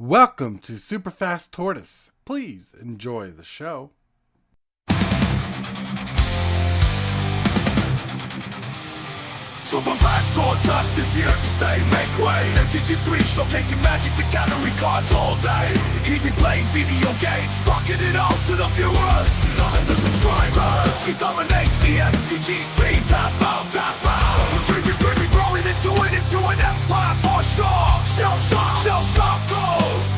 Welcome to Superfast Tortoise. Please enjoy the show. Superfast Tortoise is here to stay, make way. MTG3 showcasing magic to gallery cards all day. He'd be playing video games, rocking it out to the viewers and the subscribers. He dominates the MTG scene, tap out, tap out. The dream is quickly growing into an empire for sure. Shell shock, go.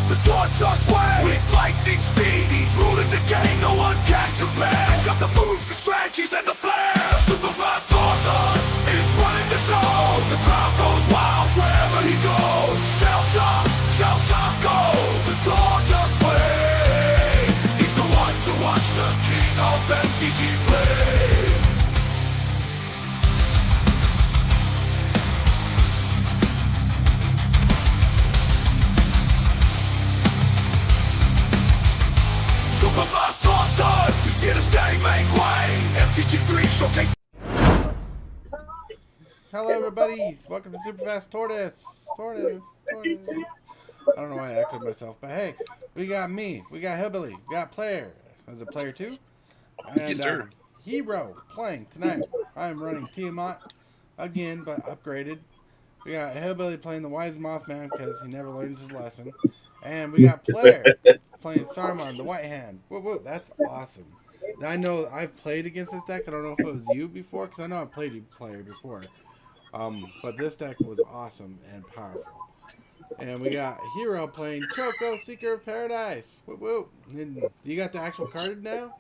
The Tortoise way, with lightning speed, he's ruling the game, no one can compare. He's got the moves, the strategies, and the flair. Superfast Tortoise is running the show. The crowd goes wild wherever he goes. Shell shock, go. The Tortoise way. He's the one to watch, the king of MTG play. Superfast Tortoise is here to stay, make way. MTG3 showcase. Hello, everybody. Welcome to Superfast Tortoise. Tortoise. I don't know why I echoed myself, but hey, we got me. We got hillbilly. We got player. Was it player 2? And Yes, sir. hero playing tonight. I'm running Tiamat again, but upgraded. We got hillbilly playing the wise mothman because he never learns his lesson. And we got player playing Saruman, the white hand. Whoa, that's awesome. I know I've played against this deck. I don't know if it was you before, because I know I've played you player before. But this deck was awesome and powerful. And we got Hero playing Choco, Seeker of Paradise. Woo. And you got the actual card now?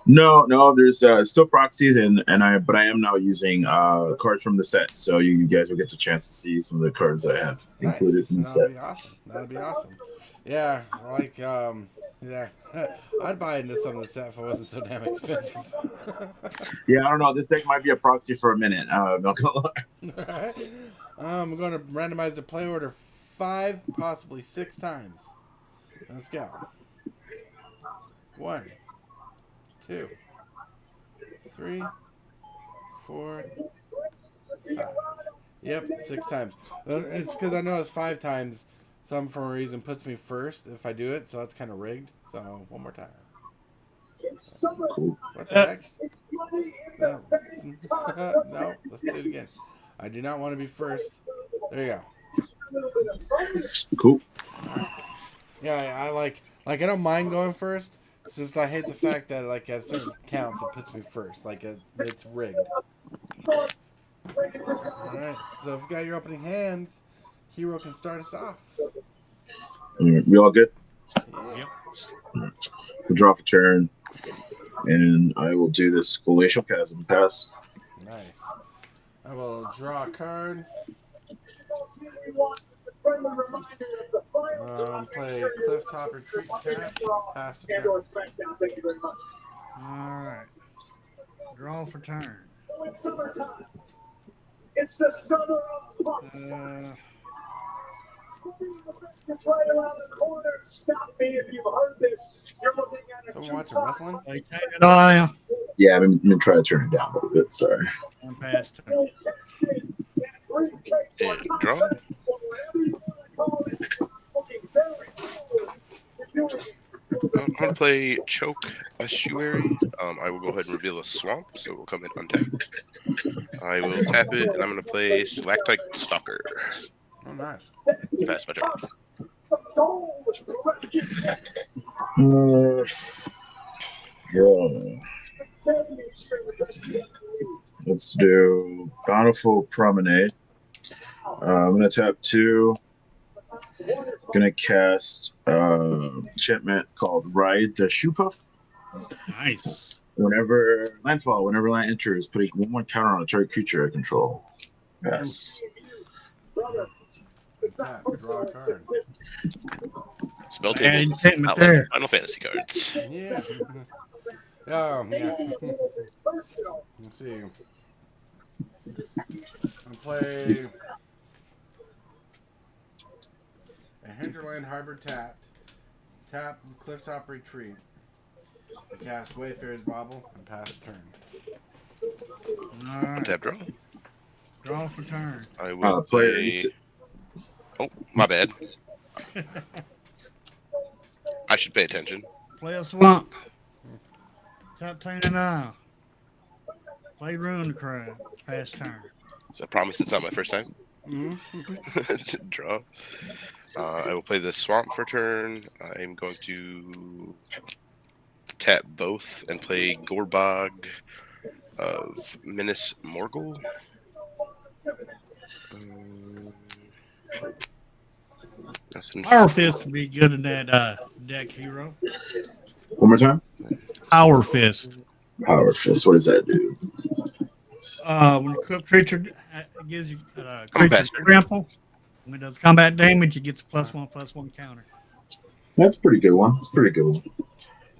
No, there's still proxies but I am now using cards from the set, so you guys will get a chance to see some of the cards that I have included from the set. That'd be awesome. Yeah, I'd buy into some of the set if it wasn't so damn expensive. Yeah, I don't know. This deck might be a proxy for a minute. I'm not gonna lie. Alright. I'm going to randomize the play order 5, possibly 6 times. Let's go. 1, 2, 3, 4, 5. Yep, 6 times. It's because I noticed 5 times. Some for a reason puts me first if I do it, so that's kind of rigged. So one more time. Cool. What the heck? No. No, let's do it again. I do not want to be first. There you go. Cool. Yeah, I like I don't mind going first. It's just I hate the fact that like at certain counts it puts me first. Like it's rigged. Alright, so if you got your opening hands, Hero can start us off. We all good? Yeah. We'll draw for turn, and I will do this Glacial Chasm pass. Nice. I will draw a card. Play Clifftop Retreat Cat. Pass to turn. Alright. Draw for turn. It's the summer of it's right around the corner. Stop me if you've heard this. You're looking at a Someone watching wrestling? They take it on Yeah, I'm gonna try to turn it down a little bit. Sorry. and pass turn. And draw. I'm going to play Choke Estuary. I will go ahead and reveal a swamp, so we'll come in untapped. I will tap it, and I'm going to play Stalactite Stalker. Oh, nice. Pass my turn. Draw. Let's do Bountiful Promenade. I'm gonna tap 2. Gonna cast enchantment called Ride the Shoe Puff. Nice. Whenever land enters, putting 1 counter on a target creature I control. Pass. Yeah, draw a card. Spell Yeah, table. enchantment Not there. like Final Fantasy cards. Yeah. Yeah. Let's see. I play a Hinterland Harbor tapped. Tap Clifftop Retreat. I cast Wayfarer's Bauble and pass the turn. Alright. Untap draw. Draw for turn. I will Player, play... you Oh, my bad. I should pay attention. Play a swamp. Tap Tainted Isle. Play Ruin Crab. Pass turn. So I promise it's not my first time. Mm-hmm. Draw. I will play the swamp for turn. I'm going to tap both and play Gorbog of Minas Morgul. Power Fist would be good in that deck, hero. One more time. Power Fist. Power Fist. What does that do? When you equip creature, it gives you I'm creature faster. trample. When it does combat damage, it gets +1/+1 counter. That's a pretty good one. It's a pretty good one.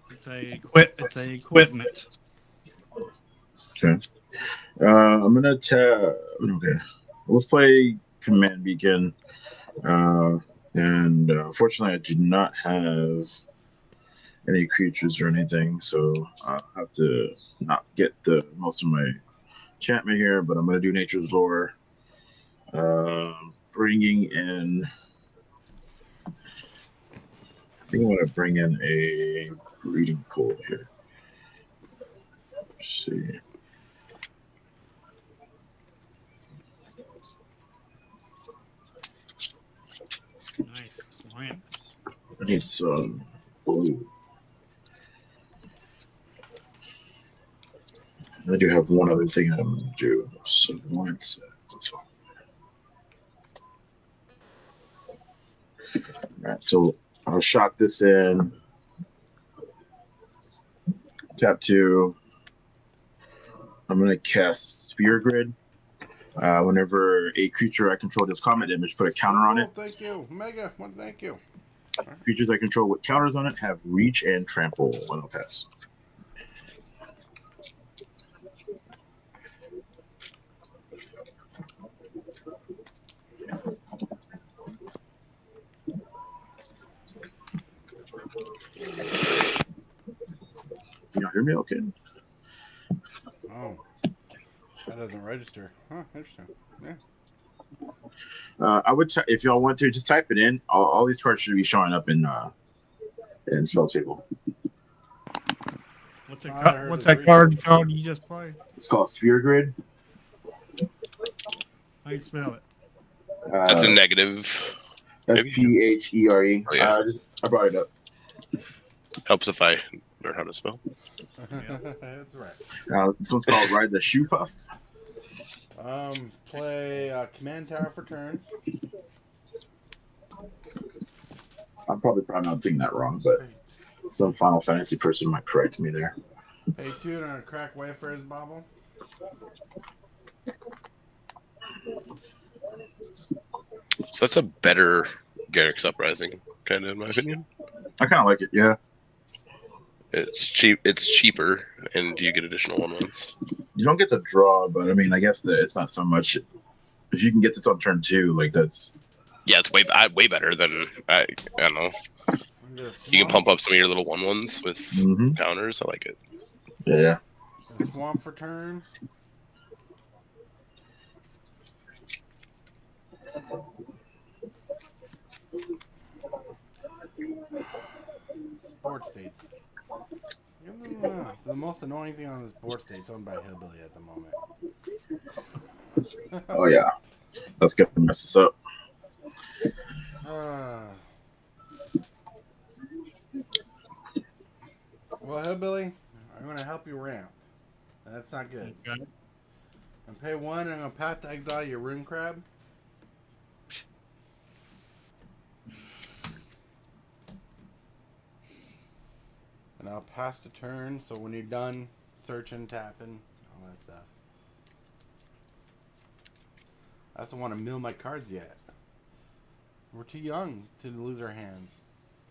It's a equipment. Okay. I'm gonna tap. Okay. Let's play Command Beacon. And unfortunately, I do not have any creatures or anything, so I'll have to not get the most of my enchantment here. But I'm gonna do Nature's Lore. Bringing in. I think I'm gonna bring in a breeding pool here. Let's see. Nice. Lance. I need some blue. I do have one other thing I'm going to do. So let's go. Alright, so I'll shock this in. Tap 2. I'm going to cast Spear Grid. Whenever a creature I control does combat damage, put a counter on it. Thank you, Mega. Well, thank you. Creatures I control with counters on it have reach and trample when they'll pass. Can y'all hear me okay? Oh, that doesn't register. Huh? Interesting. Yeah. I would, if y'all want to, just type it in. All these cards should be showing up in spell table. What's heard what's the that card called you just played? It's called Sphere Grid. How you spell it? That's a negative. That's maybe? Phere. Oh, yeah. I brought it up. Helps if I learn how to spell. That's right. This one's called Ride the Shoe Puff. Play Command Tower for turn. I'm probably pronouncing that wrong, but some Final Fantasy person might correct me there. Pay 2 and a crack Wayfarer's Bauble. So that's a better Garrick's Uprising, kind of, in my opinion. I kind of like it, yeah. It's cheap. It's cheaper, and you get additional 1/1s. You don't get to draw, but I mean, I guess that it's not so much. If you can get this on turn 2, like that's. Yeah, it's way better than I don't know. You can pump up some of your little 1/1s with counters. I like it. Yeah. Swamp for turn. Board states. The most annoying thing on this board state is owned by Hillbilly at the moment. Oh yeah, that's gonna mess us up. Well, Hillbilly, I'm going to help you ramp. And that's not good. Okay. And pay 1, and I'm going to path to exile your Rune Crab. And I'll pass the turn, so when you're done searching, tapping, all that stuff. I just don't want to mill my cards yet. We're too young to lose our hands.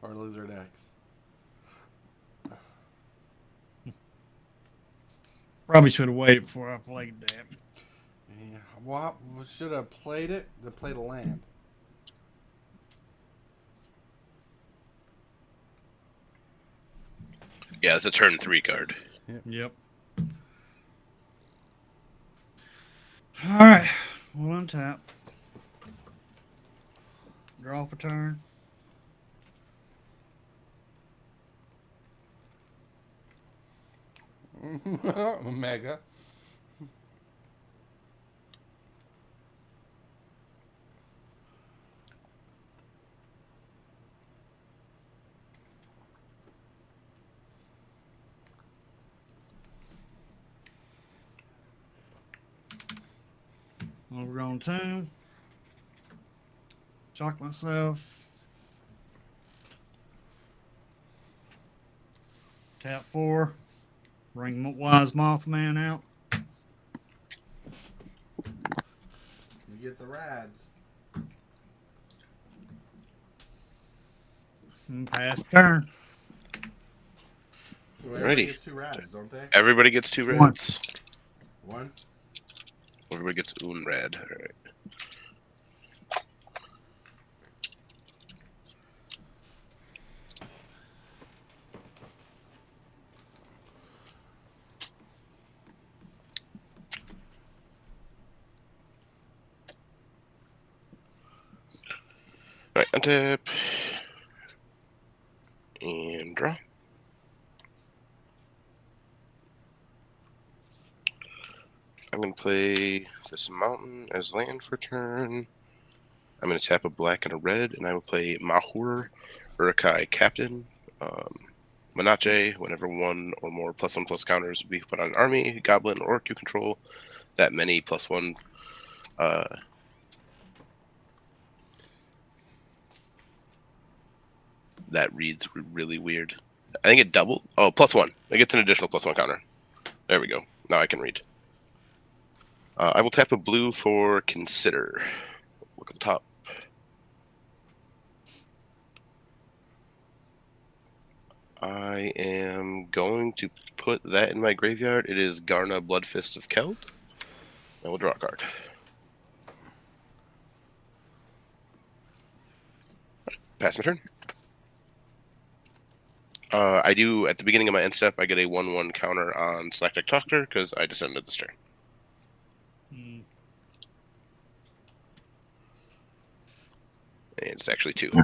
Or lose our decks. Probably should have waited before I played that. Yeah, well, should have played it. Then played a land. Yeah, it's a turn 3 card. Yep. All right. We'll untap. Draw for turn. Mega. Overgrown tomb. Shock myself. Tap 4. Bring Wise Mothman out. You get the rads. And pass turn. So everybody Alrighty. gets 2 rads, don't they? Everybody gets 2 One. reds. 1. Everybody gets un red. All right. All right, untap and draw. I'm going to play this mountain as land for turn. I'm going to tap a black and a red, and I will play Mahur Urukai Captain. Manache, whenever 1 or more +1/+1 counters will be put on an army, goblin, or orc you control, that many +1. That reads really weird. I think it doubled. Oh, +1. It gets an additional +1 counter. There we go. Now I can read. I will tap a blue for consider. Look at the top. I am going to put that in my graveyard. It is Garna, Bloodfist of Keld. I will draw a card. Pass my turn. I do, at the beginning of my end step, I get a 1/1 counter on Slactic Talker because I descended this turn. Mm. And it's actually 2. Did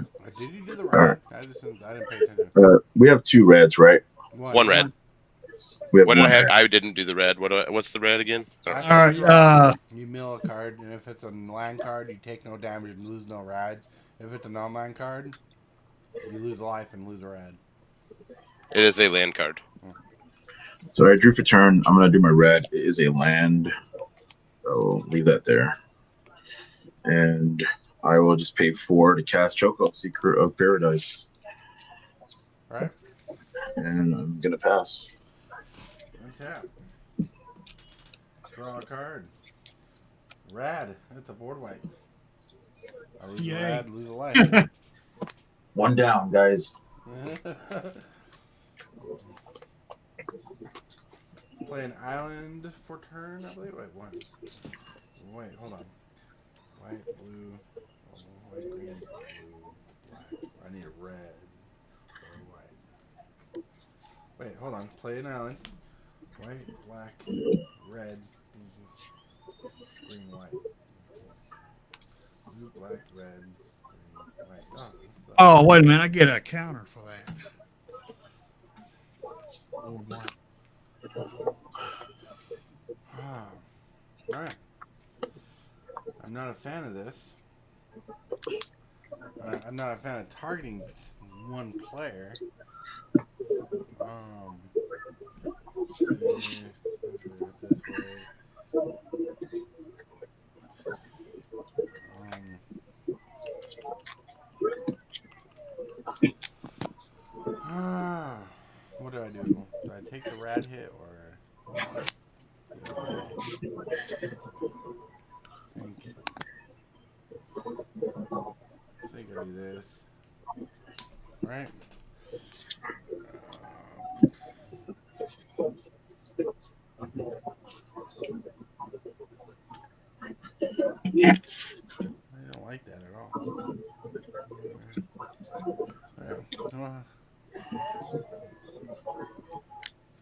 you do the rad? I didn't pay attention. We have 2 reds, right? 1 red. We have What did I 1 have? red. I didn't do the red. What's the red again? I All thought right. you mill a card, and if it's a land card, you take no damage and lose no rads. If it's a non-land card, you lose a life and lose a rad. It is a land card. So I drew for turn. I'm going to do my red. It is a land. So leave that there. And I will just pay 4 to cast Choco, Secret of Paradise. Right? And I'm going to pass. Untap. Draw a card. Rad. It's a board wipe. I lose a Yay. rad, lose a life. 1 down, guys. Play an island for turn, I believe. Wait, 1. Wait, hold on. White, blue, white, green, blue, black. I need a red or white. Wait, hold on. Play an island. White, black, red, green, white. Blue, black, red, green, white. Oh, wait a minute. I get a counter for that. Alright. I'm not a fan of this. I'm not a fan of targeting one player. This way. What do I do? Do I take the rad hit or? I think I do this. Right? I don't like that at all.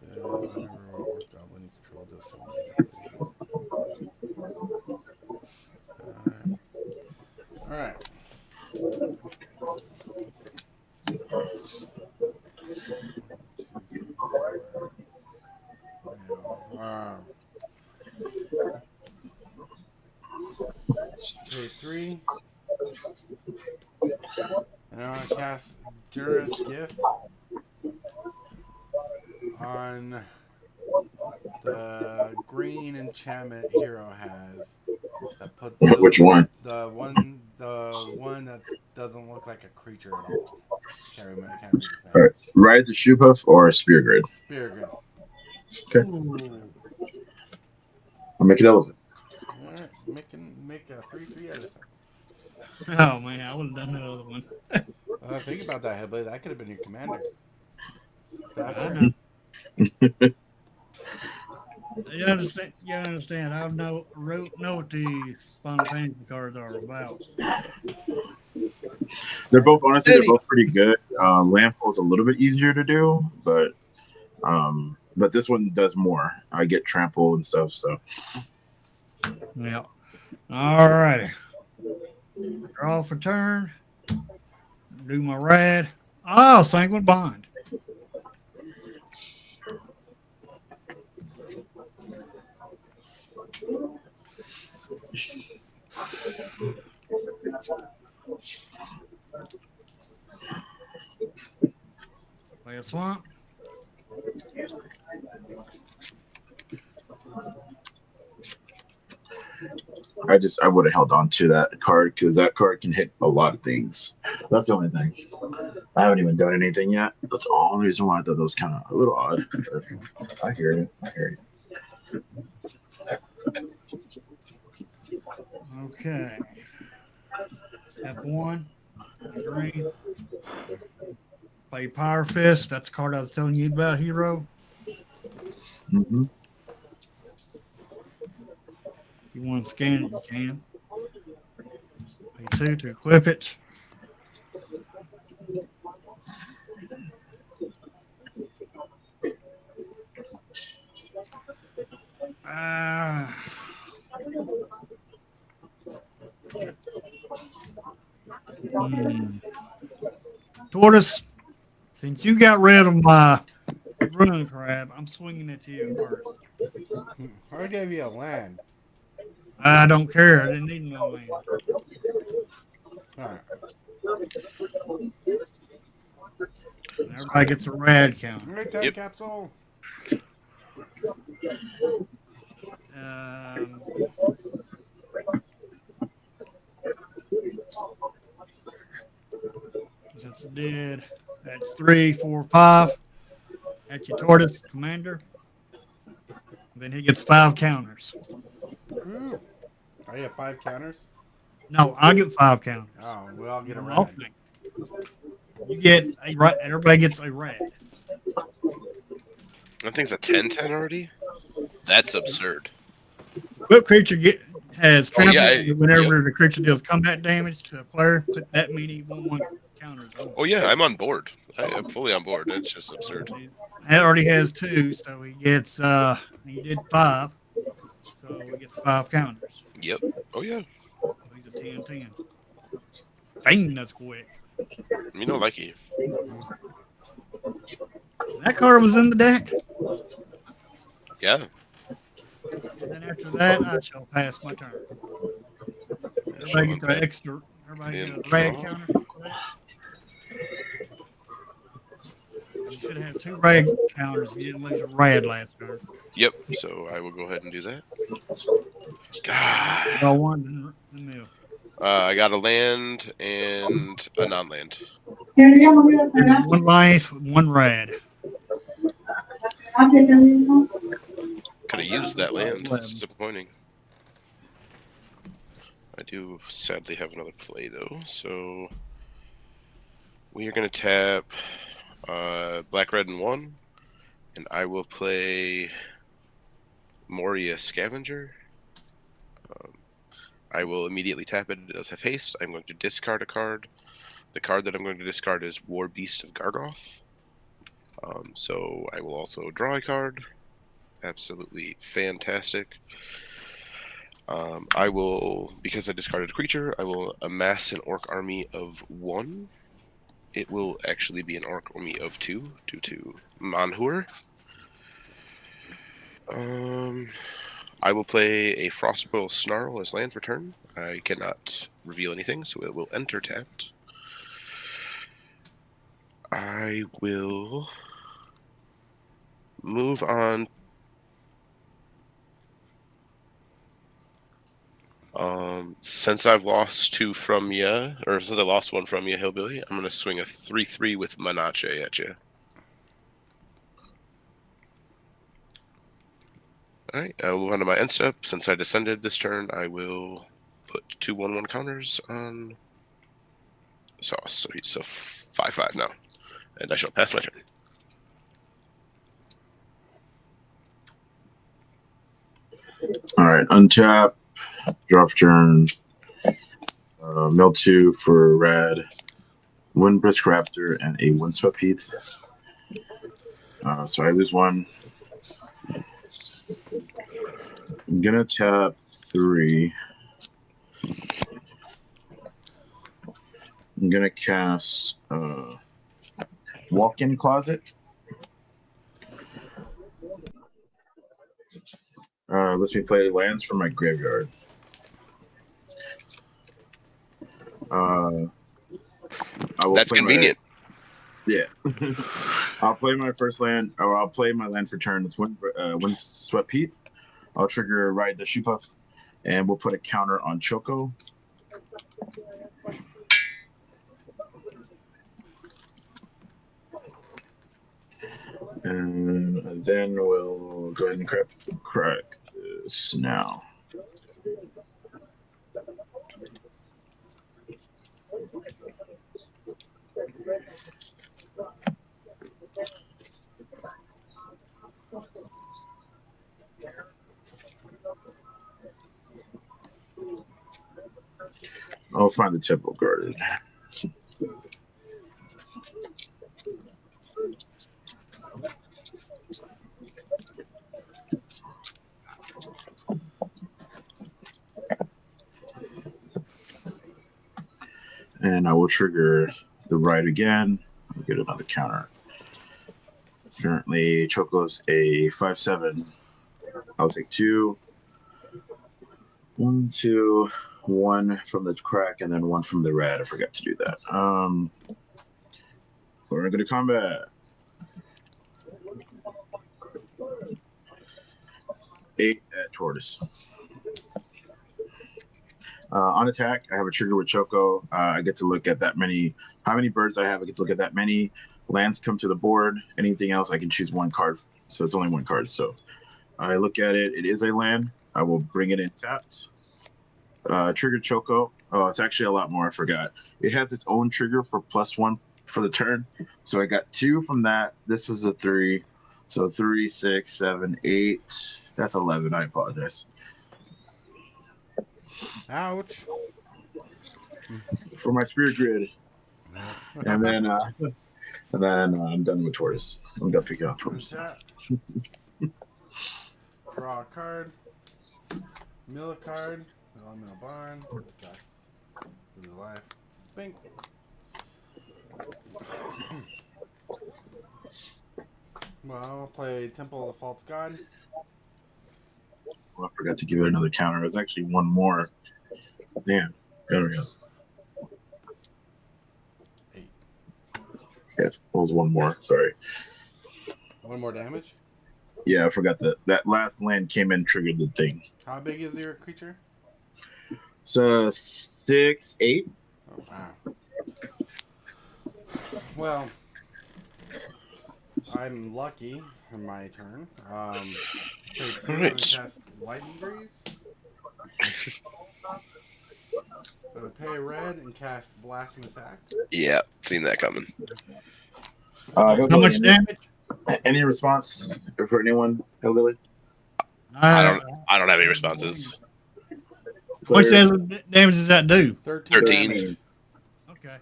So whenever orc goblin you control does something. Alright. Uh, pay 3. And I'm going to cast Juris Gift on the green enchantment hero has. That put Which one? the one that doesn't look like a creature at all. Can't read his All name. right. Ride the shoe puff or spear grid. Spirit Grid. Okay. Ooh. I'll make it elephant. All right, make a 3/3 elephant. Oh man, I would have done the other one. Think about that, Hillbilly. That could have been your commander. I Faster. know. You understand? You understand? I know what these Final Fantasy cards are about. They're both honestly, they're Eddie. both pretty good. Landfall is a little bit easier to do, but this one does more. I get trample and stuff, so Yeah. All righty. Draw for turn. Do my rad. Oh, Sanguine Bond. Play a swamp. I would have held on to that card because that card can hit a lot of things. That's the only thing. I haven't even done anything yet. That's the only reason why I thought that was kind of a little odd. But I hear you. I hear you. Okay. F1. Green. Play Power Fist. That's the card I was telling you about, Hero. Mm-hmm. If you want to scan it, you can. Pay 2 to equip it. Ah. Tortoise, since you got rid of my rune crab, I'm swinging it to you first. I gave you a land. I don't care. I didn't need no land. All right. And everybody gets a rad count. All right, time Yep. capsule. Um, since it did, that's 3, 4, 5. That's your tortoise commander. Then he gets 5 counters. Ooh. Oh, you have 5 counters? No, I get 5 counters. Oh, we all get a red. Alternate. You get a red. Everybody gets a red. That thing's a 10/10 already? That's absurd. What creature has Oh, trample yeah, whenever the creature deals combat damage to a player? Put that many 1/1 counters over. Oh, yeah, I'm on board. I'm fully on board. That's just absurd. That already has 2, so he gets he did 5, so he gets 5 counters. Yep. Oh, yeah. So he's a 10/10. Dang, that's quick. You know, like you. That card was in the deck. Yeah. And then after that, I shall pass my turn. Everybody get the extra. Everybody get a rad counter for that. You should have 2 rad counters. You didn't lose a rad last turn. Yep. So I will go ahead and do that. God. Well, one in the middle. I got a land and a non-land. 1 life, 1 rad. Could have used that land. 11. It's disappointing. I do sadly have another play though, so we are going to tap black, red, and 1, and I will play Moria Scavenger. I will immediately tap it. It does have haste. I'm going to discard a card. The card that I'm going to discard is War Beast of Gargoth. So I will also draw a card. Absolutely fantastic. I will, because I discarded a creature, I will amass an orc army of 1. It will actually be an orc army of 2 due to Manhur. I will play a Frostboil Snarl as land for turn. I cannot reveal anything, so it will enter tapped. I will move on. Since I've lost 2 from you, or since I lost 1 from you, Hillbilly, I'm going to swing a 3/3 with Manache at you. Alright, I'll move on to my end step. Since I descended this turn, I will put 2 1/1 counters on Sauce. So he's a 5/5 now. And I shall pass my turn. All right, untap, draw for turn. Mill 2 for red, Windbrisk Raptor, and a Windswept Heath. So I lose 1. I'm gonna tap 3. I'm gonna cast Walk-in Closet. Lets me play lands from my graveyard. That's convenient. Yeah. I'll play my first land, or I'll play my land for turn. It's Windswept Heath. I'll trigger Ride the Shoe Puff, and we'll put a counter on Choco. And then we'll go ahead and crack this now. I'll find the temple guarded. And I will trigger the right again. I'll get another counter. Currently, Choco's a 5/7. I'll take 2. 1, 2, 1 from the crack, and then 1 from the red. I forgot to do that. We're going to go to combat. 8 at Tortoise. On attack, I have a trigger with Choco. I get to look at that many. How many birds I have, I get to look at that many. Lands come to the board. Anything else, I can choose 1 card. So it's only 1 card. So I look at it. It is a land. I will bring it in tapped. Trigger Choco. Oh, it's actually a lot more. I forgot. It has its own trigger for +1 for the turn. So I got 2 from that. This is a 3. So 3, 6, 7, 8. That's 11. I apologize. Ouch. For my Spirit Grid. And then I'm done with Tortoise. I'm done picking out Tortoise. Draw a card. Mill a card. I'm in a barn. That sucks. Lose a life. Bink. Well, I'll play Temple of the False God. Oh, I forgot to give it another counter. There's actually 1 more. Damn. There we go. 8. Yeah, it was 1 more. Sorry. 1 more damage? Yeah, I forgot that last land came in, triggered the thing. How big is your creature? So 6, 8. Oh, wow. Well, I'm lucky in my turn. Play 2 and cast Lightning Breeze. I'm going to pay red and cast Blasphemous Act. Yeah, seen that coming. How much damage? Any response for anyone, Hillbilly? I don't have any responses. What damage does that do? 13. Okay.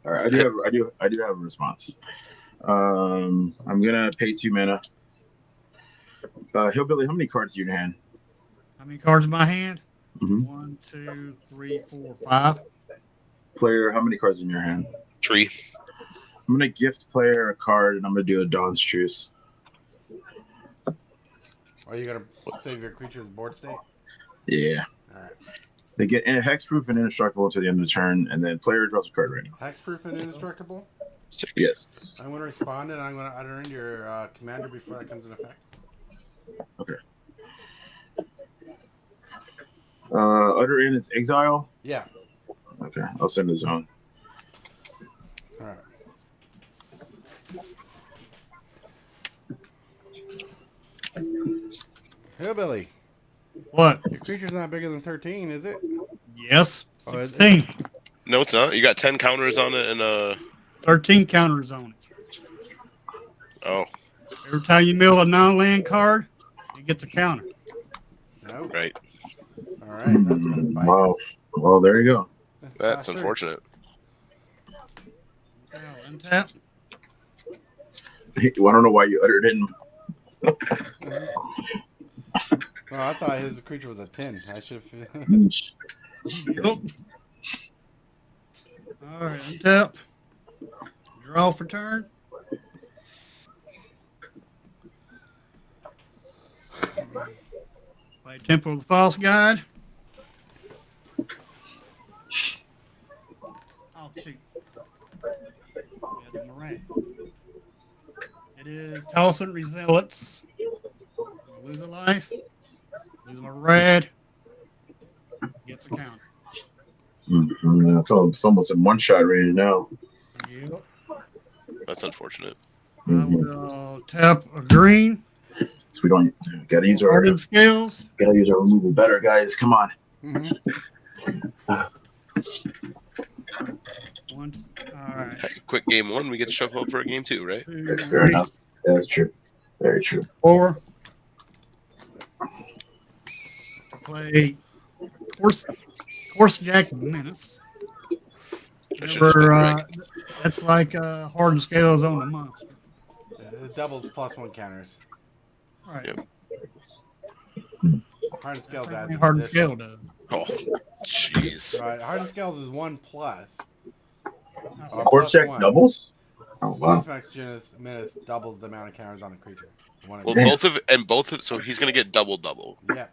All right, I do have a response. I'm gonna pay 2 mana. Hillbilly, how many cards do you hand? How many cards in my hand? Mm-hmm. 1, 2, 3, 4, 5. Player, how many cards in your hand? 3. I'm gonna gift player a card, and I'm gonna do a Dawn's Truce. Are you gonna save your creature's board state? Yeah. All right. They get hexproof and indestructible to the end of the turn, and then player draws a card random. Hexproof and indestructible. Sick. Yes. I'm gonna respond, and I'm gonna utter in your commander before that comes in effect. Okay. Utter in is exile. Yeah. Okay, I'll send a zone. All right. Hillbilly, What? your creature's not bigger than 13, is it? Yes. Oh, is it? 16. No, it's not. You got 10 counters on it, and 13 counters on it. oh, Every time you mill a non-land card, it gets a counter. No. right. All right. That's gonna bite. Wow. Well, there you go. That's Last turn. unfortunate. Now, untap. I don't know why you uttered it. Oh, I thought his creature was a 10. I should have. Yep. All right, untap. Draw for turn. Play Temple of the False Guide. Oh, shoot. Yeah, the Moran. It is Towson Resilience. Lose a life. Lose my red. Gets a counter. It's almost in one shot rated now. Yep. That's unfortunate. I will tap a green. So we don't gotta use our Hardened Scales. removal better, guys. Come on. Once. All right. Quick game 1, we get to shuffle up for a game 2, right? Fair enough. Yeah, that's true. Very true. 4. Play Horse Jack Menace. I should've Remember, spent Greg. that's like Hardened Scales on the monster. It doubles +1 counters. Right. Yep. Hardened Scales That's adds like an Hardened additional. Scale does. Oh, jeez. Right. Hardened Scales is 1+. Horse check +1. doubles? Oh, wow. Horse Max Menace doubles the amount of counters on a creature. One Well, of so he's gonna get double. yeah.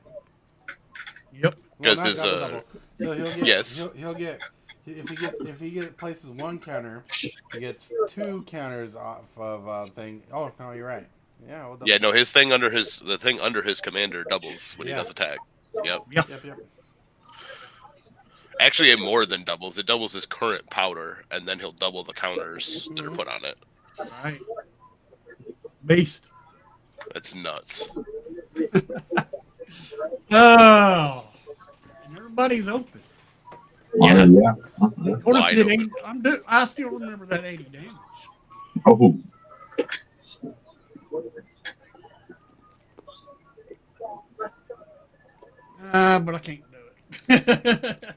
Yep. Well, Because not there's, double. So he'll get. yes. He'll get. If he places 1 counter, he gets 2 counters off of thing. Oh no, you're right. Yeah. Well, Yeah, no, his thing under the thing under his commander doubles when he Yeah. does attack. Yep. Yep. Actually, it more than doubles. It doubles his current powder, and then he'll double the counters that are put on it. Right. Beast. That's nuts. Oh. And everybody's open. Yeah. Yeah. Tortoise Wide did open. 80. I still remember that 80 damage. Oh. But I can't do it.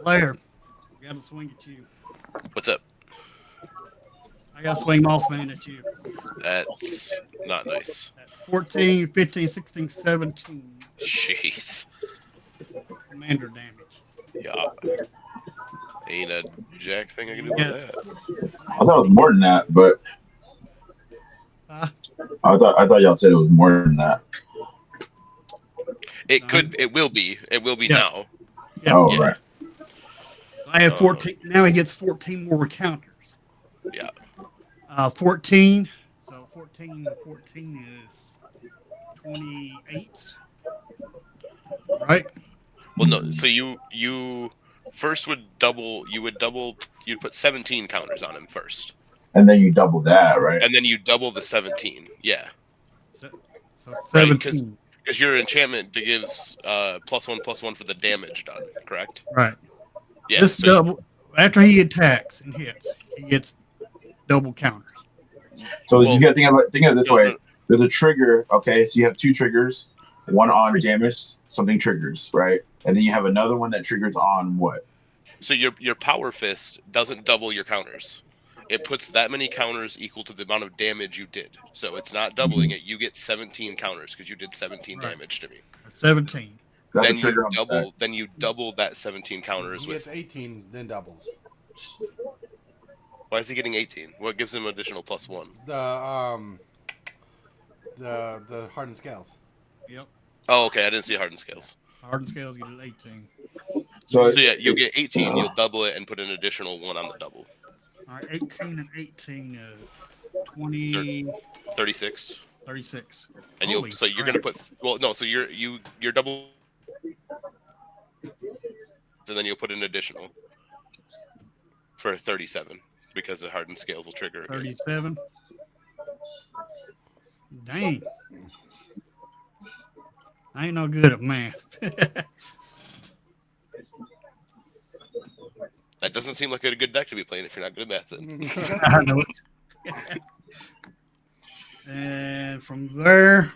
Player, I gotta swing at you. What's up? I gotta swing off man at you. That's not nice. That's 14, 15, 16, 17 Jeez. commander damage. Yeah. Ain't a jack thing I can do with Yeah. that. I thought it was more than that, but Huh? I thought y'all said it was more than that. It could. It will be. It will be Yeah. now. Yeah. Oh, Yeah. right. So I have 14. Now he gets 14 more counters. Yeah. 14. So 14 is 28. Right? Well, no. So you first would double. You'd put 17 counters on him first, And then you double that, right? and then you double the 17. Yeah. So 17. Because your enchantment gives +1/+1 for the damage done, correct? Right. Yeah. This So double after he attacks and hits, he gets double counters. So Well, you got to think of it this no, way. no. There's a trigger. Okay, so you have 2 triggers. One on damage, something triggers, right? And then you have another one that triggers on what? So your power fist doesn't double your counters. It puts that many counters equal to the amount of damage you did. So it's not doubling it. You get 17 counters because you did 17 Right. damage to me. 17. That's Then a you trigger on the double. stack. Then you double that 17 counters He gets with. 18, then doubles. Why is he getting 18? What gives him additional +1? The hardened scales. Yep. Oh, okay. I didn't see hardened scales. Hardened scales get an 18. So So yeah, you'll get 18. You'll double it and put an additional 1 on the double. All right, 18 and 18 is 20, 36. 36. And Holy you're crap. gonna put so you're double, and then you'll put an additional for 37 because the hardened scales will trigger again. 37. Dang. I ain't no good at math. That doesn't seem like a good deck to be playing if you're not good at math. Then. I know it. And from there,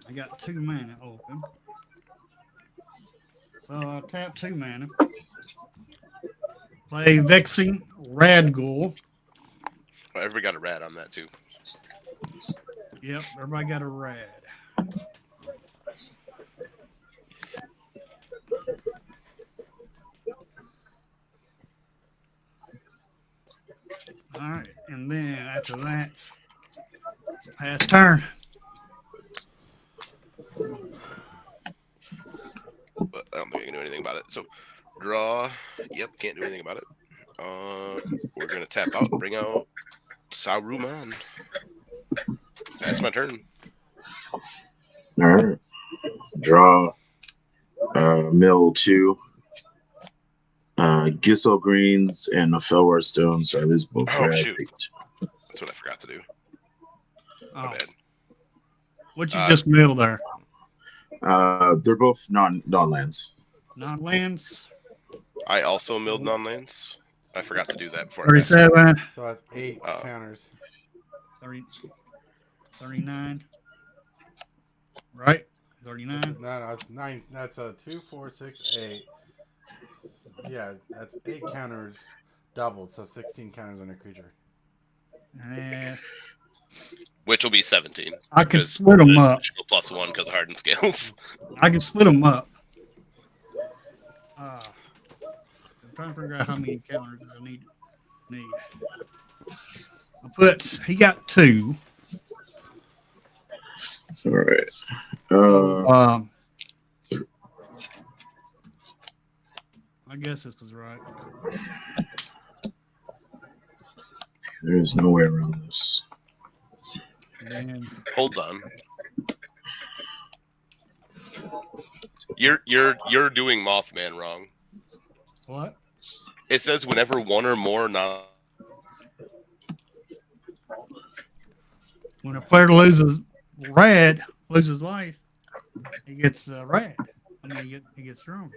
I got 2 mana open. So I tap 2 mana. Play Vexing Radghoul. Well, everybody got a rat on that too. Yep, everybody got a rad. All right, and then after that, pass turn. But I don't think I can do anything about it. So draw. Yep, can't do anything about it. We're gonna tap out and bring out Saruman. That's my turn. all right. Draw. Mill 2. Gissel Greens and a Felwar Stone. So I lose both. Oh, red. shoot. That's what I forgot to do. My Oh, bad. what you just milled there? They're both non-lands. Non-lands. I also milled non-lands. I forgot to do that before. 37, So that's 8 Oh. counters. 30, 39. Right? 39. No, it's 9. That's a 2, 4, 6, 8. Yeah, that's 8 counters doubled, so 16 counters on a creature. And Which will be 17. I can because split them up. additional +1 because of hardened scales. I can split them up. I'm trying to figure out how many counters I need. He got 2. All right. I guess this is right. There's no way around this. And then Hold on. You're doing Mothman wrong. what? It says whenever one or more When a player loses life, he gets rad. I mean, he gets thrown.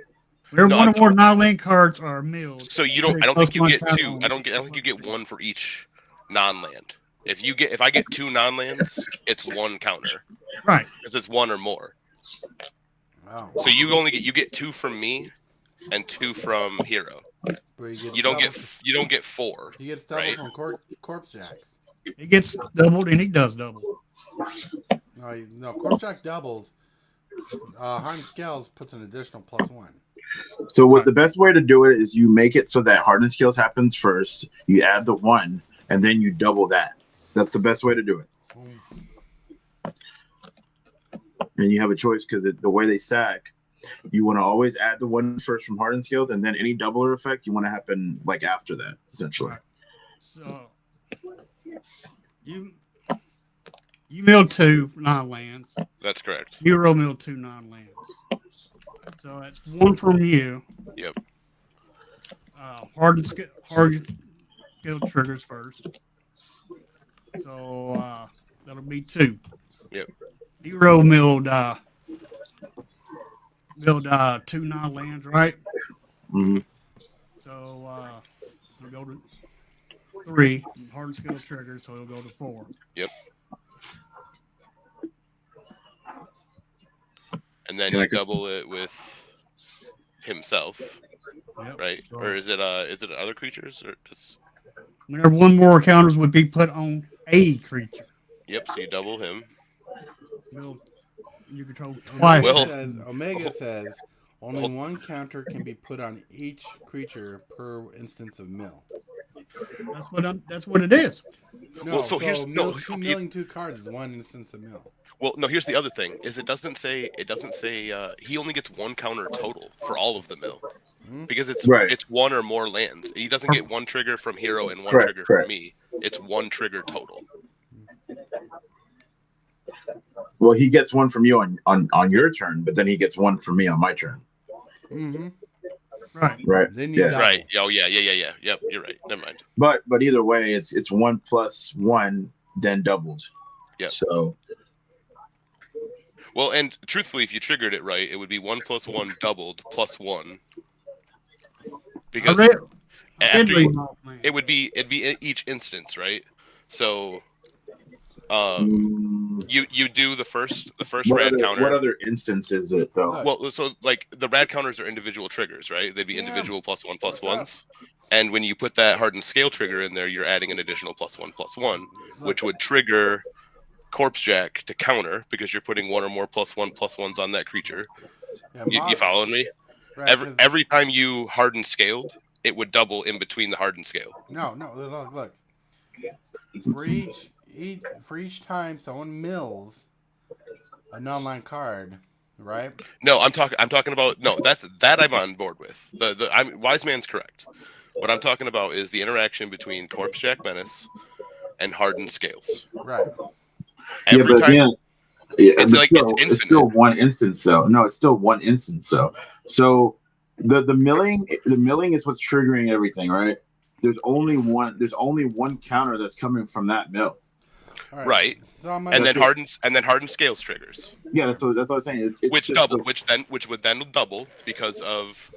Whenever one or more non-land cards are milled. So you don't. I don't think you get 2. I don't think you get 1 for each non-land. If I get 2 non-lands, it's 1 counter. Right. Because it's 1 or more. Wow. So you get 2 from me, and 2 from Hero. You don't get 4. He gets double right? from Corpse Jacks. He gets doubled, and he does double. No, Corpse Jack doubles. Hardened Scales puts an additional +1. So what the best way to do it is you make it so that hardened skills happens first. You add the 1, and then you double that. That's the best way to do it. And you have a choice because the way they sack, you want to always add the 1 first from hardened skills, and then any doubler effect you want to happen like after that, essentially. Right. So you milled 2 non-lands. That's correct. Hero milled 2 non-lands. So that's 1 from you. Yep. Hardened skill triggers first. So that'll be 2. Yep. Hero milled 2 non-lands, right? Mm-hmm. So we'll go to 3. Hardened skill triggers, so it'll go to 4. Yep. And then you double it with himself, Yep. right? Or is it other creatures? Or just... Whenever 1 more counters would be put on a creature. Yep. So you double him. You control twice. Well- Omega says Only one counter can be put on each creature per instance of mill. That's what it is. No, Well, so here's no. milling 2 cards is 1 instance of mill. Well, no. Here's the other thing: is it doesn't say he only gets 1 counter total for all of the mill because Right. it's 1 or more lands. He doesn't get 1 trigger from hero and 1 Correct, trigger correct. from me. It's 1 trigger total. Well, he gets 1 from you on your turn, but then he gets 1 from me on my turn. Mm-hmm. Right. Then you Yeah. double. Right. Oh yeah. Yep. You're right. Never mind. But either way, it's 1 plus 1 then doubled. Yep. So Well, and truthfully, if you triggered it right, it would be 1 plus 1 doubled plus 1. Because after it would be each instance, right? So you do the first rad counter. What other instance is it though? Well, so like the rad counters are individual triggers, right? They'd be individual +1 +1s. And when you put that hardened scale trigger in there, you're adding an additional +1 +1, which would trigger Corpse Jack to counter because you're putting 1 or more +1 +1s on that creature. You following me? Right, every time you harden scaled, it would double in between the hardened scale. No, look. For each time someone mills a non-land card, right? No, I'm talking about that I'm on board with. Wise Man's correct. What I'm talking about is the interaction between Corpse Jack Menace and hardened scales. Right. Every time. It's still 1 instance though. No, it's still 1 instance though. So the milling is what's triggering everything, right? There's only one counter that's coming from that mill. Right. So and then hardened scales triggers. Yeah, that's what I was saying. It's which would then double because of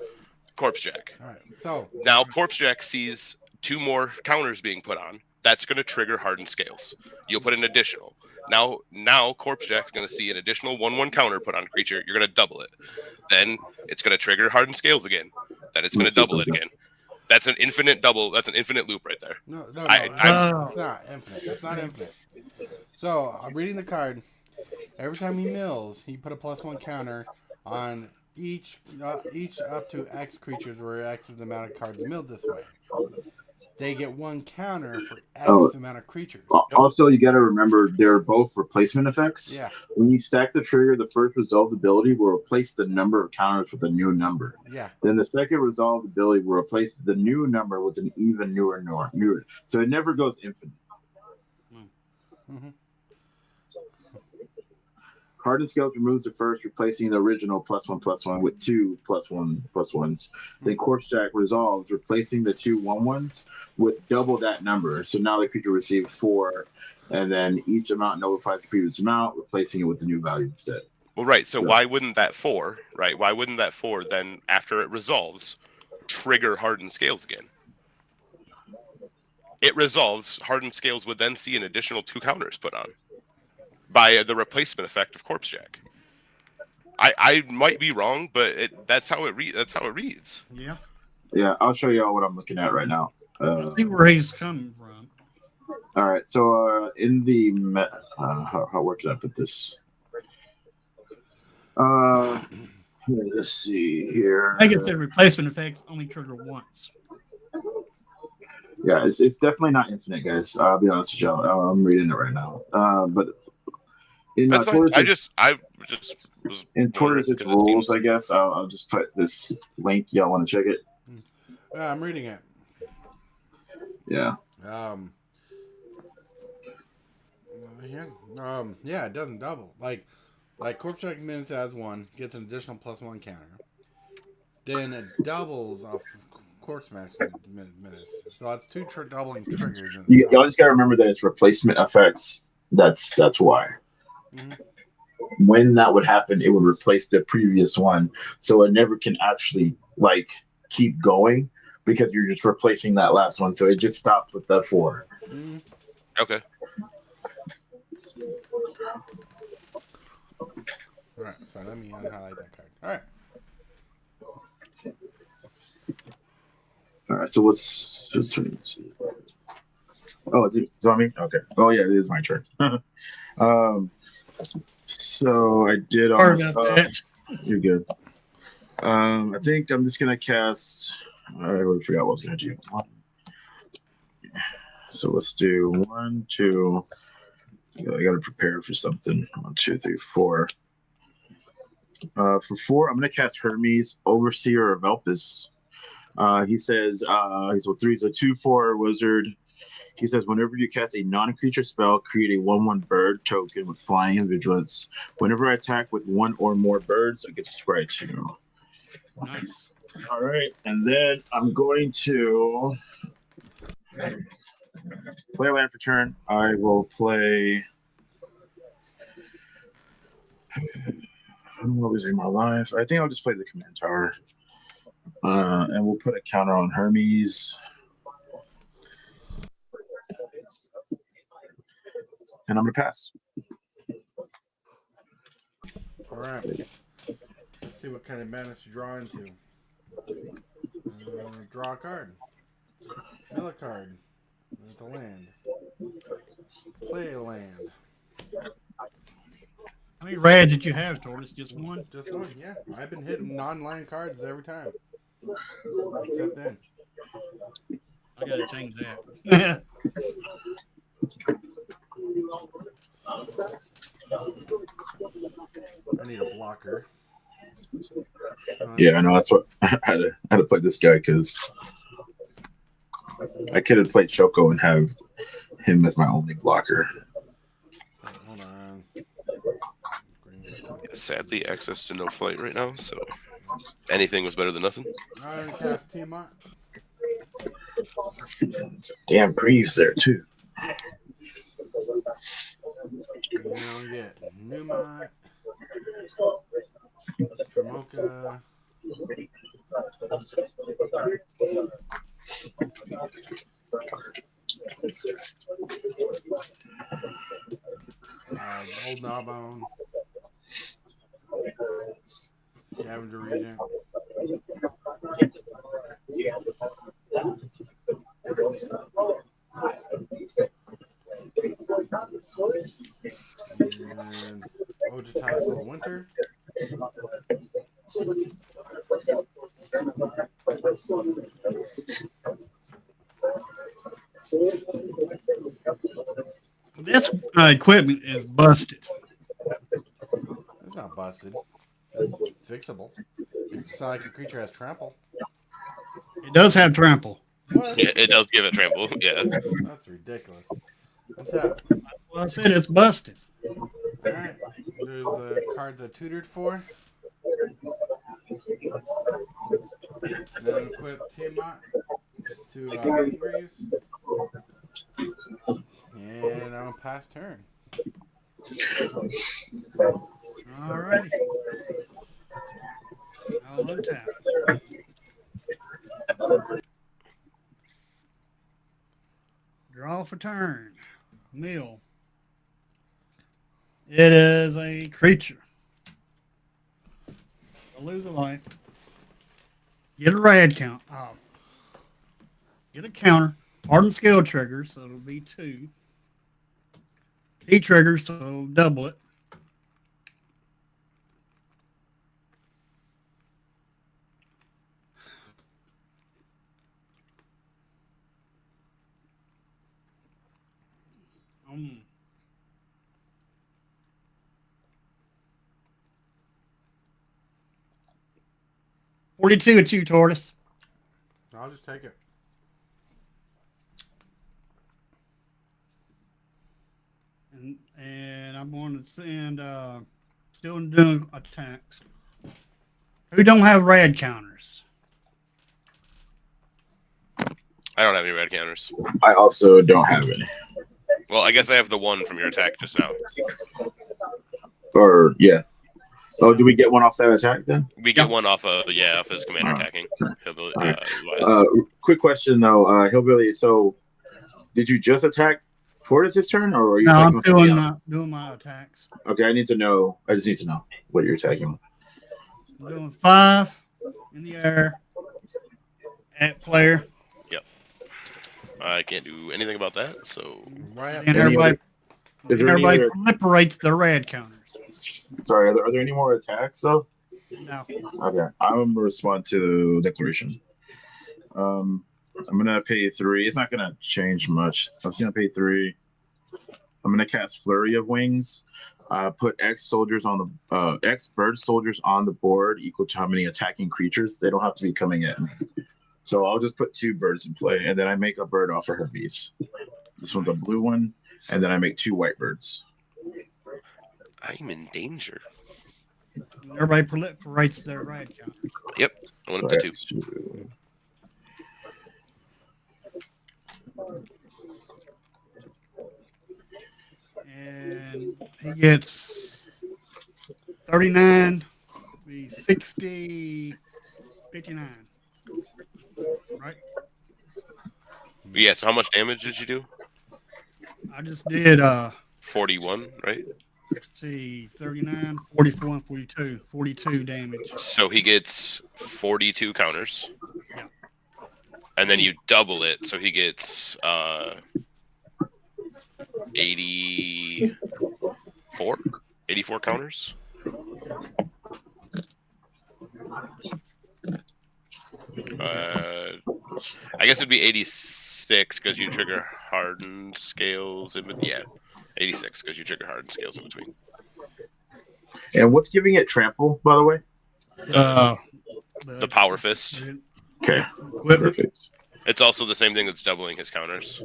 Corpse Jack. All right. So now Corpse Jack sees 2 more counters being put on. That's going to trigger hardened scales. You'll put an additional. Now Corpse Jack's going to see an additional 1/1 counter put on creature. You're going to double it. Then it's going to trigger hardened scales again. Then it's going to double it again. That's an infinite double. That's an infinite loop right there. No. It's not infinite. It's not infinite. So I'm reading the card. Every time he mills, he put a +1 counter on each up to X creatures, where X is the amount of cards milled this way. They get 1 counter for X amount of creatures. Also, you got to remember they're both replacement effects. Yeah. When you stack the trigger, the first resolved ability will replace the number of counters with a new number. Yeah. Then the second resolved ability will replace the new number with an even newer. So it never goes infinite. Mm-hmm. Hardened Scales removes the first, replacing the original +1/+1 with 2 +1/+1s. Then Corpse Jack resolves, replacing the 2 1/1s with double that number. So now the creature receives 4, and then each amount nullifies the previous amount, replacing it with the new value instead. Well, right. So why wouldn't that 4, right? Why wouldn't that 4 then, after it resolves, trigger Hardened Scales again? It resolves, Hardened Scales would then see an additional 2 counters put on by the replacement effect of Corpse Jack. I might be wrong, but that's how it reads. Yeah. Yeah, I'll show you all what I'm looking at right now. Let's see where he's coming from. All right, so in the where can I put this? Let's see here. I guess the replacement effects only trigger once. Yeah, it's definitely not infinite, guys. I'll be honest with y'all. I'm reading it right now. But that's fine. I just was in Tortoise's rules, I guess. I'll just put this link. Y'all want to check it? Yeah, I'm reading it. Yeah. Yeah, it doesn't double. Like Corpse Jack Menace has 1, gets an additional +1 counter. Then it doubles off Corpse Max Menace. So that's 2 doubling triggers. Y'all just gotta remember that it's replacement effects. That's why. Mm-hmm. When that would happen, it would replace the previous one, so it never can actually keep going because you're just replacing that last one. So it just stops with that 4. Mm-hmm. Okay. All right. So let me unhighlight that card. All right. All right. So let's just turn this. Oh, is it on me? Okay. Oh yeah, it is my turn. So I did all this stuff. You're good. I think I'm just gonna cast. I already forgot what I was gonna do. So let's do 1, 2. I gotta prepare for something. 1, 2, 3, 4. For 4, I'm gonna cast Hermes, Overseer of Elpis. He says he's a 3, he's a 2/4 wizard. He says whenever you cast a non-creature spell, create a 1/1 bird token with flying and vigilance. Whenever I attack with 1 or more birds, I get to scry 2. Nice. All right, and then I'm going to play a land for turn. I will play. I'm losing my life. I think I'll just play the command tower, and we'll put a counter on Hermes. And I'm gonna pass. All right. Let's see what kind of madness you draw into. Draw a card. Mill a card. It's a land. Play a land. How many rads did you have, Tortoise? Just one? Just one, yeah. I've been hitting non-land cards every time. Except then. I gotta change that. I need a blocker. Yeah, I know. That's what I had to play this guy because I could have played Choco and have him as my only blocker. Hold on. Sadly, access to no flight right now, so anything was better than nothing. I'm gonna cast Tiamat. Damn Greaves there too. And then I'll get Newmont, Tremoka, Old Gnawbone, Scavenger Regent, and Ojutai Winter. This equipment is busted. It's not busted. It's fixable. It's not like your creature has trample. It does have trample. What? Yeah, it does give it trample. Yeah. That's ridiculous. Untap. Well, I said it's busted. Alright. There's the cards I tutored for. Then equip Tiamat to Greaves. And I'm pass turn. Alrighty. I'll untap. Draw for turn. Mill. It is a creature. I'll lose a life. Get a rad count. Get a counter. Hardened skill trigger, so it'll be 2. T trigger, so it'll double it. Mm. $42 at you, Tortoise. I'll just take it. And I'm going to send still doing attacks. Who don't have rad counters? I don't have any red counters. I also don't have any. Well, I guess I have the one from your attack just now. Or yeah. Oh, do we get one off that attack then? We get one off of his commander attacking. Hillbilly, Quick question though, Hillbilly. So, did you just attack Tortoise this turn, or are you? No, I'm attacking doing my attacks. Okay, I need to know. I just need to know what you're attacking. I'm doing 5 in the air at player. Yep. I can't do anything about that. So. Right. And everybody proliferates their rad counters. Sorry, are there any more attacks though? No. Okay, I'm gonna respond to the declaration. I'm gonna pay 3. It's not gonna change much. I'm just gonna pay 3. I'm gonna cast Flurry of Wings. Put X soldiers on the X bird soldiers on the board equal to how many attacking creatures. They don't have to be coming at me. So I'll just put 2 birds in play, and then I make a bird off of her beast. This one's a blue one, and then I make 2 white birds. I'm in danger. Everybody proliferates their riot count. Yep, I went up to 2. And he gets 39, be 60, 59. Right? Yeah, so how much damage did you do? I just did 41, right? see 39, 44, and 42. 42 damage. So he gets 42 counters. Yeah. And then you double it, so he gets 84 counters. I guess it'd be 86 because you trigger hardened scales. Yeah, 86 because you trigger hardened scales in between. And what's giving it trample, by the way? The power fist. Okay, Equipment. perfect. It's also the same thing that's doubling his counters.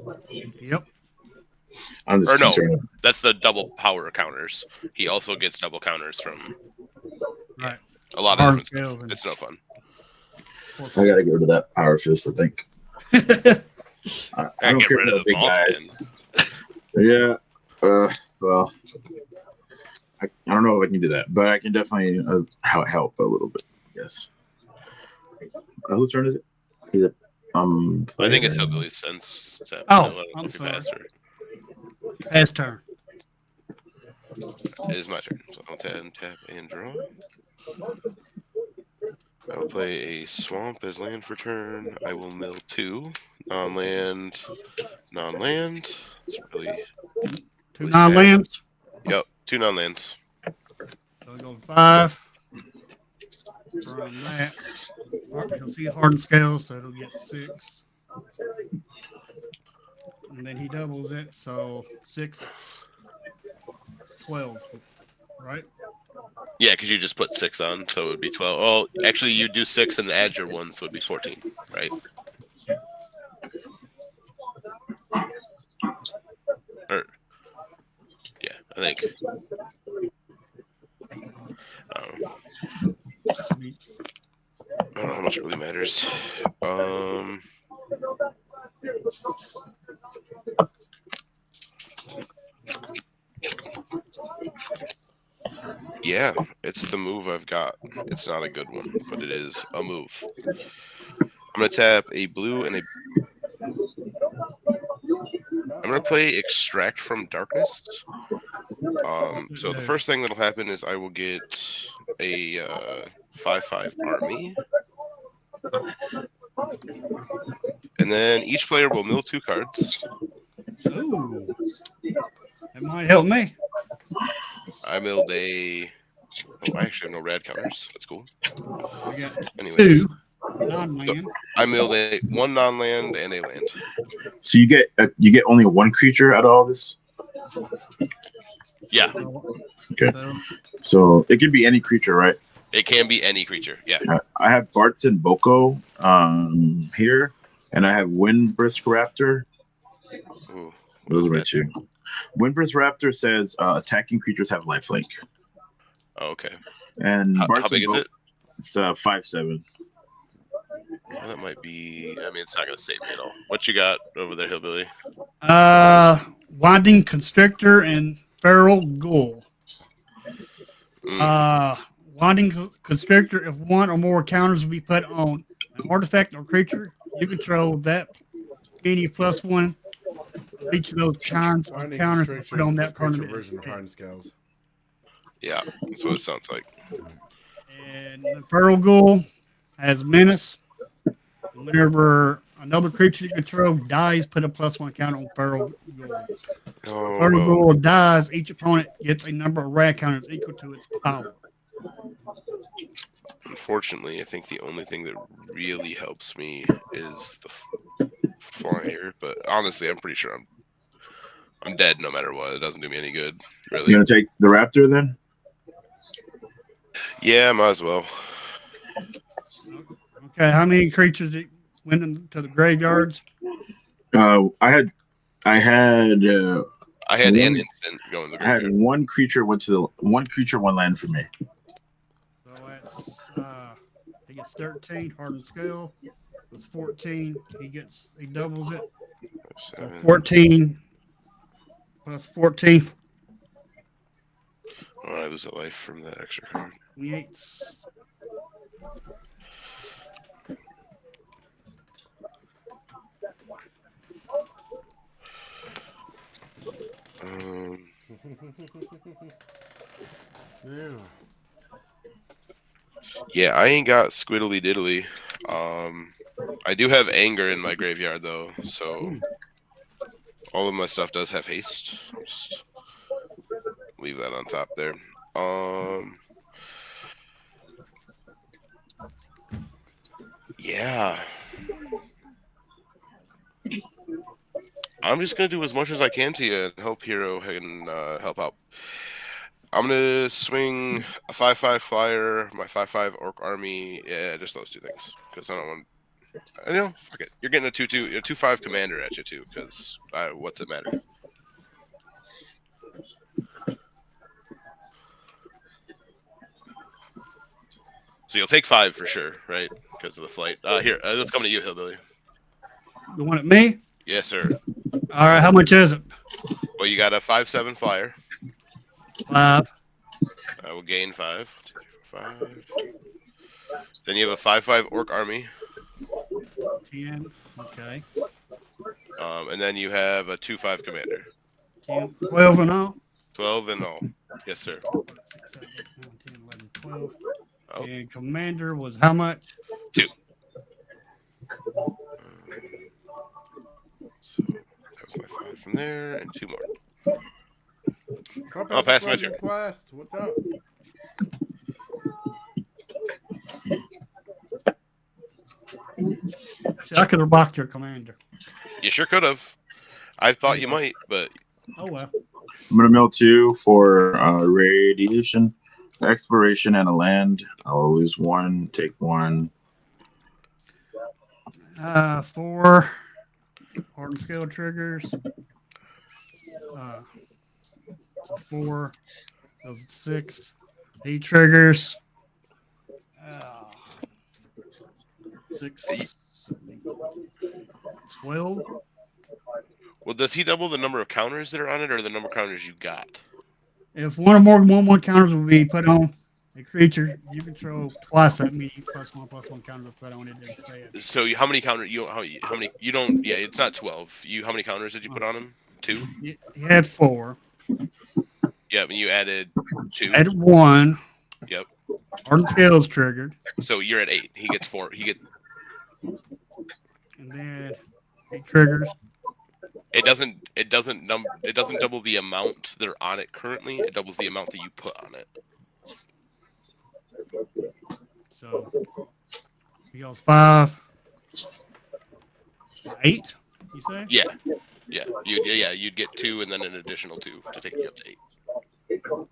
Yep. I'm just Or no, concerned. that's the double power counters. He also gets double counters from Right. a lot of Hard different stuff. scales and- It's no fun. I gotta get rid of that power fist. I think. I don't Get care rid for of the the big guys. Yeah. Well, I don't know if I can do that, but I can definitely help a little bit. Yes. Whose turn is it? Is it I think it's Hillbilly's sense. I'm sorry. Pass turn. It is my turn. So I'll tap and draw. I'll play a swamp as land for turn. I will mill 2. Non-land. It's really 2 non-lands. Yep, 2 non-lands. So I go 5. From that, you'll see hardened scales, so it'll get 6. And then he doubles it, so 6, 12, right? Yeah, because you just put 6 on, so it would be 12. Oh, actually, you do 6 and add your 1, so it'd be 14, right? Or, yeah, I think. I don't know how much it really matters. Yeah, it's the move I've got. It's not a good one, but it is a move. I'm going to tap a blue and a... I'm going to play Extract from Darkness. So the first thing that'll happen is I will get a 5/5 army. And then each player will mill 2 cards. Ooh, that might help me. I milled a... Oh, I actually have no rad counters. That's cool. I got Anyways, 2 non-land. I milled a 1 non-land and a land. So you get only 1 creature out of all this. Yeah, Okay. So it can be any creature, right? it can be any creature. Yeah. I have Bart's and Boko here, and I have Windbrisk Raptor. Ooh, Those are my that? 2. Windbrisk Raptor says attacking creatures have lifelink. Oh, okay. And How Bart's big and is it? It's 5/7. Well, that might be... I mean, it's not going to save me at all. What you got over there, Hillbilly? Winding Constrictor and Feral Ghoul. Winding Constrictor, if 1 or more counters will be put on an artifact or creature, you control that any +1 of each of those kinds or Binding counters Constrictor put on is that the creature permanent. version of Hardened Scales. Yeah, that's what it sounds like. And the Feral Ghoul has Menace. Whenever another creature you control dies, put a +1 counter on Feral Ghoul. Oh, Feral no. Ghoul dies, each opponent gets a number of rad counters equal to its power. unfortunately, I think the only thing that really helps me is the flyer. But honestly, I'm pretty sure I'm dead no matter what. It doesn't do me any good, really. You gonna take the raptor then? Yeah, might as well. Okay, how many creatures went into the graveyards? I had I had an one. instant going to the I had graveyard. one creature one creature, one land for me. So that's he gets 13. Hardened scale was 14. He doubles it. So 7. 14 plus 14. Oh, I lose a life from that extra card. 28. Um, Yeah. yeah, I ain't got squiddly diddly. I do have anger in my graveyard though, so all of my stuff does have haste. Just leave that on top there. Yeah. I'm just gonna do as much as I can to you and hope Hero can help out. I'm gonna swing a 5/5 flyer, my 5/5 orc army. Yeah, just those two things. Because I don't want. I know. Fuck it. You're getting a 2/2, a 2/5 commander at you too. Because what's it matter? So you'll take 5 for sure, right? Because of the flight. Here, let's come to you, hillbilly. The one at me? Yes, sir. All right, how much is it? Well, you got a 5/7 flyer. 5. I will gain 5. 2, 5. Then you have a 5/5 orc army. 10. Okay. And then you have a 2/5 commander. 10, 12 and all. 12 in all. Yes, sir. 6, 7, 8, 9, 10, 11, 12. Oh. And commander was how much? 2. So that was my 5 from there, and 2 more. I'll pass my turn. Quest. What's up? See, I could have blocked your commander. You sure could have. I thought you might, but Oh well. I'm gonna mill 2 for radiation, exploration, and a land. I'll lose 1, take 1. 4 hardened scale triggers. So 4. Those 6. He triggers. 6, 12. well, does he double the number of counters that are on it, or the number of counters you got? If one or more 1/1 counters will be put on a creature you control twice that many +1/+1 counters are put on it instead. So how many counters how many you don't? Yeah, it's not 12. How many counters did you put on him? 2. He had 4. Yeah, and you added 2. Added 1. Yep. Hardened scales triggered, So you're at 8. He gets 4. and then he triggers. It doesn't double the amount that are on it currently. It doubles the amount that you put on it. So he goes 5, 8. You say? Yeah. You'd get 2 and then an additional 2 to take you up to 8. All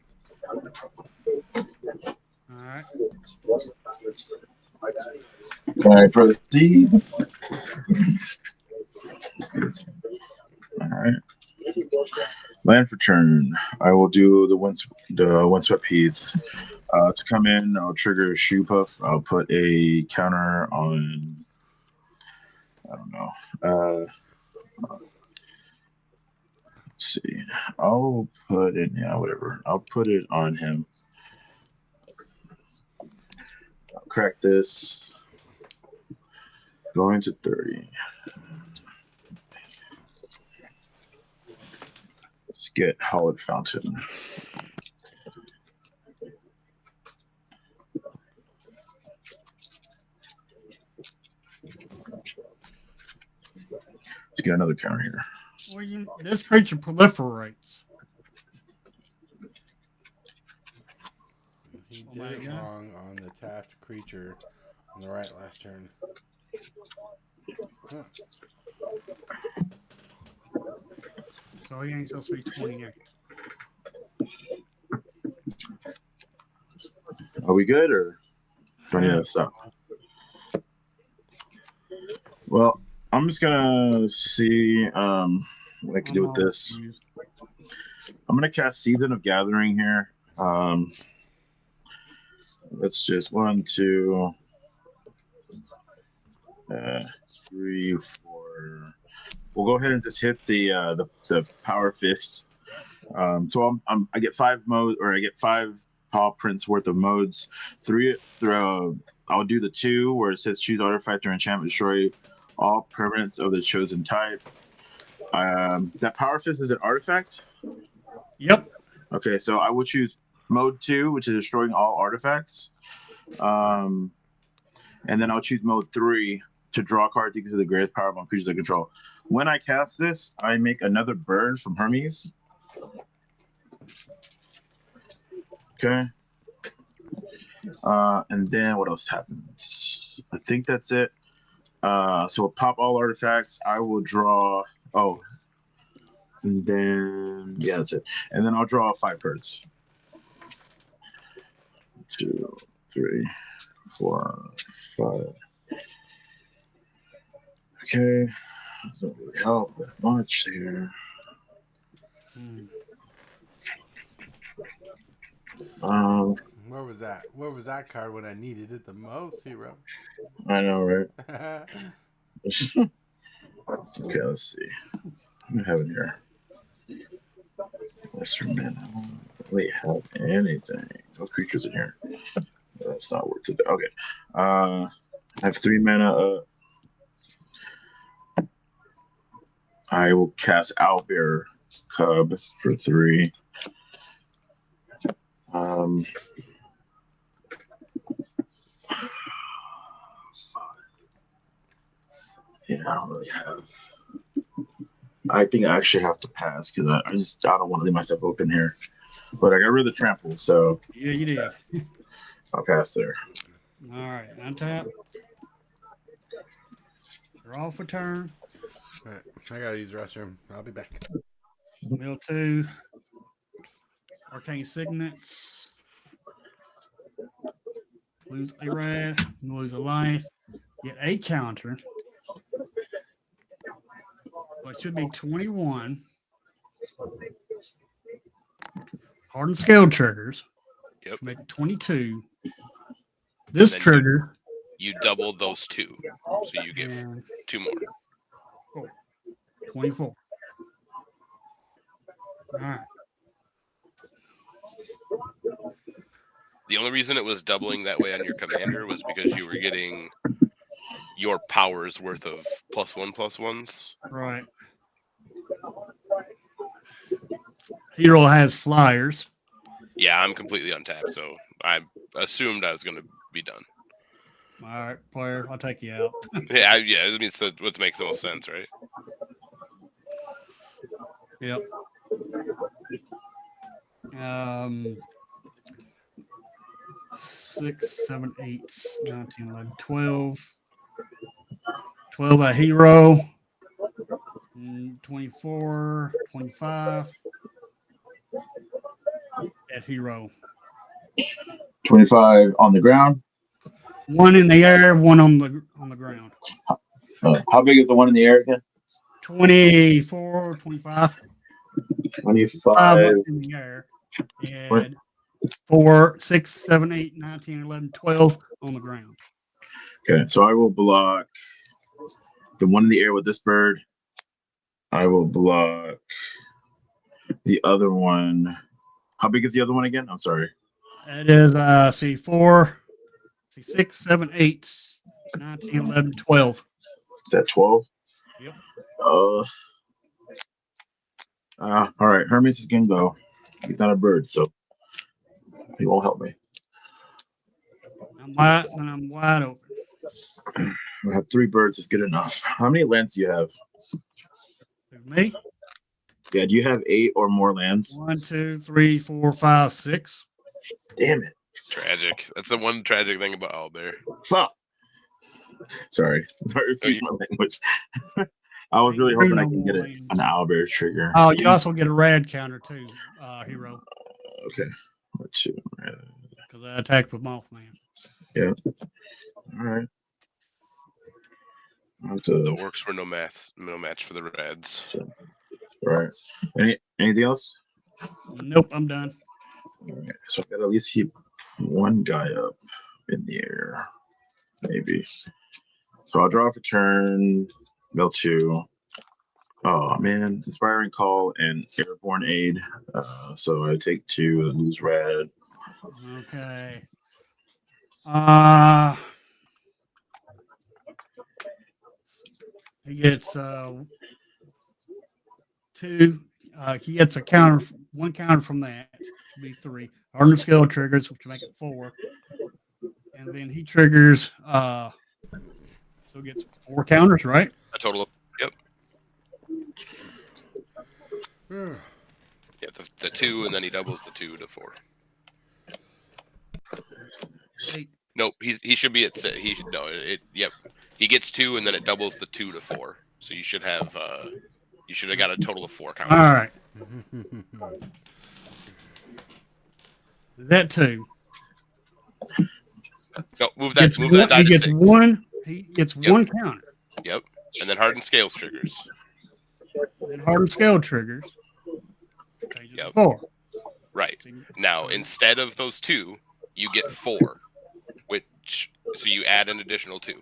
right. Can I proceed? All right. Land for turn. I will do the windswept heath. To come in, I'll trigger a shoe puff. I'll put a counter on. I don't know. Let's see. I'll put it. Yeah, whatever. I'll put it on him. I'll crack this. Going to 30. Let's get Hallowed Fountain. Let's get another counter here. Well, this creature proliferates. did it wrong on the tapped creature on the right last turn. Huh. So he ain't supposed to be 28. Are we good or do I need to stop? Well, I'm just gonna see what I can do with this. I'm gonna cast Season of Gathering here. Let's just 1, 2, 3, 4. We'll go ahead and just hit the Power Fist. So I get 5 mode, or I get 5 paw prints worth of modes. 3 throw. I'll do the 2 where it says choose artifact or enchantment, destroy all permanents of the chosen type. That Power Fist is an artifact. Yep. Okay, so I will choose mode 2, which is destroying all artifacts. And then I'll choose mode 3 to draw cards equal to the greatest power of creatures I control. When I cast this, I make another bird from Hermes. Okay. And then what else happens? I think that's it. So we'll pop all artifacts. I will draw. Oh, and then yeah, that's it. And then I'll draw 5 cards. 2, 3, 4, 5. Okay, doesn't really help that much here. Where was that? Where was that card when I needed it the most, hero? I know, right? Okay, let's see. What do I have in here? Lesser mana. I don't really have anything. No creatures in here. That's not worth it. Okay. I have 3 mana. I will cast Owlbear Cub for 3. Yeah, I don't really have. I think I actually have to pass because I don't want to leave myself open here. But I got rid of the trample, so Yeah, you did. I'll pass there. All right, untap. Draw for turn. All right, I gotta use the restroom. I'll be back. Mill 2. Arcane Signets. Lose a red. Lose a life. Get a counter. So it should be 21. Hardened scale triggers. Yep. Make it 22. This Then trigger. You double those 2, so you get and 2 more. 24. All right. The only reason it was doubling that way on your commander was because you were getting your powers worth of +1/+1s. Right. Hero has flyers. Yeah, I'm completely untapped, so I assumed I was going to be done. All right, player, I'll take you out. Yeah, it means what makes the most sense, right? Yep. 6, 7, 8, 9, 10, 11, 12. 12 a hero. 24, 25 at hero. 25 on the ground. 1 in the air, 1 on the ground. How big is the one in the air again? 24, 25. 25 in the air. And 4, 6, 7, 8, 9, 10, 11, 12 on the ground. Okay, so I will block the one in the air with this bird. I will block the other one. How big is the other one again? I'm sorry. It is, see, 4, see, 6, 7, 8, 9, 10, 11, 12. Is that 12? Yep. All right. Hermes is going to go. He's not a bird, so he won't help me. I'm wide open. I have 3 birds. Is good enough. How many lands do you have? Me? Yeah, do you have 8 or more lands? 1, 2, 3, 4, 5, 6. Damn it. Tragic. That's the one tragic thing about owlbear. Fuck. Sorry, excuse my language. I was really Ain't hoping I no can more get lands. an owlbear trigger. Oh, you also get a rad counter too, hero, Okay. Let's see. because I attacked with Mothman. Yeah. All right. The orcs were no match for the reds. All right. Anything else? Nope, I'm done. All right. So I got to at least keep one guy up in the air, maybe. So I'll draw for turn. Mill 2. Oh man, inspiring call and airborne aid. So I take 2, lose red. Okay. He gets 2. He gets a counter, 1 counter from that, which would be 3. Hardened skill triggers, which make it 4. And then he triggers, so he gets 4 counters, right? A total of, yep. Ugh. Yeah, the 2, and then he doubles the 2 to 4. Eight. Nope, he should be at 6. He should Yep, he gets 2, and then it doubles the 2 to 4. So you should have got a total of 4 counters. All right. That 2. No, move that die He to gets 6. 1. He gets 1 counter. Yep, and then hardened scales triggers. Then hardened scale triggers. Yep. 4. Right. Now, instead of those 2, you get 4, so you add an additional 2.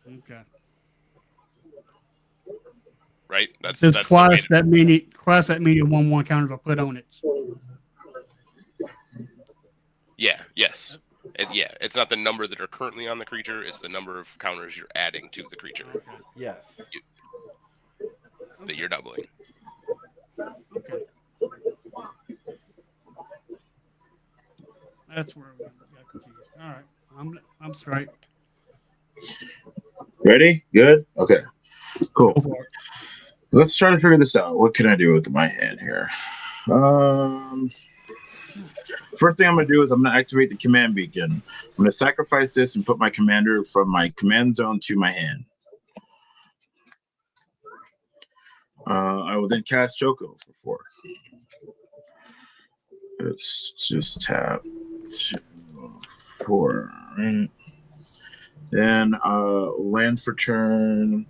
Okay. Right? That's twice that many 1/1 counters I put on it. Yeah, yes. It's not the number that are currently on the creature, it's the number of counters you're adding to the creature. Okay. Yes. That you're doubling. Okay. That's where we got confused. All right. I'm straight. Ready? Good? Okay. Cool. Go for it. Let's try to figure this out. What can I do with my hand here? First thing I'm going to do is I'm going to activate the command beacon. I'm going to sacrifice this and put my commander from my command zone to my hand. I will then cast Choco for 4. Let's just tap 4. Right? Then land for turn.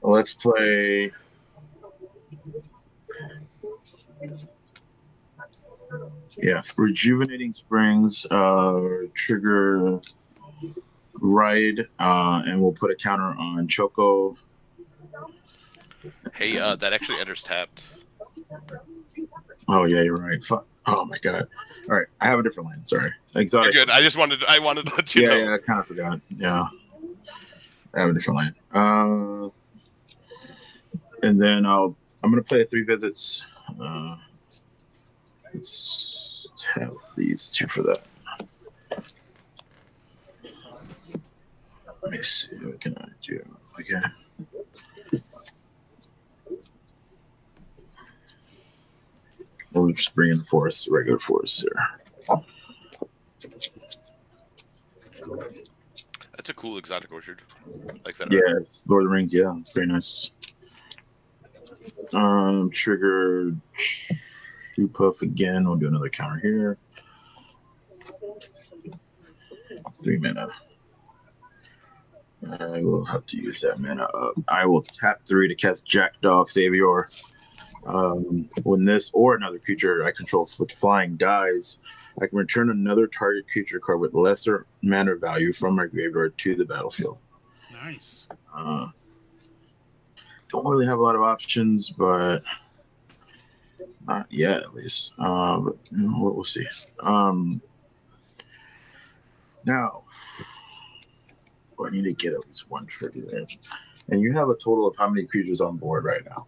Let's play. Yeah, rejuvenating springs. Trigger ride, and we'll put a counter on Choco. Hey, that actually enters tapped. Oh yeah, you're right. Fuck. Oh my god. All right, I have a different land. Sorry, exotic. You're good. I wanted to let you know. Yeah, I kind of forgot. Yeah, I have a different land. And then I'm gonna play 3 visits. Let's have these 2 for that. Let me see. What can I do? Okay. We'll just bring in the force, regular force here. That's a cool exotic orchard. Like that. Yeah, it's Lord of the Rings. Yeah, it's very nice. Trigger Shoe Puff again. We'll do another counter here. 3 mana. I will have to use that mana up. I will tap 3 to cast Jackdaw Savior. When this or another creature I control with flying dies, I can return another target creature card with lesser mana value from my graveyard to the battlefield. Nice. Don't really have a lot of options, but not yet, at least. But we'll see. Now, I need to get at least 1 trigger there. And you have a total of how many creatures on board right now?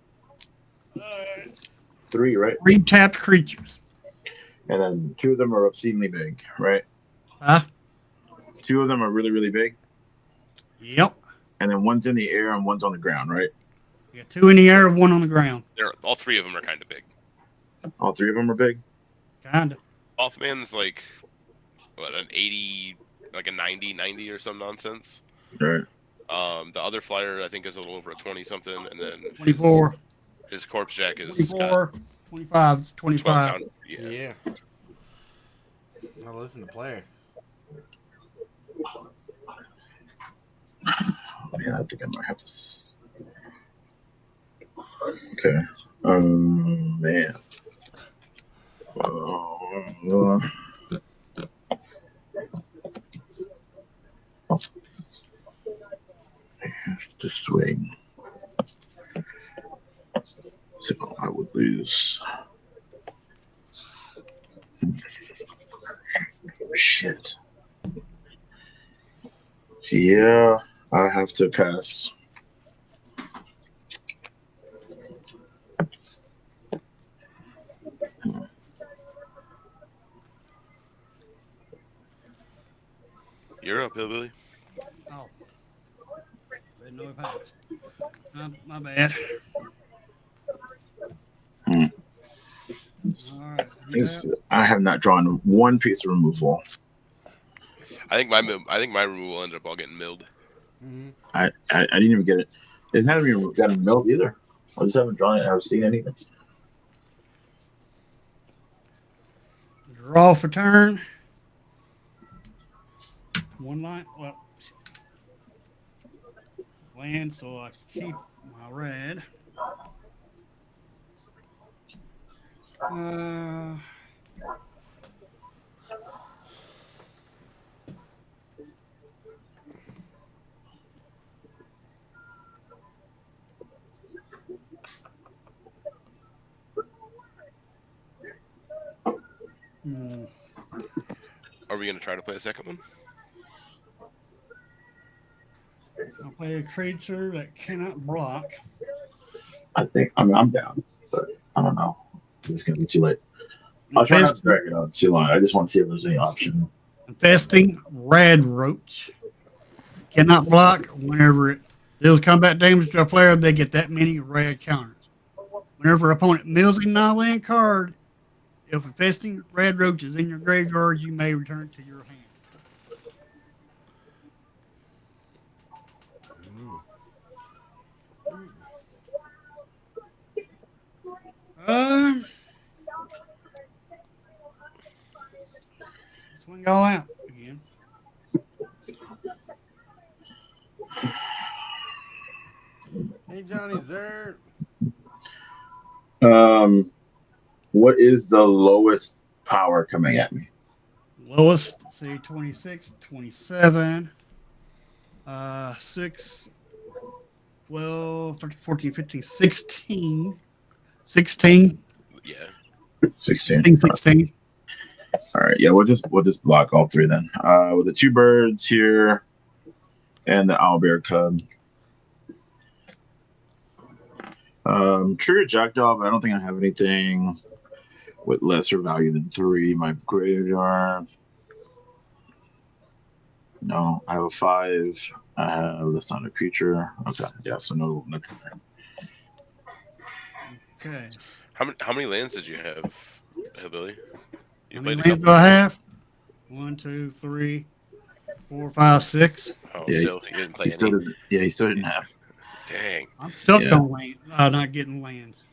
3, right? 3 tapped creatures. And then 2 of them are obscenely big, right? Huh? 2 of them are really, really big. Yep. And then one's in the air and one's on the ground, right? You got 2 in the air, 1 on the ground. All 3 of them are kind of big. All three of them are big. Kinda. Mothman's like what, an 80, like a 90 or some nonsense. Right. The other flyer I think is a little over a 20 something, and then 24. his corpse jack is 24. 25. It's 12 25. pound. Yeah. Yeah. Now listen to player. Man, I think I might have to. Okay. Man. To swing. So I would lose. Shit. Yeah, I have to pass. You're up, hillbilly. Oh. Didn't know it passed. My bad. Hmm. All right. You I have not drawn one piece of removal. I think my removal ended up all getting milled. Mm-hmm. I didn't even get it. It hasn't even gotten milled either. I just haven't drawn it. I haven't seen anything. draw for turn. One line. Well, land, so I keep my red. Are we gonna try to play a second one? I'll play a creature that cannot block. I think I'm down, but I don't know. It's gonna be too late. I'll try not to drag it out too long. I just want to see if there's any option. Infesting red roach. Cannot block. Whenever it deals combat damage to a player, they get that many red counters. Whenever opponent mills a non-land card, if infesting red roach is in your graveyard, you may return it to your hand. Swing all out again. Hey, Johnny Zert. What is the lowest power coming at me? Lowest, say 26, 27, 6, 12, 13, 14, 15, 16. 16. Yeah. 16. 16. All right. Yeah, we'll just block all three then. With the two birds here and the owlbear cub. Trigger jackdaw, but I don't think I have anything with lesser value than 3. My graveyard. No, I have a 5. I have that's not a creature. Okay, yeah, so no, nothing there. Okay. How many lands did you have, hillbilly? You How many played a lands couple. do I have? 1, 2, 3, 4, 5, 6. Oh, Yeah, still you didn't play any. He still didn't have. Dang. I'm stuck Yeah. on land, not getting lands.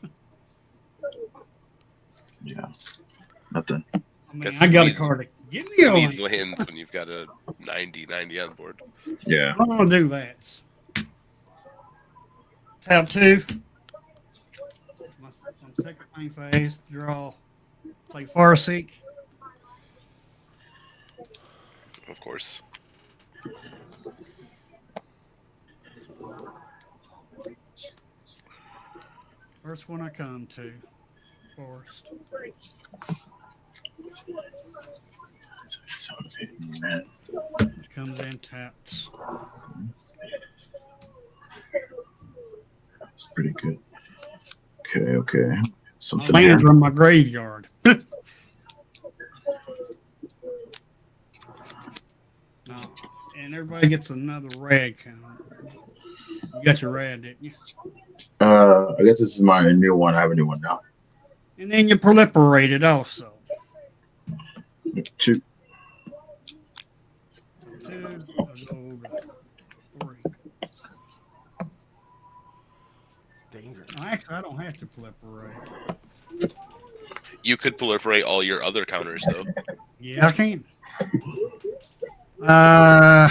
Yeah, nothing. I mean, Guess I got a needs- card to give me a Who needs land. lands when you've got a 90 on board? Yeah. I don't want to do that. Tab 2. My second main phase. Draw. Play Farseek. Of course. First one I come to. Forest. Man. It comes in tapped. That's pretty good. Okay. My Something lands here. are in my graveyard. No. And everybody gets another red count. You got your red, didn't you? I guess this is my new one. I have a new one now. And then you proliferate it also. 2. So 2, I'll go to 3. Dangerous. Actually, I don't have to proliferate. You could proliferate all your other counters though. Yeah, I can. Uh,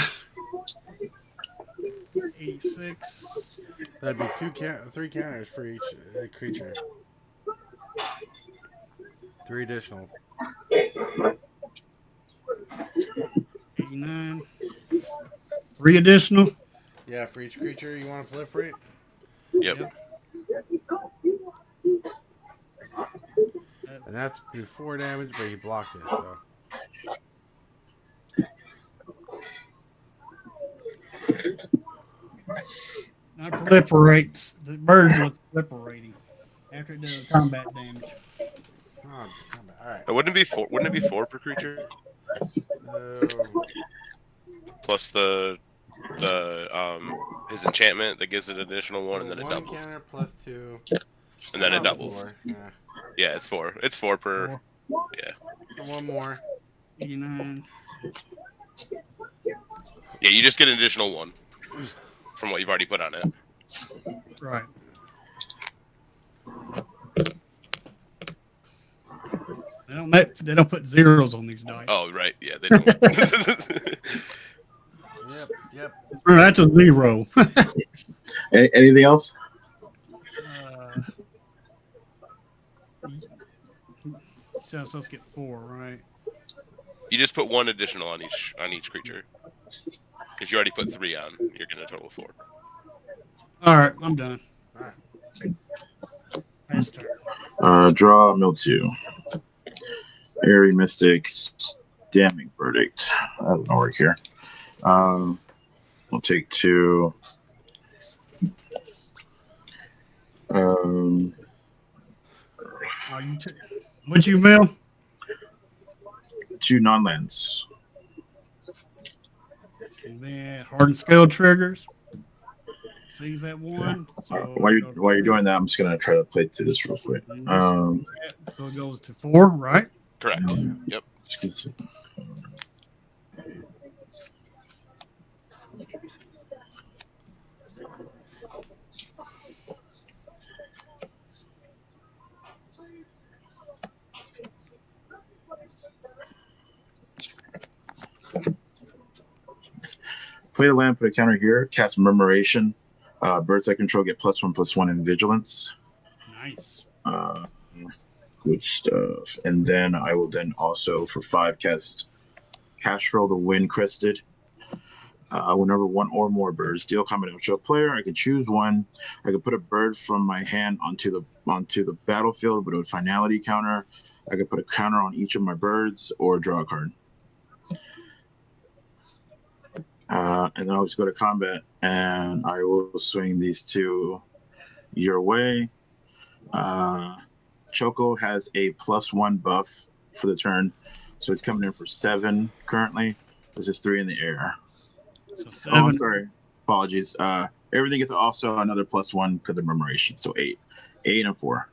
86. That'd be 3 counters for each creature. 3 additionals. 89. 3 additional. Yeah, for each creature you want to proliferate. Yep. And that's before damage, but he blocked it, so. Now proliferates. The birds are proliferating after it does combat damage. Oh, alright. Wouldn't it be 4? Wouldn't it be 4 per creature plus the his enchantment that gives it an additional 1, and then it one doubles, counter plus 2. and then it Probably doubles. 4. Yeah. Yeah, it's 4. It's 4 per. Yeah. And one more. 89. Yeah, you just get an additional 1 from what you've already put on it. Right. They don't put zeros on these dice. Oh, right. Yeah, they don't. Yep. That's a 0. Anything else? So let's get 4, right? You just put 1 additional on each creature because you already put 3 on. You're gonna total 4. All right, I'm done. All right. Pass turn. Draw mill 2. Airy Mystics. Damning Verdict. That doesn't work here. We'll take 2. What'd you mill? 2 non-lands. And then hardened scale triggers. Sees that 1. So While you're doing that, I'm just gonna try to play through this real quick. So it goes to 4, right? Correct. Yep. Play the land, put a counter here, cast Murmuration. Birds I control get +1/+1 in vigilance. Nice. Good stuff. And then I will then also for 5 cast Castrol the Wind Crested. Whenever 1 or more birds deal combat damage to a player, I can choose 1. I could put a bird from my hand onto the battlefield with a finality counter. I could put a counter on each of my birds or draw a card. And then I'll just go to combat, and I will swing these 2 your way. Choco has a +1 buff for the turn, so it's coming in for 7 currently. This is 3 in the air. So 7. Oh, I'm sorry. Apologies. Everything gets also another +1 because of Murmuration, so 8. 8 and 4.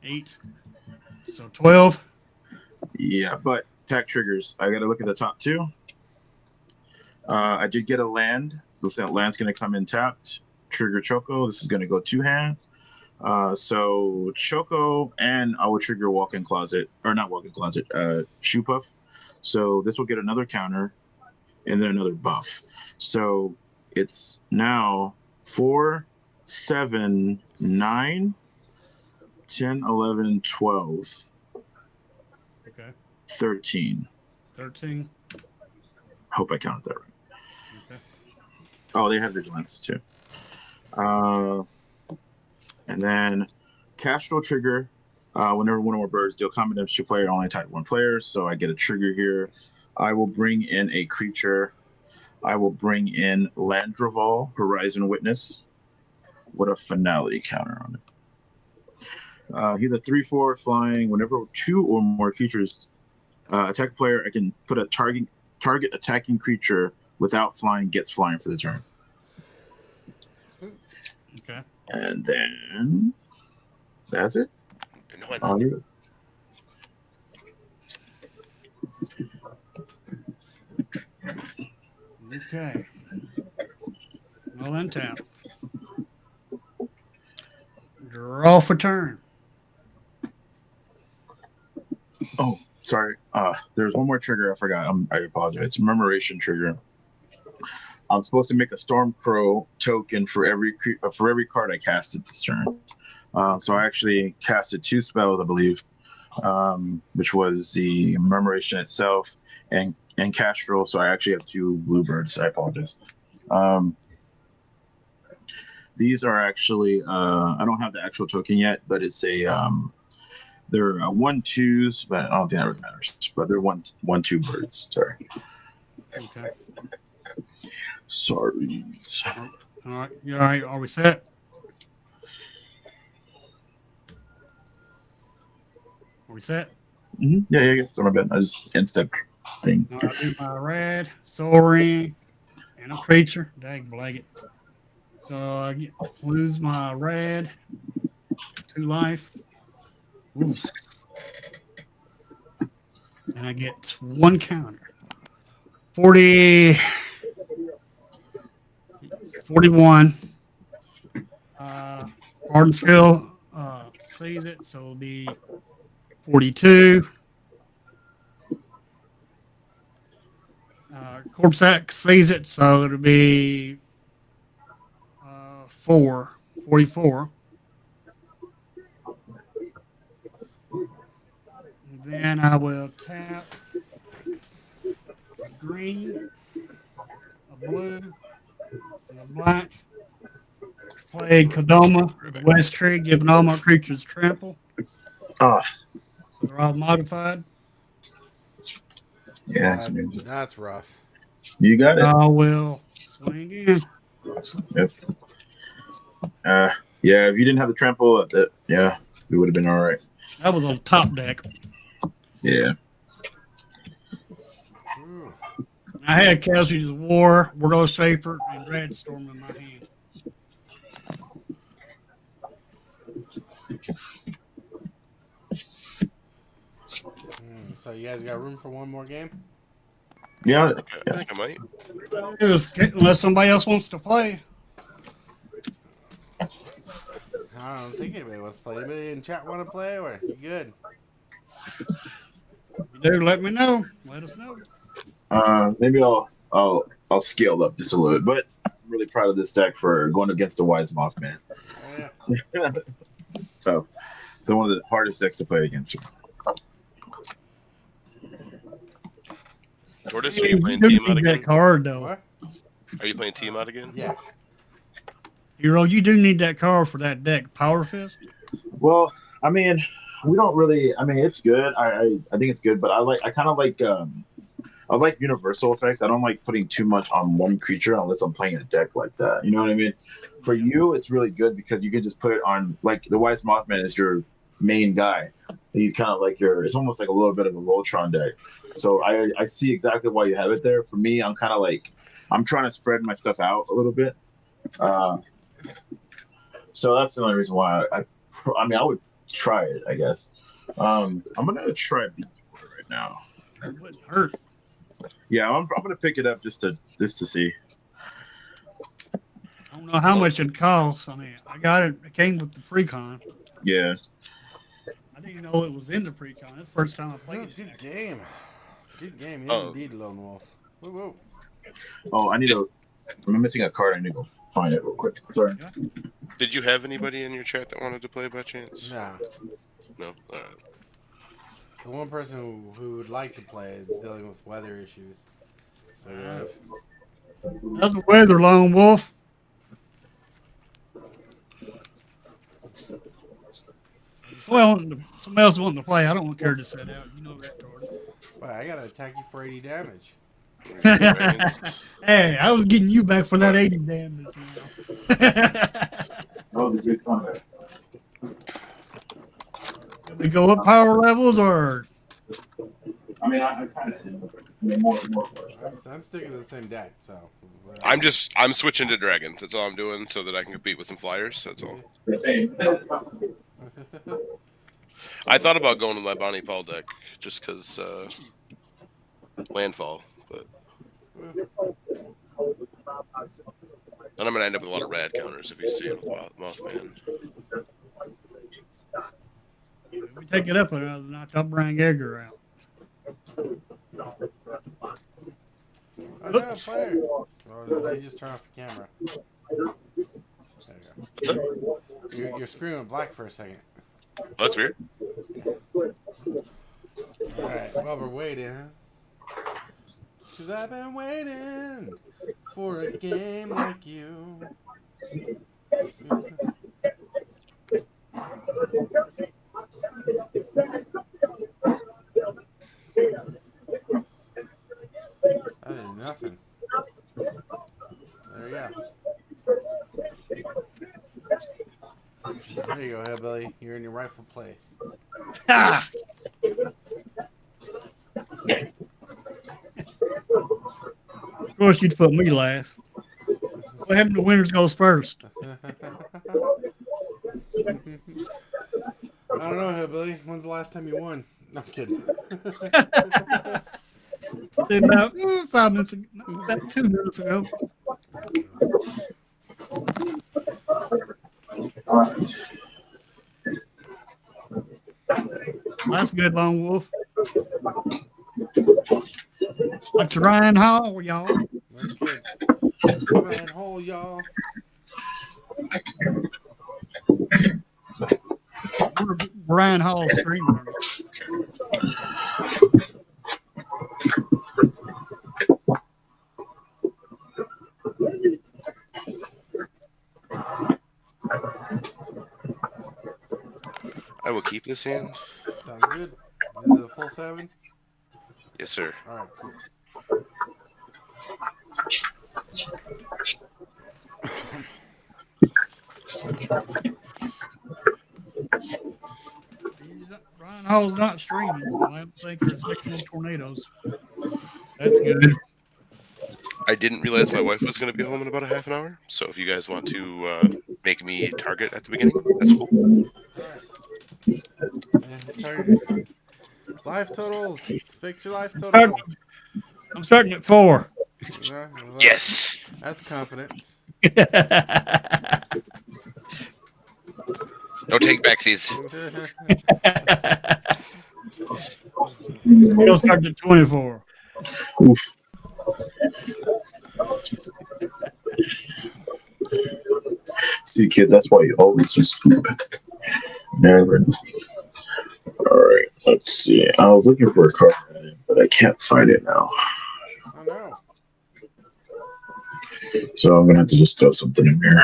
8. So 12. Yeah, but attack triggers. I got to look at the top 2. I did get a land. Looks like land's going to come in tapped. Trigger Choco. This is going to go 2 hand. So Choco, and I will trigger Walk-in Closet, or not Walk-in Closet, Shoe Puff. So this will get another counter and then another buff. So it's now 4, 7, 9, 10, 11, 12, Okay. 13. 13. Hope I counted that right. Okay. Oh, they have vigilance too. And then Castrol trigger. Whenever 1 or more birds deal combat damage to a player, only attack 1 player. So I get a trigger here. I will bring in a creature. I will bring in Landraval, Horizon Witness, with a finality counter on it. He's a 3/4 flying. Whenever 2 or more creatures attack a player, I can put a target attacking creature without flying gets flying for the turn. Okay. And then that's it. No, Okay. Well then, tap. Draw for turn. Oh, sorry. There's one more trigger I forgot. I apologize. Memoration trigger. I'm supposed to make a Stormcrow token for every card I casted this turn. So I actually casted 2 spells, I believe, which was the Memoration itself and Castrol. So I actually have 2 Bluebirds. I apologize. These are actually I don't have the actual token yet, but it's a they're 1/2s, but I don't think that really matters. But they're 1/2 birds. Sorry. Okay. Sorry. All right. You all right? Are we set? Are we set? Yeah. Sorry, my bad. I just instant thing. I'll do my red, soul ring, and a creature. Dag blanket. So I lose my red, 2 life. Oof. And I get 1 counter. 40, 41. Pardon skill sees it, so it'll be 42. Corpsac sees it, so it'll be 44. And then I will tap a green, a blue, and a black. Play Kodama, the West Tree, giving all my creatures trample. Ah, They're all modified. yeah. That's rough. You got it. I will swing in. Yep. Yeah. If you didn't have the trample, yeah, we would have been all right. That was on top deck. Yeah. Ooh. I had Casualties of War, World Shaper, and Red Storm in my hand. So you guys got room for one more game? Yeah. I think I might. Unless somebody else wants to play. I don't think anybody wants to play. Anybody in chat want to play, or you good? If you do, let me know. Let us know. Maybe I'll scale up just a little bit, but I'm really proud of this deck for going against the Wise Mothman. Oh, yeah. It's tough. It's one of the hardest decks to play against. Tortoise, are you playing do Tiamat need that again? card, though. What? Are you playing Tiamat again? Yeah. Hero, you do need that card for that deck. Power Fist? Well, I mean, we don't really. I mean, it's good. I think it's good, but I kind of like I like universal effects. I don't like putting too much on one creature unless I'm playing a deck like that. You know what I mean? For you, it's really good because you can just put it on, like, the Wise Mothman is your main guy. He's kind of like it's almost like a little bit of a Voltron deck. So I see exactly why you have it there. For me, I'm kind of like, I'm trying to spread my stuff out a little bit. So that's the only reason why I mean, I would try it, I guess. I'm going to try Beast right now. It wouldn't hurt. Yeah, I'm gonna pick it up just to see. I don't know how much it costs. I mean, I got it. It came with the pre-con. Yeah. I didn't know it was in the pre-con. That's the first time I played Oh, it. good game. Good game. Oh. Indeed, Lone Wolf. Woo woo. Oh, I'm missing a card. I need to go find it real quick. Sorry. Did you have anybody in your chat that wanted to play by chance? Nah. No. All right. The one person who would like to play is dealing with weather issues. How's the weather, Lone Wolf? Well, somebody else wanting to play. I don't care to sit out. You know that, Tortoise. Well, I gotta attack you for 80 damage. Hey, I was getting you back for that 80 damage. Oh, the good combat. Can we go up power levels or? I mean, I kind of more. I'm sticking to the same deck, so. I'm switching to dragons. That's all I'm doing, so that I can compete with some flyers. That's all. The same. I thought about going to my Bonnie Paul deck just because landfall, but Well, then I'm gonna end up with a lot of rad counters if he's staying with Mothman. If we take it up another notch, I'll bring Edgar out. oh no, player. Oh, did you just turn off the camera? There you What's that? go. Your screen went black for a second. Oh, that's weird. All right, while we're waiting, cause I've been waiting for a game like you. That is nothing. There you go. There you go, hillbilly. You're in your rightful place. Ha! Of course, you'd put me last. What happened to winners goes first? I don't know, hillbilly. When's the last time you won? No, I'm kidding. About 5 minutes ago, about 2 minutes ago. That's good, Lone Wolf. That's Ryan Hall, y'all. That's good. Ryan Hole, y'all. We're Ryan Hall streamer. I will keep this hand. Sounds good. Is it a full 7? Yes, sir. All right, cool. Ryan Hall's not streaming, so I don't think there's expecting no tornadoes. That's good. I didn't realize my wife was going to be home in about a half an hour. So if you guys want to make me a target at the beginning, that's cool. All right. Life totals. Fix your life total. I'm starting at 4. Yeah, well, Yes. that's confidence. Don't take backsies. He'll start at 24. Oof. See, kid, that's why you always just never. All right, let's see. I was looking for a card, but I can't find it now. Oh no. So I'm gonna have to just throw something in here.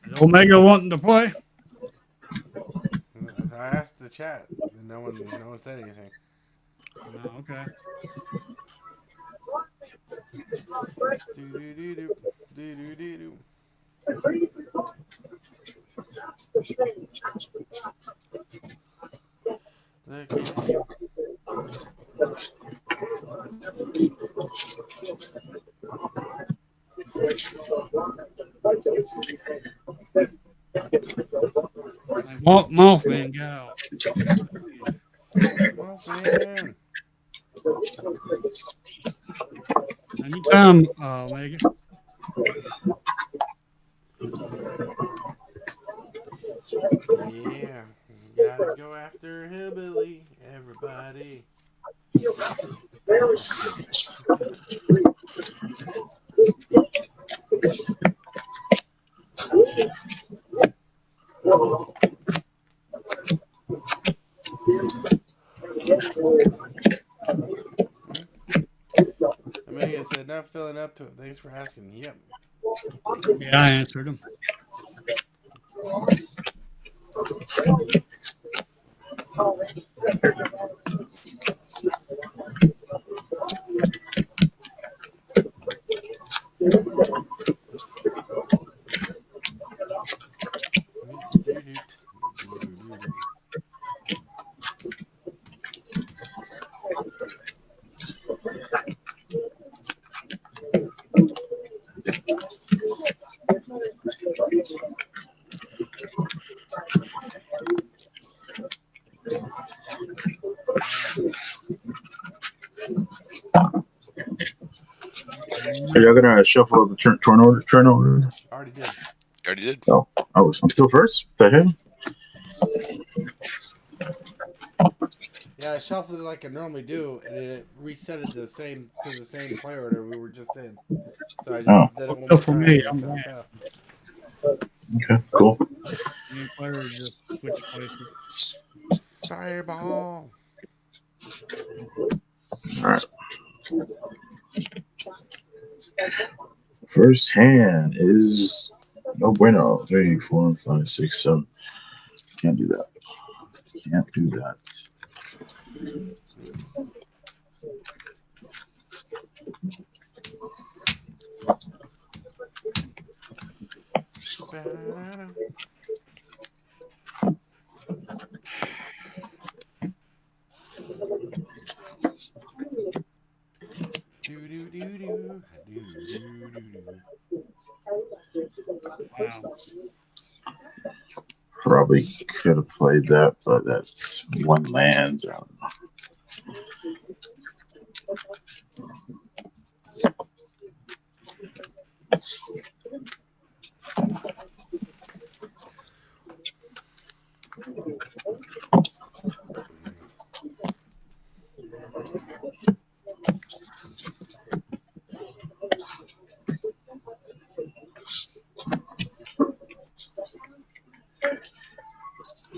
Is Omega wanting to play? I asked the chat, and no one said anything. No, okay. Do-do-do-do, do-do-do-do. Look at you. Mothman got out. Mothman. Anytime, Omega. Yeah, gotta go after hillbilly, everybody. Amelia said, not feeling up to it. Thanks for asking. Yep. Yeah, I answered him. Are y'all gonna shuffle the turn order? Turn order. Already did. Already did. Oh, I'm still first. What the hell? Yeah, I shuffled it like I normally do, and it reset it to the same play order we were just in. So I just Oh, did it one So more for time. me, And I'm that's how it last. fell. okay, cool. Me and Claire just switch places. Fireball. All right. First hand is no bueno. 3, 4, 5, 6, 7. Can't do that. Can't do that. Ba-da-da-da. Do do do do do do do do. Wow. Probably could have played that, but that's one land.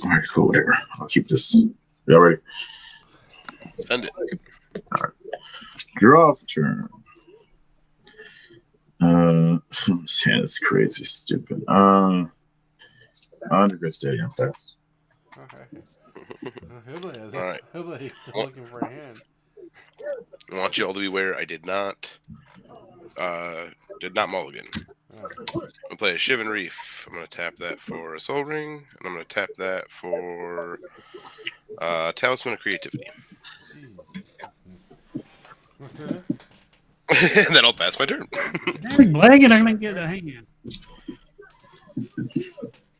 All right, cool. Whatever. I'll keep this. Y'all ready? Send it. Draw for turn. Man, it's crazy, stupid. Underground Stadium. That's Alright. All right. Hillbilly's still Well, looking for a hand. I want you all to be aware I did not mulligan. Oh. I'm gonna play a Shivan Reef. I'm gonna tap that for a Soul Ring, and I'm gonna tap that for Talisman of Creativity. Jeez. And then I'll pass my turn. Dang, Blaggett, I didn't get a hand.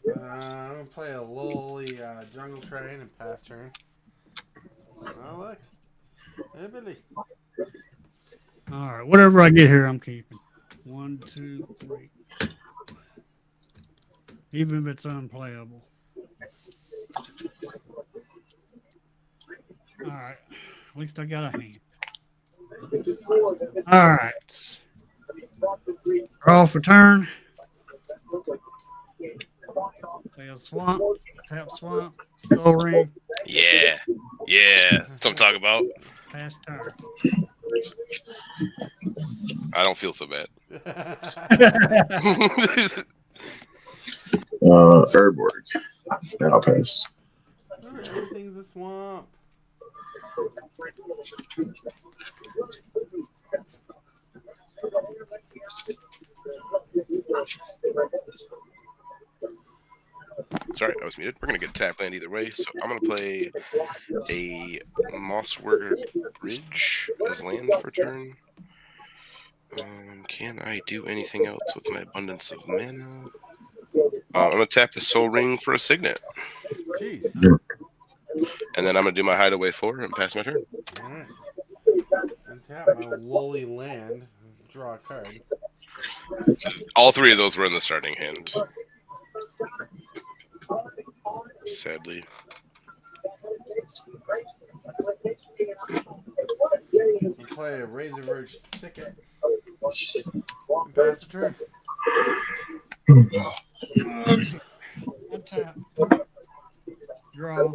I'm gonna play a lowly jungle train and pass turn. Oh look, Hillbilly. All right, whatever I get here, I'm keeping. 1, 2, 3. Even if it's unplayable. All right, at least I got a hand. All right. Draw for turn. Play a swamp. Tap swamp. Soul ring. Yeah. That's what I'm talking about. Pass turn. I don't feel so bad. Herborg. That'll pass. Everything's a swamp. Sorry, I was muted. We're gonna get a tap land either way, so I'm gonna play a Mossword Bridge as land for turn. Can I do anything else with my abundance of mana? I'm gonna tap the Soul Ring for a Signet, Jeez. and then I'm gonna do my Hideaway 4 and pass my turn. Alright. And tap my lowly land. Draw a card. All three of those were in the starting hand. Sadly. And play a Razor Verge Thicket. And pass the turn. Untap. Draw.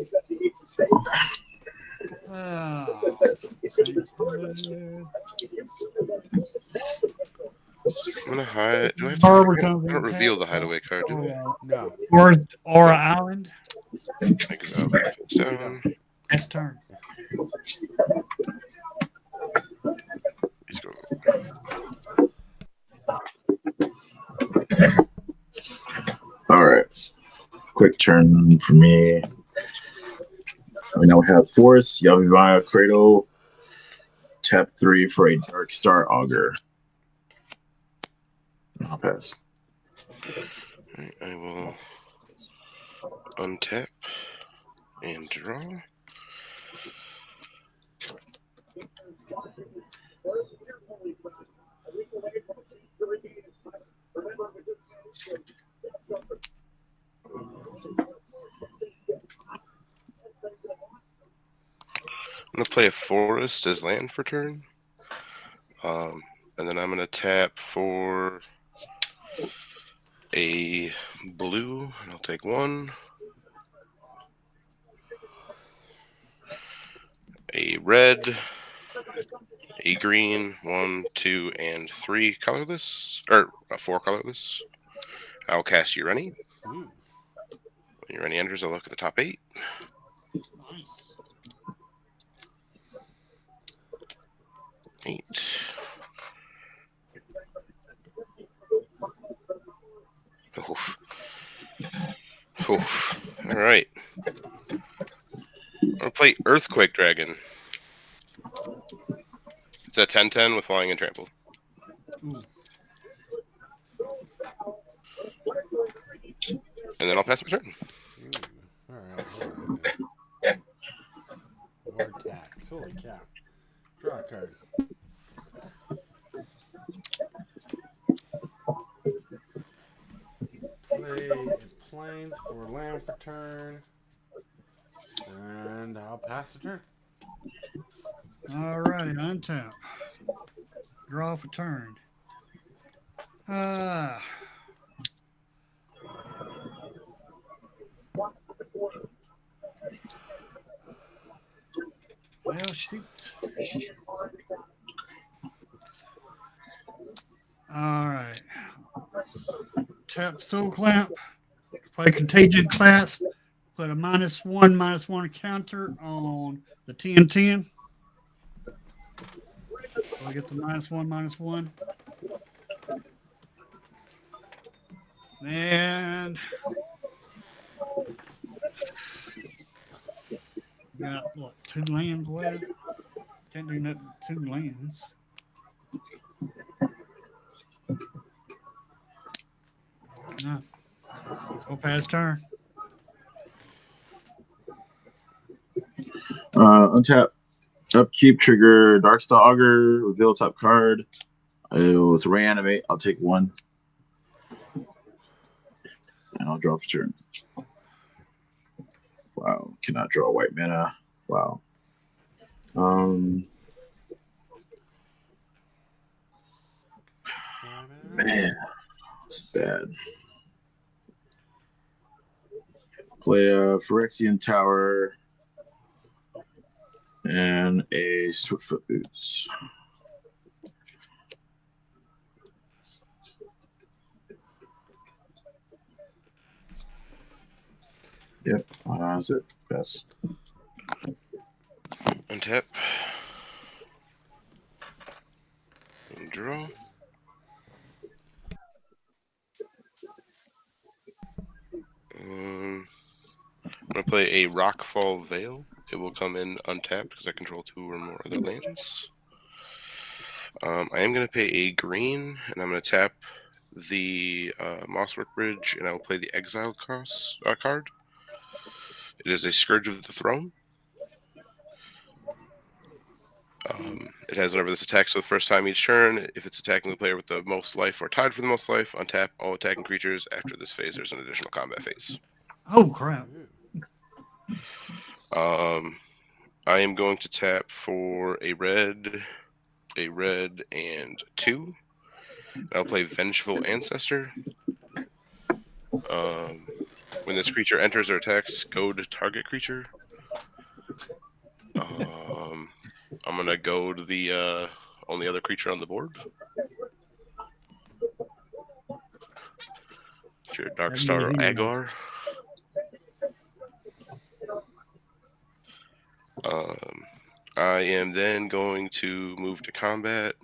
Oh. I'm gonna hide. Do I have Harbor to? comes I in don't reveal the tap. Hideaway card, do I? No. Or Island. Exile that face down. Pass turn. He's going. All right. Quick turn for me. We now have Forest, Yavimaya, Cradle. Tap 3 for a Dark Star Augur. I'll pass. Alright, I will untap and draw. I'm going to play a forest as land for turn. And then I'm going to tap for a blue, and I'll take 1. A red, a green, 1, 2, and 3 colorless, or 4 colorless. I'll cast Ureni. Ooh. When Ureni enters, I'll look at the top 8. Nice. 8. Oof. Oof. All right. I'm gonna play Earthquake Dragon. It's a 10/10 with flying and trample. Ooh. And then I'll pass my turn. Ooh. All right. Hold on here. Word tax. Holy cow. Draw a card. Play a plains for land for turn. And I'll pass the turn. Alrighty, untap. Draw for turn. Well, shoot. All right. Tap Soul Clamp. Play Contagion Clasp. Put a -1/-1 counter on the 10/10. So I get the -1/-1. And got what, 2 lands left? Can't do nothing with 2 lands. No. Go past turn. Untap, upkeep, trigger Darkstar Augur, reveal top card. It's a reanimate. I'll take 1. And I'll draw for turn. Wow, cannot draw white mana. Wow. Man, this is bad. Play a Phyrexian Tower and a Swiftfoot Boots. Yep, that's it. Pass. Untap. And draw. I'm going to play a Rockfall Veil. It will come in untapped because I control 2 or more other lands. I am going to pay a green, and I'm going to tap the Mosswork Bridge, and I will play the Exile card. It is a Scourge of the Throne. It has whenever this attacks for the first time each turn, if it's attacking the player with the most life or tied for the most life, untap all attacking creatures. After this phase, there's an additional combat phase. Oh, crap. I am going to tap for a red, and 2. I'll play Vengeful Ancestor. When this creature enters or attacks, goad target creature. I'm going to goad the only other creature on the board. It's your Darkstar Agar. I am then going to move to combat.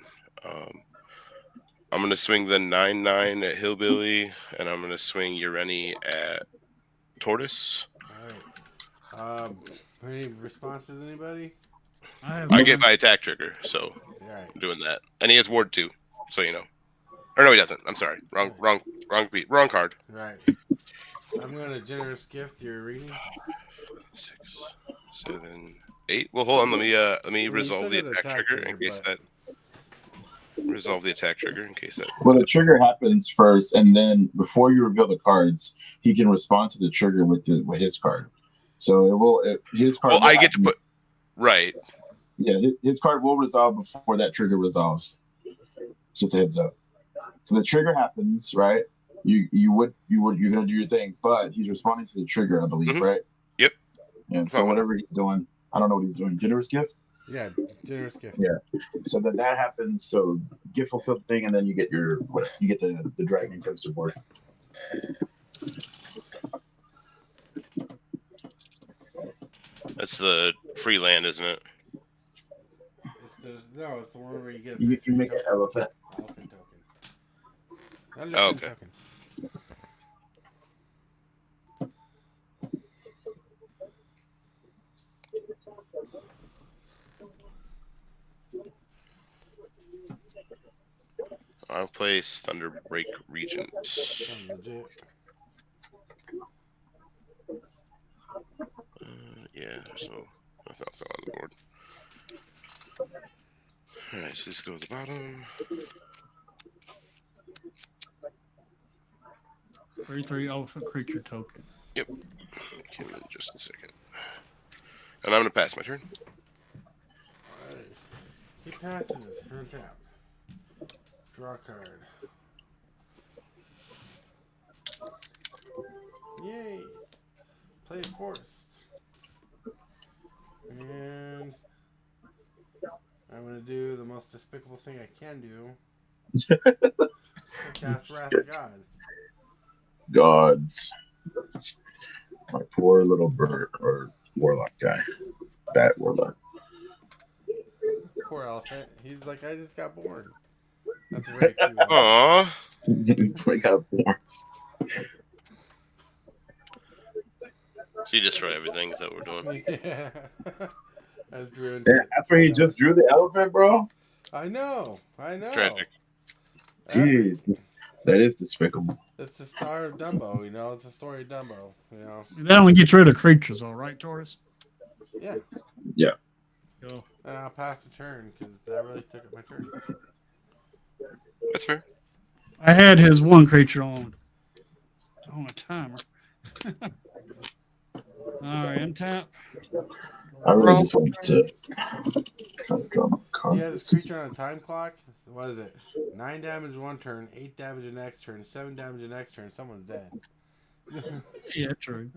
I'm going to swing the 9/9 at Hillbilly, and I'm going to swing Ureni at Tortoise. All right. Any responses, anybody? I get my attack trigger, so Right. I'm doing that. And he has Ward 2, so you know. Or no, he doesn't. I'm sorry. Wrong Wrong card. Right. I'm going to generous gift your reading. 6, 7, 8. Well, hold on. Let me You still resolve the got the attack attack trigger in trigger, case but that resolve the attack trigger in case that. Well, the trigger happens first, and then before you reveal the cards, he can respond to the trigger with his card. So his card. Well, will I get to happen- put right. Yeah, his card will resolve before that trigger resolves. Just a heads up. So the trigger happens, right? You're gonna do your thing, but he's responding to the trigger, I believe, Mhm. right? Yep. And so whatever he's doing, I don't know what he's doing. Generous gift. yeah, generous gift. Yeah. So then that happens. So gift fulfilled thing, and then you get the dragon coaster board. That's the free land, isn't it? It's the one where you get You free make an elephant. elephant token. Elephant Oh, okay. token. I'll place Thunderbreak Regent. Sounds legit. Yeah, there's nothing else on the board. Alright, so this goes to the bottom. 33 elephant creature token. Yep. Give me just a second. And I'm going to pass my turn. Alright. He passes. Untap. Draw a card. Yay! Play forest. And I'm gonna do the most despicable thing I can do. Cast Wrath of God. Gods. My poor little bird or warlock guy. Bat warlock. Poor elephant. He's like, I just got born. That's very cute. Aww. I got born. So you destroy everything? Is that what we're doing? Yeah. I drew into Yeah, after he just drew the elephant, bro. I know. Tragic. Jeez, that is despicable. It's the star of Dumbo, It's the story of Dumbo, That only gets rid of creatures, all right, Taurus? Yeah. Yeah. Go. And I'll pass the turn because that really took up my turn. That's fair. I had his one creature on a timer. All right, untap. I really just wanted to kind of draw my card. He had his creature on a time clock. What is it? 9 damage one turn, 8 damage the next turn, 7 damage the next turn. Someone's dead. Yeah, true.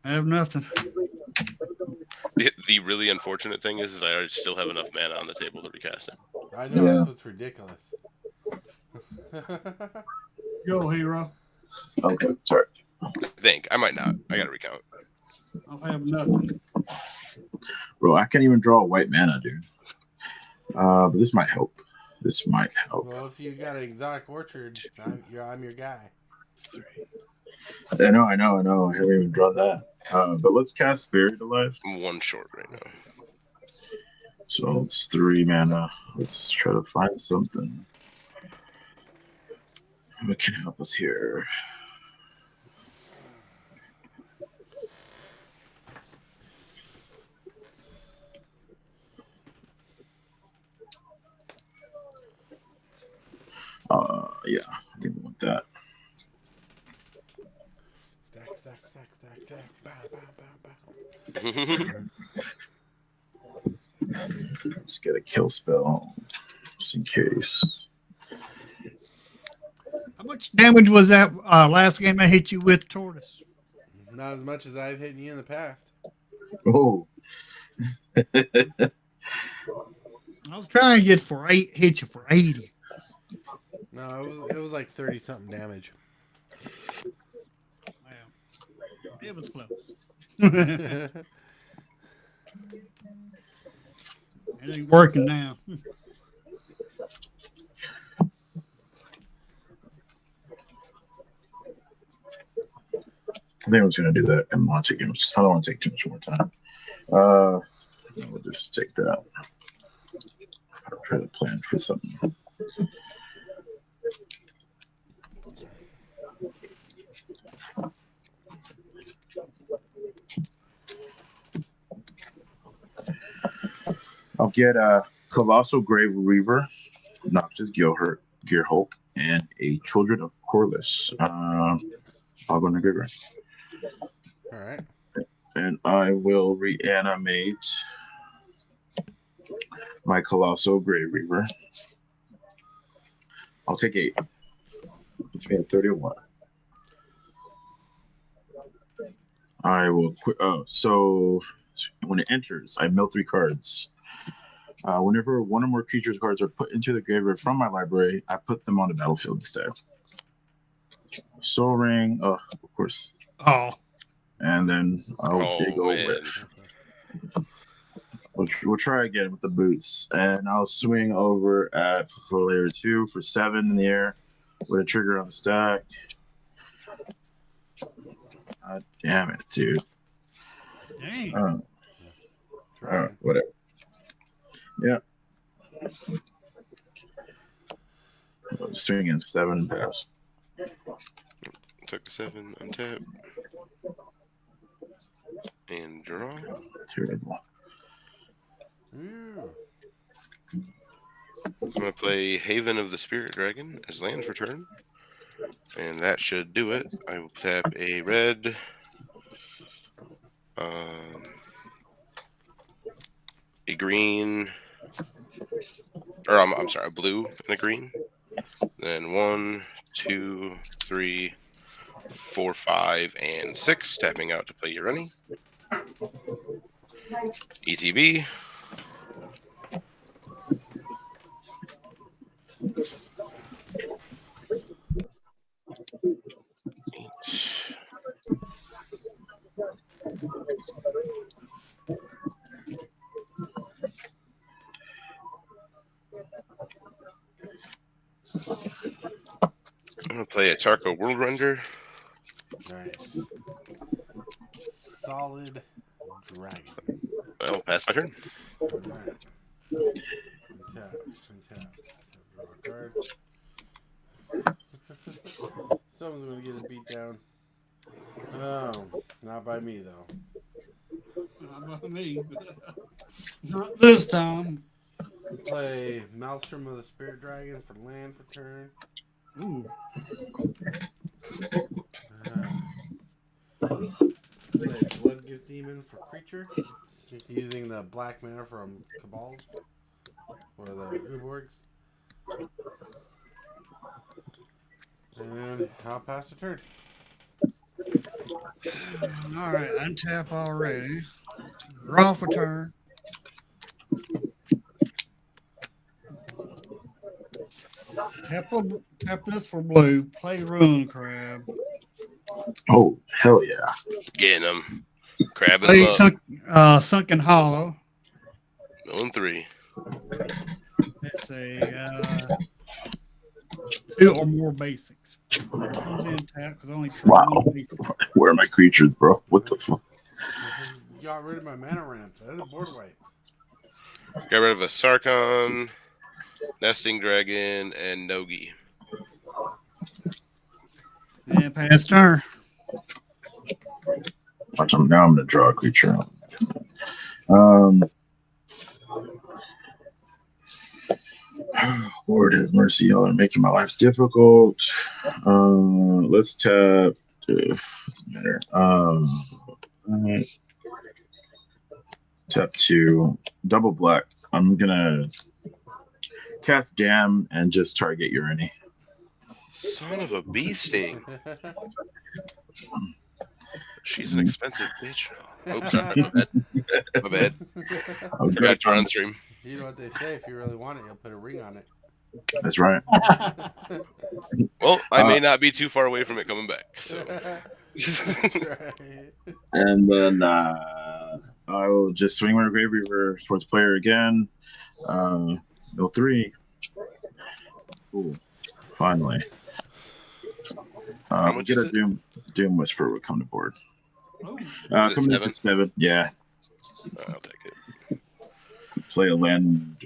I have nothing. The really unfortunate thing is I still have enough mana on the table to recast it. I know, that's what's ridiculous. Go, hero. Okay, sorry. I think. I might not. I gotta recount. I'll have nothing. Bro, I can't even draw a white mana, dude. But this might help. Well, if you got an exotic orchard, I'm your guy. I know. I haven't even drawn that. But let's cast Buried Alive. I'm one short right now. So it's 3 mana. Let's try to find something. What can help us here? Yeah, I think we want that. Stack. Bow. Let's get a kill spell, just in case. How much damage was that last game I hit you with, Tortoise? Not as much as I've hit you in the past. Oh. I was trying to hit you for 80. No, it was like 30 something damage. Wow. It was close. It ain't working now. I think I was going to do that. I don't want to take too much more time. We'll just take that. I'll try to plan for something. I'll get a Colossal Grave Reaver, Noctis Gearhulk, and a Children of Corliss. I'll go into Graveyard. All right. And I will reanimate my Colossal Grave Reaver. I'll take 8. It's me at 31. I will quit. Oh, so when it enters, I mill 3 cards. Whenever one or more creatures cards are put into the graveyard from my library, I put them on the battlefield instead. Soul Ring, of course. Oh, And then I'll go man. with. We'll try again with the boots, and I'll swing over at layer 2 for 7 in the air with a trigger on the stack. God damn it, dude. dang. Whatever. Yeah. Swing in 7 and pass. Took the 7, untap. And draw. Terrible. Ooh. I'm going to play Haven of the Spirit Dragon as land for turn. And that should do it. I will tap a red. A green. Or I'm sorry, a blue and a green. Then 1, 2, 3, 4, 5, and 6. Tapping out to play your running. ETB. I'm going to play a Tarko World Render. Nice. Solid dragon. Well, pass my turn. All right. Untap. Draw a card. Someone's going to get a beat down. Oh, not by me, though. Not by me. Not this time. Play Maelstrom of the Spirit Dragon for land for turn. Ooh. Play Bloodgift Demon for creature. Using the black mana from Cabals. Or the Uborgs. And I'll pass the turn. All right, untap already. Draw for turn. Tap this for blue. Play Ruin Crab. Oh, hell yeah. Getting them. Crabbing Play them up. Sunken Hollow. Going 3. Let's say 2 or more basics. Comes in tap because only Wow. one basic. Where are my creatures, bro? What the fuck? You got rid of my mana ramp. That is a board wipe. Got rid of a Sarkon, Nesting Dragon, and Nogi. And pass turn. Watch, now I'm going to draw a creature. Lord have mercy, y'all are making my life difficult. Let's tap. What's the matter? Tap 2, double black. I'm gonna cast Dam and just target Urini. Son of a bee sting. She's an expensive bitch. Oops, sorry. My bad. Forgot to run stream. You know what they say, if you really want it, you'll put a ring on it. That's right. Well, I may not be too far away from it coming back. So. Right. And then I will just swing my Grave Reaver towards player again. Mill 3. Ooh, finally. How much is it? Doom Whisperer will come to board. Oh, Coming in for 7. Yeah. I'll take it. Play a land.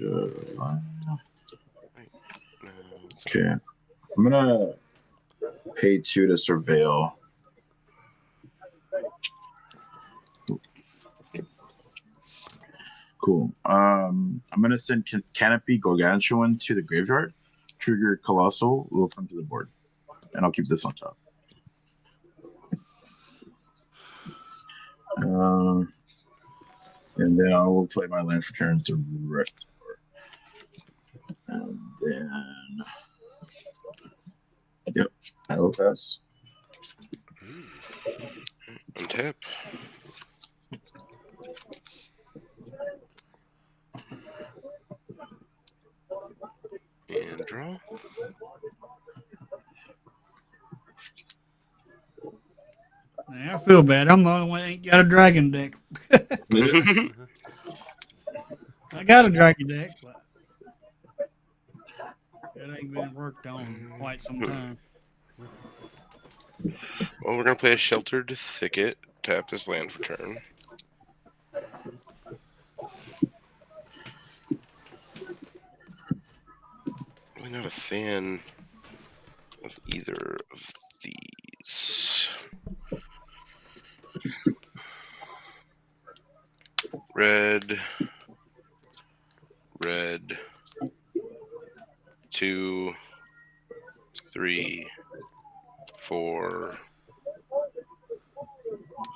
Okay. I'm gonna pay 2 to surveil. Cool. I'm gonna send Canopy Gargantuan to the graveyard. Trigger Colossal will come to the board, and I'll keep this on top. And then I will play my land for turns to rest. And then, yep, I will pass. Untap. And draw. I feel bad. I'm the only one that ain't got a dragon deck. I got a dragon deck, but it ain't been worked on in quite some time. Well, we're going to play a Sheltered Thicket. Tap this land for turn. I'm not a fan of either of these. Red. 2, 3, 4,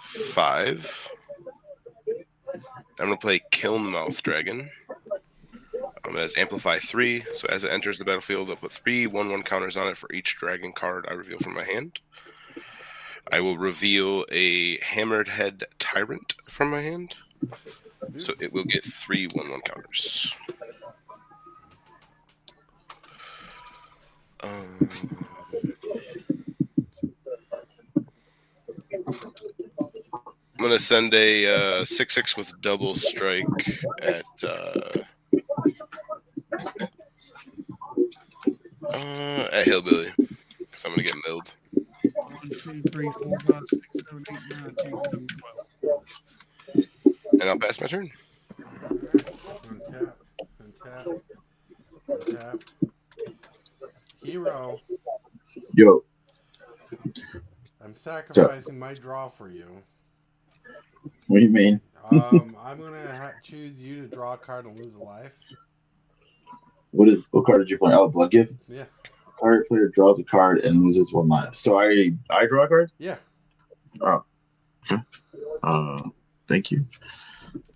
5. I'm going to play Kilnmouth Dragon. It has Amplify 3, so as it enters the battlefield, I'll put 3 1/1 counters on it for each dragon card I reveal from my hand. I will reveal a Hammered Head Tyrant from my hand, so it will get 3 1/1 counters. I'm going to send a 6/6 with double strike at Hillbilly, because I'm going to get milled. 1, 2, 3, 4, 5, 6, 7, 8, 9, 10, 11, 12. And I'll pass my turn. Untap. Hero. Yo. I'm sacrificing my draw for you. What do you mean? I'm gonna choose you to draw a card and lose a life. What card did you play? Oh, Blood Gift? Yeah. Target player draws a card and loses 1 life. So I draw a card? Yeah. Oh. Okay. Thank you.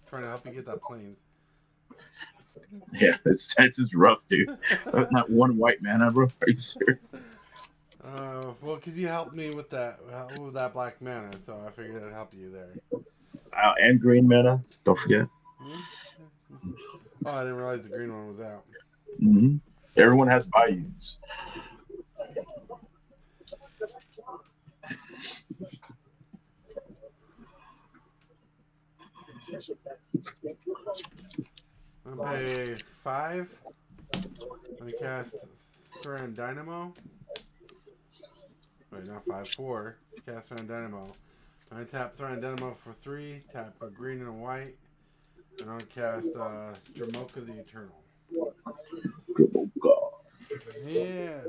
Trying to help you get that planes. Yeah, it's rough, dude. Not 1 white mana, bro. Are you serious? Well, because you helped me with that black mana, so I figured I'd help you there. And green mana. Don't forget. Mm-hmm. Oh, I didn't realize the green one was out. Mm-hmm. Everyone has bayous. I'm gonna pay 5. I'm gonna cast Thuran Dynamo. Wait, not 5, 4. Cast Thuran Dynamo. I'm gonna tap Thuran Dynamo for 3. Tap a green and a white. And I'm gonna cast Dramoka the Eternal. Yeah.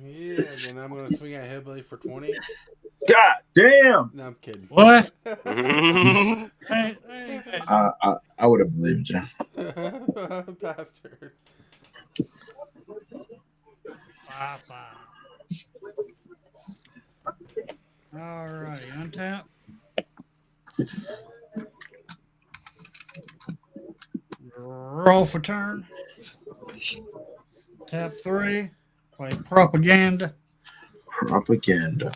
Then I'm gonna swing at Hillbilly for 20. God damn! No, I'm kidding. What? I would have believed you. Bastard. 5, 5. All righty, untap. Roll for turn. Tap 3. Play Propaganda. Propaganda.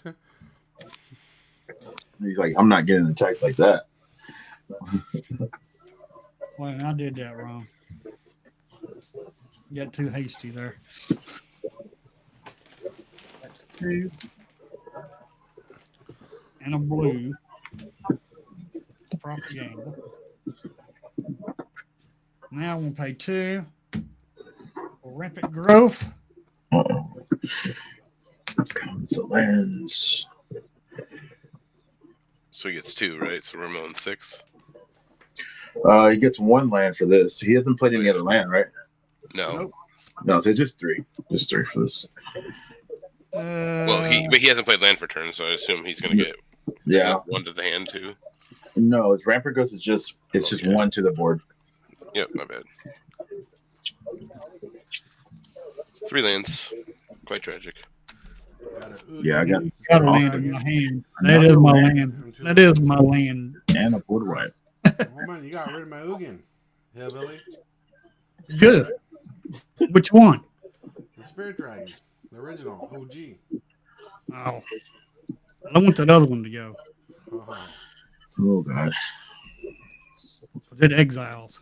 He's like, I'm not getting attacked like that. Wait, I did that wrong. Got too hasty there. That's 2. And a blue. Propaganda. Now we'll pay 2 for Rampant Growth. Uh-oh. Comes the lands. So he gets 2, right? So we're milling 6. He gets 1 land for this. He hasn't played any other land, right? No. Nope. No, so it's just 3. Just 3 for this. Well, he hasn't played land for turn, so I assume he's going to get Yeah. 1 to the hand too. No, his Rampart Ghost is just just 1 to the board. Yep, my bad. 3 lands. Quite tragic. Yeah, I got Got a land in my hand. That is my land. That is my land. and a board wipe. Oh man, you got rid of my Ugin, hillbilly. Good. Which one? The Spirit Dragon, the original OG. Oh, I don't want that other one to go. Oh. Oh god. It exiles.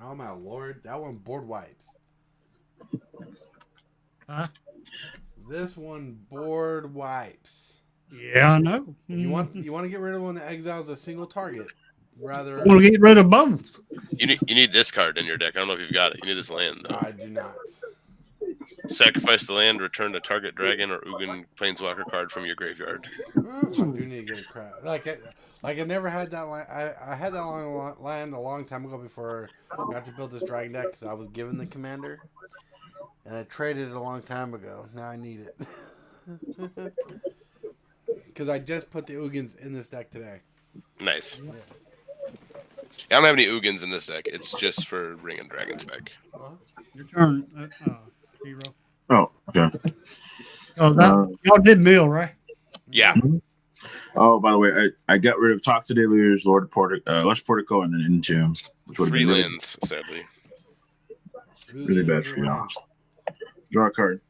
Oh my lord, that one board wipes. Huh? This one board wipes. Yeah, I know. You want to get rid of one that exiles a single target, rather. I want to get rid of both. You need this card in your deck. I don't know if you've got it. You need this land though. I do not. Sacrifice the land, return the target dragon or Ugin planeswalker card from your graveyard. I do need to get a crap. Like I never had that land. I had that land a long time ago before I got to build this dragon deck because I was given the commander, and I traded it a long time ago. Now I need it because I just put the Ugins in this deck today. Nice. Yeah, I don't have any Ugins in this deck. It's just for Ring and Dragon spec. Your turn, hero. Oh, okay. Oh, that y'all did mill, right? Yeah. Oh, by the way, I got rid of Toxic Deluge, Lush Portico, and then Entomb, which would 3 be lands, sadly. really bad for y'all. Draw a card.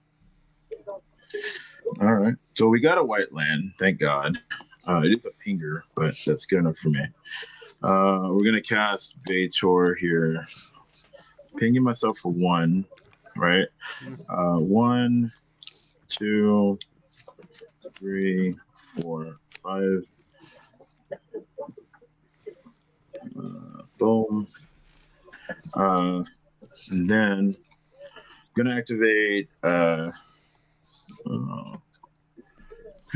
All right. So we got a white land, thank God. It is a pinger, but that's good enough for me. We're gonna cast Baitor here. Pinging myself for 1, right? 1, 2, 3, 4, 5. Boom. And then I'm gonna activate. Could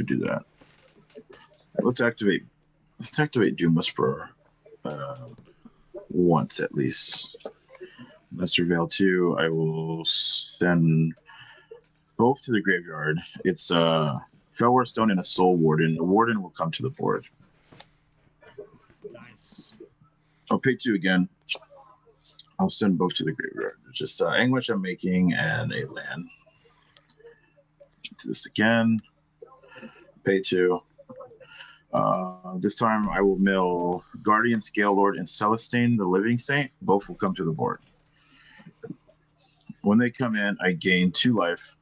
do that. Let's activate Doom Whisperer once at least. Lesser Veil 2. I will send both to the graveyard. It's Fellwar Stone and a Soul Warden. The Warden will come to the board. Nice. I'll pay 2 again. I'll send both to the graveyard. It's just Anguish I'm making and a land. Do this again. Pay 2. This time I will mill Guardian, Scale Lord, and Celestine, the Living Saint. Both will come to the board. When they come in, I gain 2 life.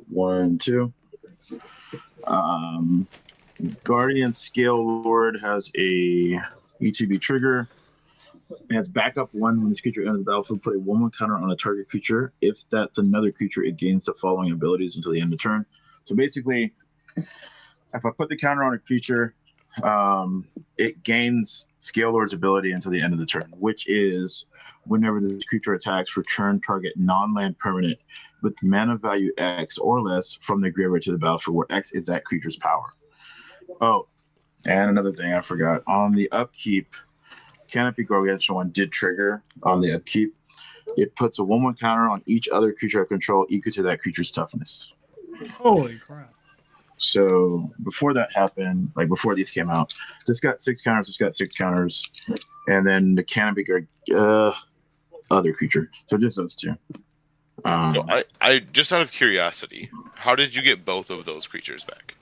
1, 2. Guardian Scale Lord has a ETB trigger. It has backup 1 when this creature enters the battlefield. Put a 1/1 counter on a target creature. If that's another creature, it gains the following abilities until the end of turn. So basically, if I put the counter on a creature, it gains Scale Lord's ability until the end of the turn, which is whenever this creature attacks, return target non-land permanent with mana value X or less from the graveyard to the battlefield, where X is that creature's power. Oh, and another thing I forgot. On the upkeep, Canopy Gargantuan 1 did trigger on the upkeep. It puts a 1/1 counter on each other creature I control equal to that creature's toughness. Holy crap. So before that happened, like before these came out, this got 6 counters, this got 6 counters, and then the Canopy other creature. So just those 2. So I just out of curiosity, how did you get both of those creatures back?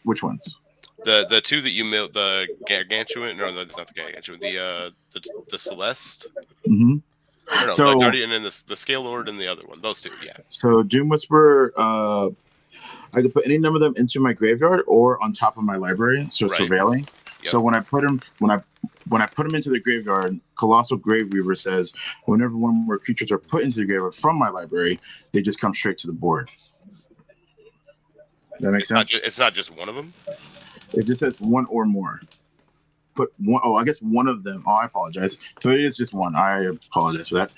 Which ones? The 2 that you milled, the Gargantuan, or not the Gargantuan, the Celeste. Mm-hmm. Or no, So the Guardian and the Scale Lord and the other one. Those 2, yeah. So Doom Whisperer, I could put any number of them into my graveyard or on top of my library, so Right. surveilling. Yep. So when I put them into the graveyard, Colossal Graveweaver says whenever one more creatures are put into the graveyard from my library, they just come straight to the board. That makes sense. It's not just one of them. It just says 1 or more. put one. Oh, I guess one of them. Oh, I apologize. So it is just one. I apologize for that.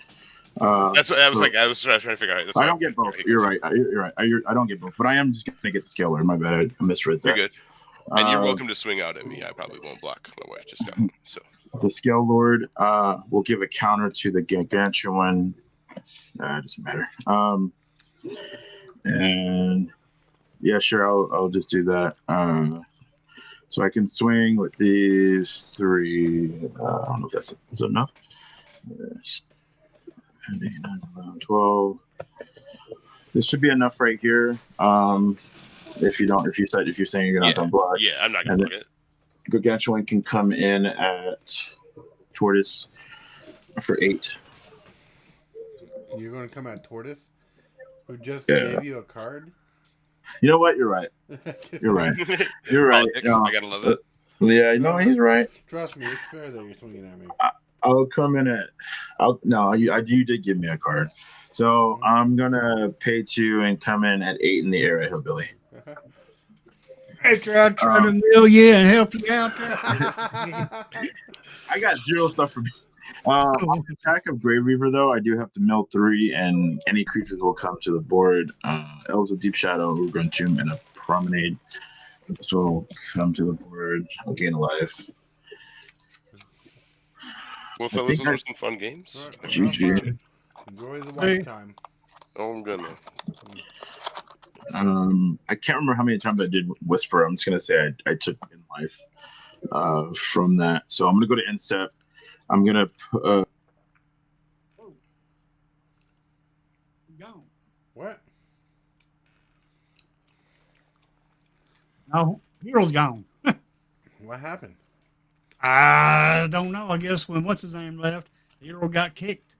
That's what I was so like. I was trying to figure out. That's I why don't get both. You're right. You're right. I don't get both, but I am just gonna get the scalar. My bad. I misread You're that. good. And you're welcome to swing out at me. I probably won't block. My wife just got home, so. The Scale Lord will give a counter to the Gargantuan. It doesn't matter. And yeah, sure, I'll just do that. So I can swing with these three. I don't know if that's enough. 8, 9, 11, 12. This should be enough right here. If you're saying you're not gonna block. Yeah, I'm not gonna block it. Gargantuan can come in at Tortoise for 8. You're going to come at Tortoise, who just gave you a card? You know what? You're right. You're right. You're right. I gotta love it. Yeah, no, he's right. Trust me, it's fair that you're swinging at me. I'll come in at. You did give me a card, so I'm gonna pay 2 and come in at 8 in the area, hillbilly. After I try to mill you and help you out there. I got 0 stuff from. On attack of Grave Reaver, though, I do have to mill 3, and any creatures will come to the board. Elves of Deep Shadow, Ugran Tomb, and a Promenade. This will come to the board. I'll gain a life. Well, fellas, those were some fun games. GG. Enjoy the white time. Oh, I'm gonna. I can't remember how many times I did Whisper. I'm just gonna say I took in life from that. So I'm gonna go to Instep. I'm gonna. What? No, Hero's gone. What happened? I don't know. I guess when what's his name left, Hero got kicked.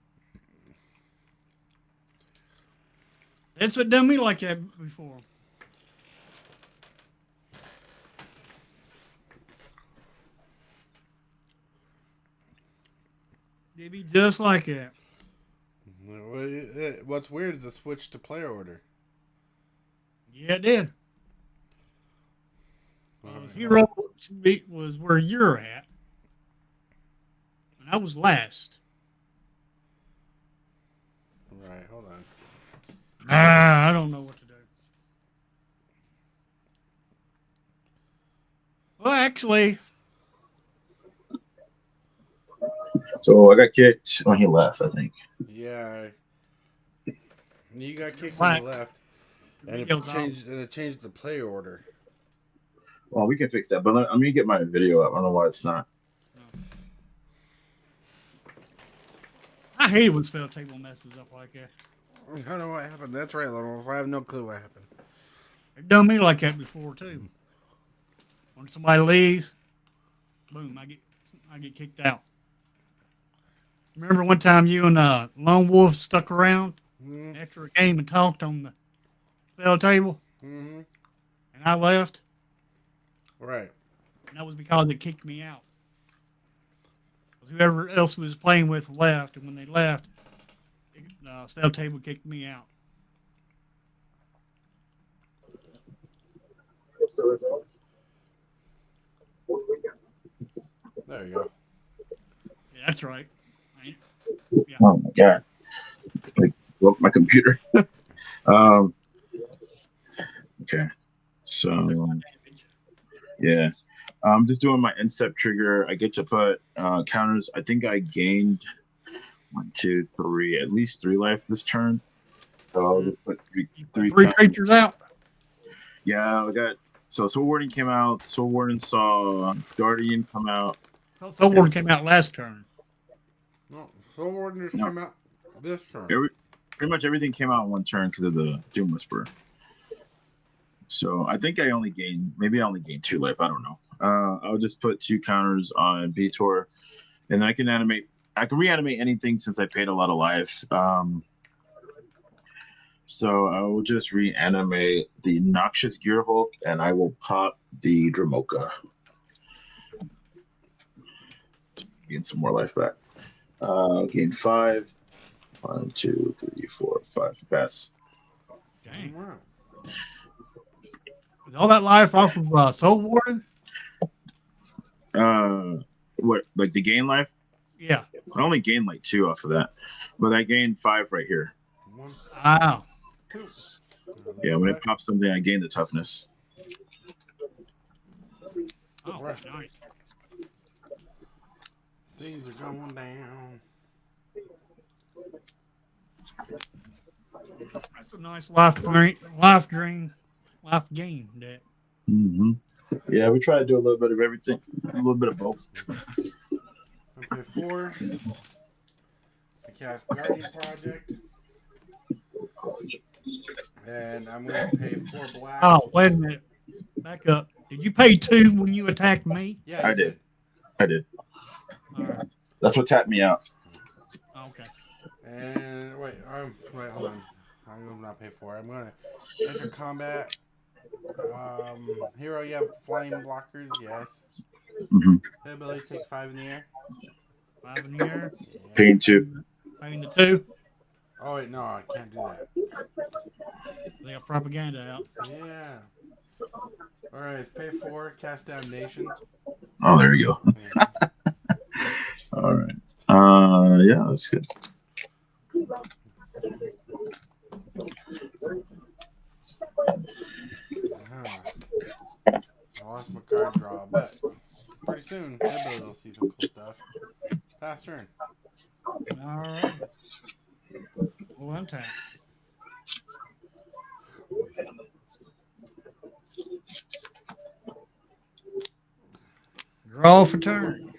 That's what done me like that before. They be just like that. What's weird is the switch to player order. Yeah, it did. Hero was where you're at, and I was last. Right, hold on. I don't know what to do. Well, actually, So I got kicked when he left, I think. Yeah. You got kicked when you left. And it changed the player order. Well, we can fix that, but I'm gonna get my video up. I don't know why it's not. I hate it when spell table messes up like that. I don't know what happened. That's right, Lionel. I have no clue what happened. They've done me like that before too. When somebody leaves, boom, I get kicked out. Remember one time you and Lone Wolf stuck around after a game and talked on the spell table, and I left. Right. And that was because they kicked me out. Whoever else was playing with left, and when they left, the spell table kicked me out. What's the result? There you go. Yeah, that's right. Yeah. Oh my god! Like broke my computer. Okay, so yeah, I'm just doing my instep trigger. I get to put counters. I think I gained 1, 2, 3, at least 3 life this turn. So I'll just put three creatures out. Yeah, I got. So Soul Warden came out. Soul Warden saw Guardian come out. Soul Warden came out last turn. No, Soul Warden just came out this turn. Pretty much everything came out in one turn because of the Doom Whisperer. So I think I only gained 2 life. I don't know. I'll just put 2 counters on Vitor, and I can reanimate anything since I paid a lot of life. So I will just reanimate the Noxious Gear Hulk, and I will pop the Dramoka. Gain some more life back. Gain 5. 1, 2, 3, 4, 5. Pass. Dang. Wow. With all that life off of Soul Warden? What, like the gain life? Yeah. I only gained like 2 off of that, but I gained 5 right here. 1, Wow. 2. Yeah, when it pops something, I gain the toughness. Oh, Right. nice. Things are going down. That's a nice life game deck. Mm-hmm. Yeah, we try to do a little bit of everything, a little bit of both. I'm gonna pay 4 to cast Guardian Project, and I'm gonna pay 4 black. Oh, wait a minute. Back up. Did you pay 2 when you attacked me? Yeah, I you did. did. I did. All right. That's what tapped me out. Okay. And wait, hold on. I'm gonna not pay 4. I'm gonna enter combat. Hero, you have flying blockers. Yes. Mm-hmm. Hillbilly, take 5 in the air. 5 in the air. Yeah. Paying 2. Paying the 2. Oh wait, no, I can't do that. They got propaganda out. Yeah. All right, pay 4. Cast Damnation. Oh, there you go. Yeah. All right. Yeah, that's good. I lost my card draw, but pretty soon Hillbilly will see some cool stuff. Pass turn. All right. Well, untap. Draw for turn.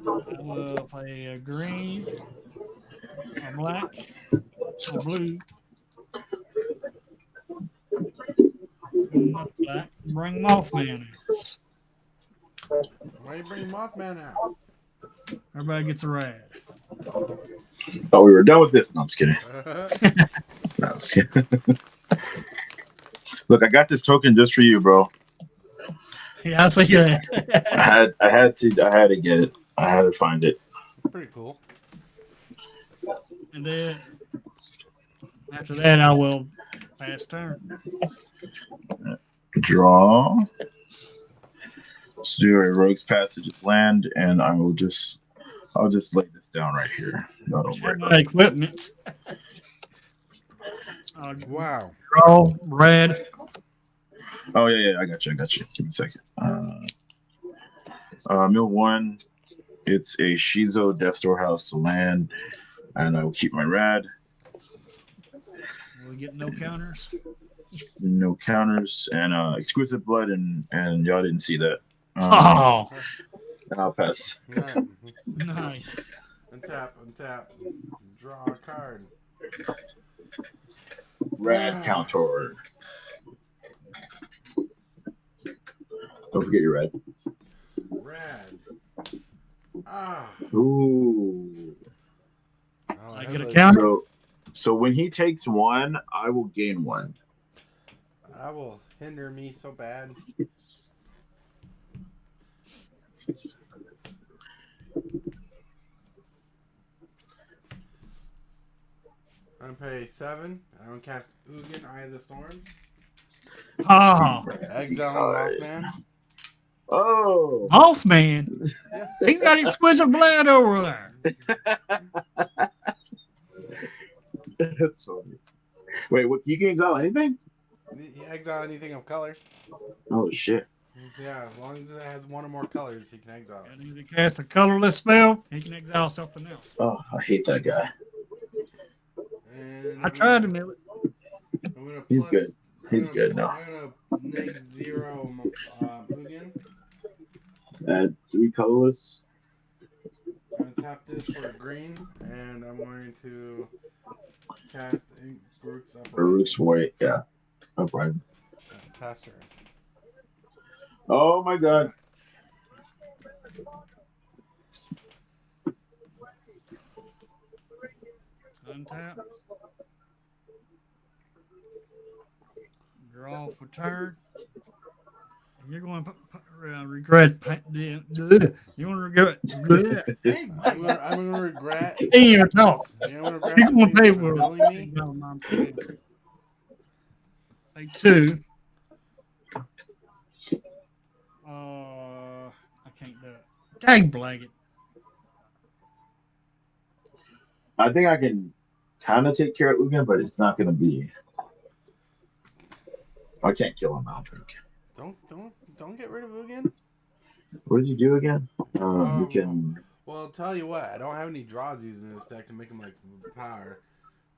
I will play a green, a black, a blue, another black. Bring Mothman out. Why you bring Mothman out? Everybody gets a rad. Thought we were done with this. No, I'm just kidding. No, I'm just kidding. Look, I got this token just for you, bro. Yeah, I see that. I had to get it. I had to find it. Pretty cool. And then after that, I will pass turn. Draw. Let's do a rogue's passage's land, and I'll just lay this down right here. No, don't worry. My equipment. Wow. Draw, red. Oh yeah, I got you. Give me a second. Mill 1. It's a Shizo Death Storehouse land, and I will keep my rad. We get no counters. No counters, and exquisite blood, and y'all didn't see that. Oh, I'll pass. All right. nice. Untap. Draw a card. Rad counter. Don't forget your red. Rad. Ah. Ooh. Oh, I get a Hillbilly- counter? So when he takes 1, I will gain 1. That will hinder me so bad. I'm gonna pay 7. I don't cast Ugin, Eye of the Storms. Oh, Exiling Mothman. Oh. Mothman. Yes. He's got exquisite blood over there. That's funny. Wait, what? You can exile anything? You exile anything of color. Oh shit. Yeah, as long as it has 1 or more colors, he can exile it. And if he casts a colorless spell, he can exile something else. Oh, I hate that guy. And I tried to mill it. I'm gonna He's plus- good. He's good now. I'm gonna neg 0 Ugin. Add 3 colorless. I'm gonna tap this for a green, and I'm going to cast Baruch's Uprising. Baruch's White, yeah. Uprising. Pass turn. Oh my god. Untap. Draw for turn. You're going to regret. You're going to regret. Hey, I'm gonna regret. can't even talk. Yeah, I'm gonna regret You're the going to things pay that are for billing me. No, I'm kidding. Pay 2. I can't do it. Dang blanket. I think I can kind of take care of Ugin, but it's not going to be. I can't kill him. I don't think. Don't get rid of Ugin. What does he do again? You Oh, can. well, I'll tell you what. I don't have any draws using this deck to make him like power.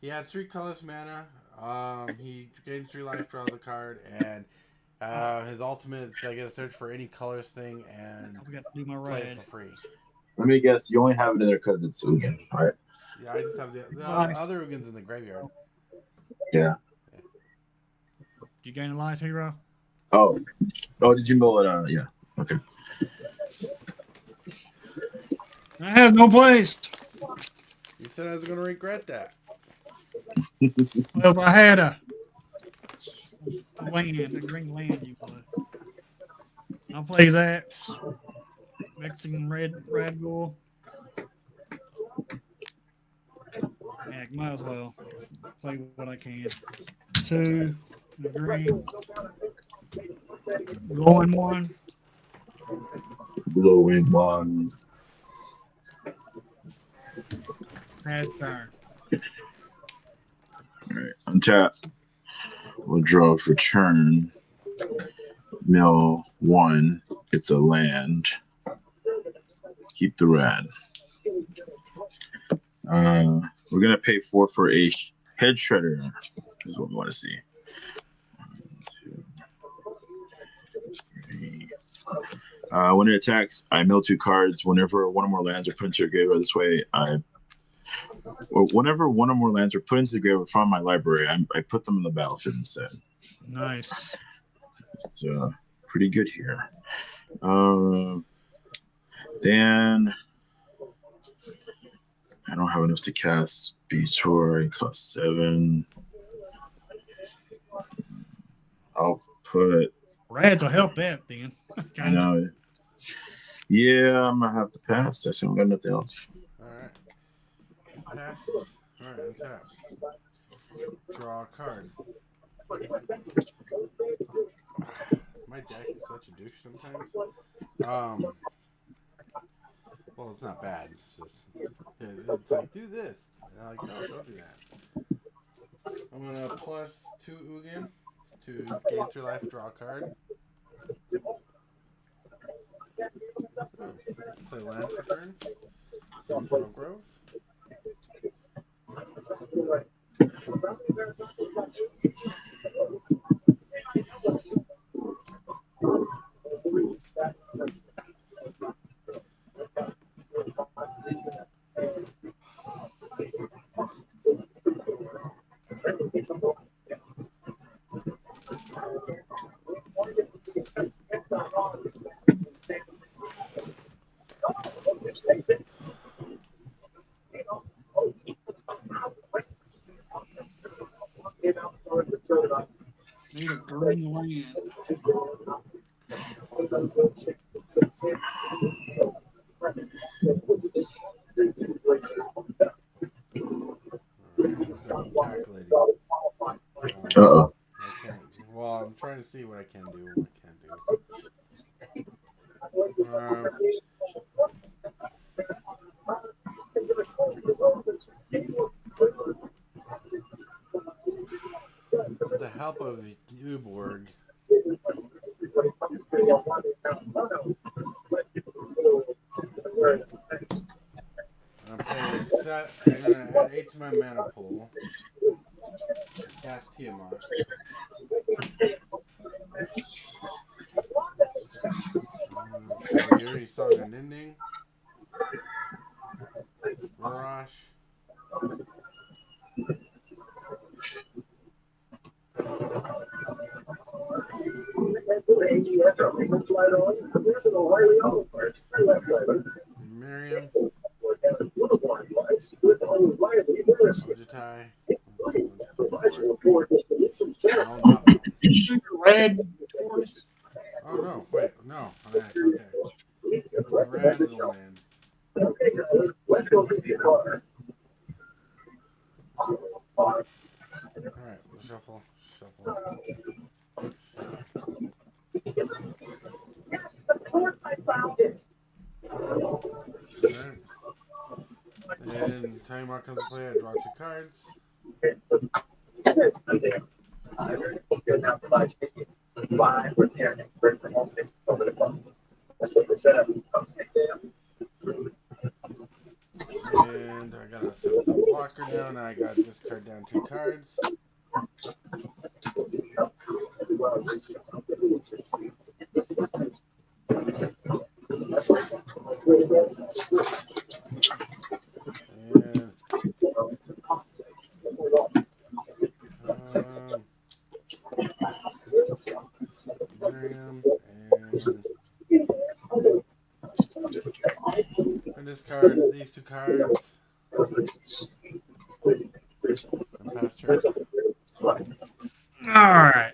He has 3 colorless mana. He gains 3 life, draws a card, and his ultimate is I get to search for any colorless thing and I got to do my play it red. for free. Let me guess. You only have it in there because it's Ugin, right? Yeah, I just have the Life. other Ugins in the graveyard. Yeah. You gain a life, hero? Oh. Oh, did you mill it? Yeah. Okay. I have no place. You said I was going to regret that. Well, if I had a green land, you would. I'll play that. Mixing red gold. Heck, might as well play what I can. 2 the green. Glowing 1. Glowing 1. Pass turn. All right. Untap. We'll draw for turn. Mill 1. It's a land. Keep the red. We're gonna pay 4 for a head shredder. This is what we want to see. 1, 2, 3. When it attacks, I mill 2 cards. Whenever one or more lands are put into your graveyard this way, whenever one or more lands are put into the graveyard from my library, I put them in the battlefield instead. Nice. It's pretty good here. Then I don't have enough to cast Beator. It costs 7. I'll put. Reds will help that then. I know. Yeah, I'm gonna have to pass. I don't got nothing else. Alright. Passes. Alright, untap. Draw a card. My deck is such a douche sometimes. Well, it's not bad. It's just it's like do this. And I'm like, no, don't do that. I'm gonna plus 2 Ugin to gain 3 life, draw a card. Play land for turn. Some Pearl Grove. Need a green land. Calculating. Uh-oh. I can't. Well, I'm trying to see what I can do and what I can't do. With the help of Uborg, I'm gonna add 8 to my mana pool. Cast Tiamat. We already saw an ending. Varash. Miriam. Ojitai. No, not Red horse. Oh no! Wait, no. Okay. The rad will land. All right. Shuffle. Shuffle. All right. And Tiamat comes to play. I draw 2 cards. And I got a 7/7 blocker now. Now I got to discard down 2 cards. And Miriam and I discard these 2 cards and pass turn. All right.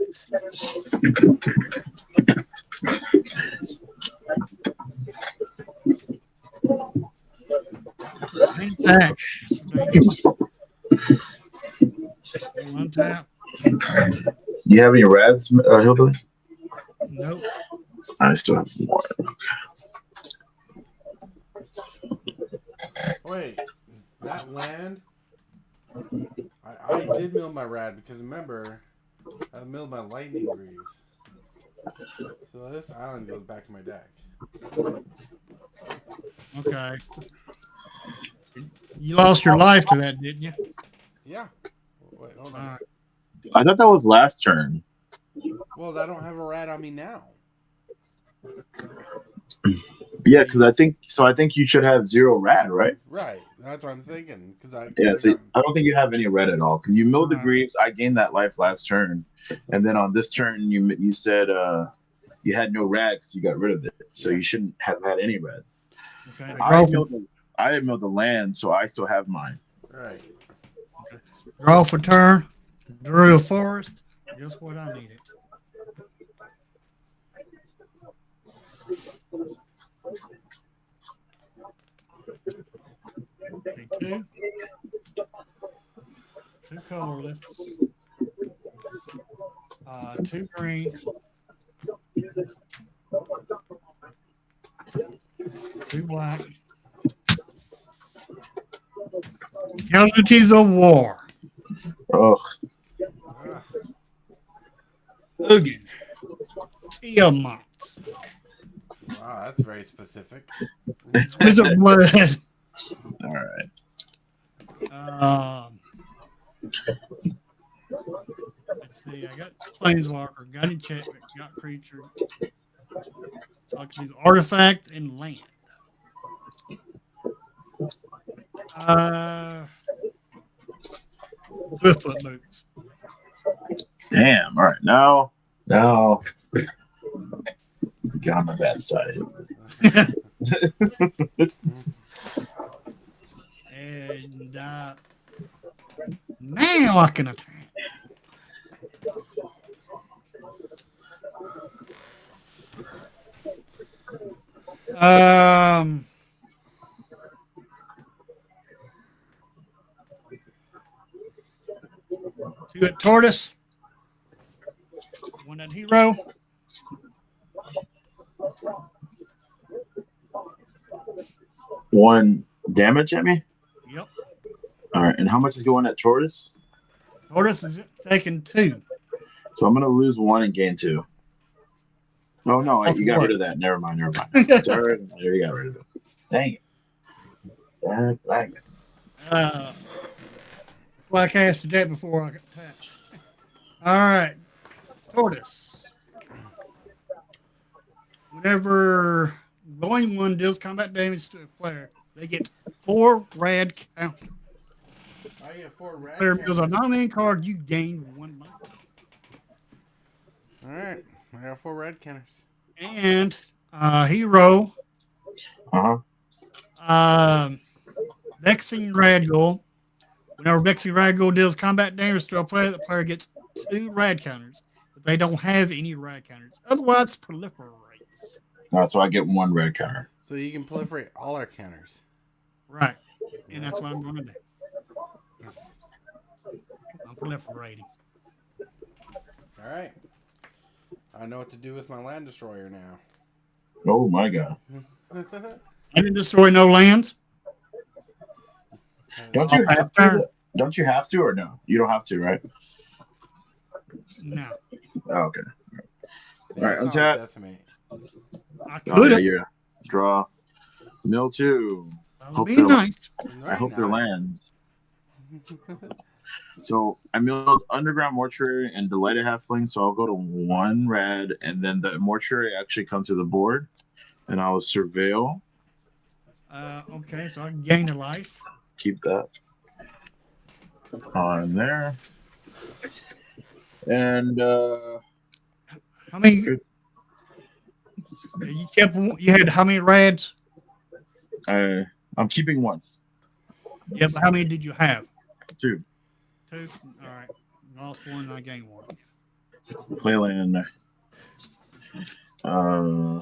Attack. One tap. You have any rads, Hillbilly? Nope. I still have more. Wait, that land. I did mill my rad because remember, I milled my lightning greaves. So this island goes back in my deck. Okay. You lost your life to that, didn't you? Yeah. Wait, hold All on. right. I thought that was last turn. Well, I don't have a rad on me now. Yeah, because I think you should have 0 rad, right? Right. That's what I'm thinking. Because I Yeah, could so have I don't think you have any red at all because you milled the Right. Greaves. I gained that life last turn, and then on this turn you said you had no red because you got rid of it, so Yeah. you shouldn't have had any red. Okay. I had milled the land, so I still have mine. Right. Draw for turn. Drew a forest. Just what I needed. Okay, two colorless. 2 green. 2 black. Casualties of war. Oh, Ah, Ugin. Tiamat. wow, that's very specific. Wizard blood. all right. Let's see. I got planeswalker, got enchantment, got creature. So I can do artifact and land. Swiftfoot boots. Damn. All right. Now, get on my bad side. And now I can attack. Two at tortoise. One at hero. One damage at me. Yep. All right. And how much is going at Taurus? Tortoise is taking 2. So I'm gonna lose 1 and gain 2. Oh no, Off you got what? rid of that. Never mind. It's all right. You got rid of it. Dang it. Dang it. That's why I casted that before I got attacked. All right. Tortoise. Whenever going one deals combat damage to a player, they get 4 rad counter. I get 4 rad. Player deals a non-land card, you gain 1 life. All right. I got 4 red counters. And hero, Vexing Radgul. Whenever Vexing Radgul deals combat damage to a player, the player gets 2 rad counters. but they don't have any red counters. Otherwise, proliferates. So I get one red counter. So you can proliferate all our counters. Right. And that's what I'm going to do. I'm proliferating. All right. I know what to do with my land destroyer now. Oh my god! I didn't destroy no lands. Don't I'll you pass have to? turn. Don't you have to, or no? You don't have to, right? No. Oh, okay. Yeah, All right, it's not like untap. decimate. I Oh could yeah, have. you're draw. Mill two. That would Hope be they're. nice. I hope they're not. lands. So I milled underground mortuary and delighted halfling. So I'll go to one red, and then the mortuary actually comes to the board, and I'll surveil. Okay, so I can gain a life. Keep that on there, and How many? You kept. You had how many rads? I'm keeping one, Yeah, but how many did you have? two. Two. All right. Lost one. I gained one. Playland. Uh,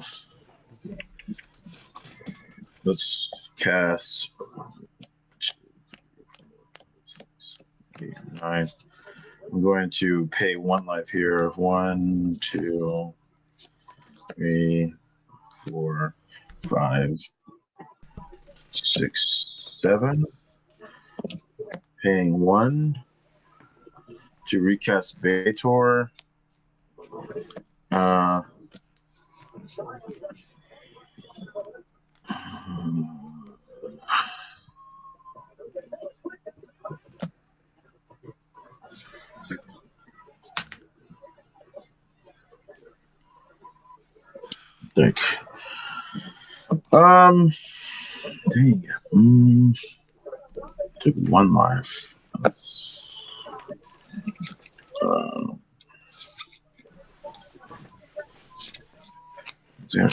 let's cast 8, 9. I'm going to pay one life here. 1, 2, 3, 4, 5, 6, 7. Paying 1 to recast Bator. Uh, think. Dang it. Took one life. That's, uh, yeah.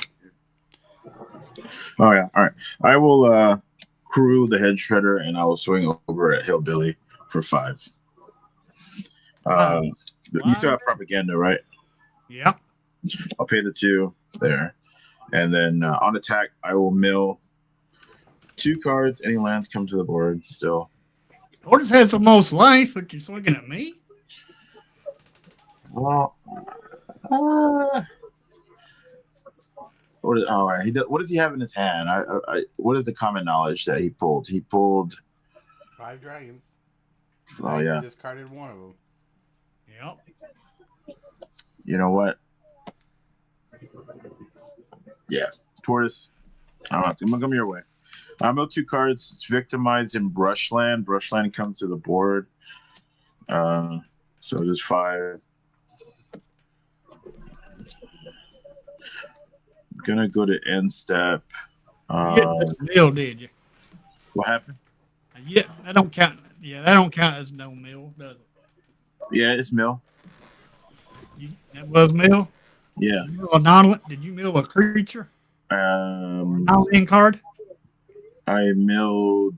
Oh yeah. All right. I will crew the head shredder and I will swing over at hillbilly for 5. Wow. You still have propaganda, right? Yep. I'll pay the 2 there, and then on attack I will mill 2 cards. Any lands come to the board still. Tortoise has the most life, but you're swinging at me. Well, what does he have in his hand? What is the common knowledge that he pulled? He pulled 5 dragons. Oh I yeah. discarded one of them. Yep. You know what? Yeah, tortoise. I'm gonna come your way. I mill 2 cards. It's victimized in brushland. Brushland comes to the board. So just 5. Gonna go to end step. You didn't mill, did you? What happened? Yeah, that don't count. Yeah, that don't count as no mill, does it? Yeah, it's mill. That was mill. Yeah. Did you mill a creature? Um, Non-land card. I did mill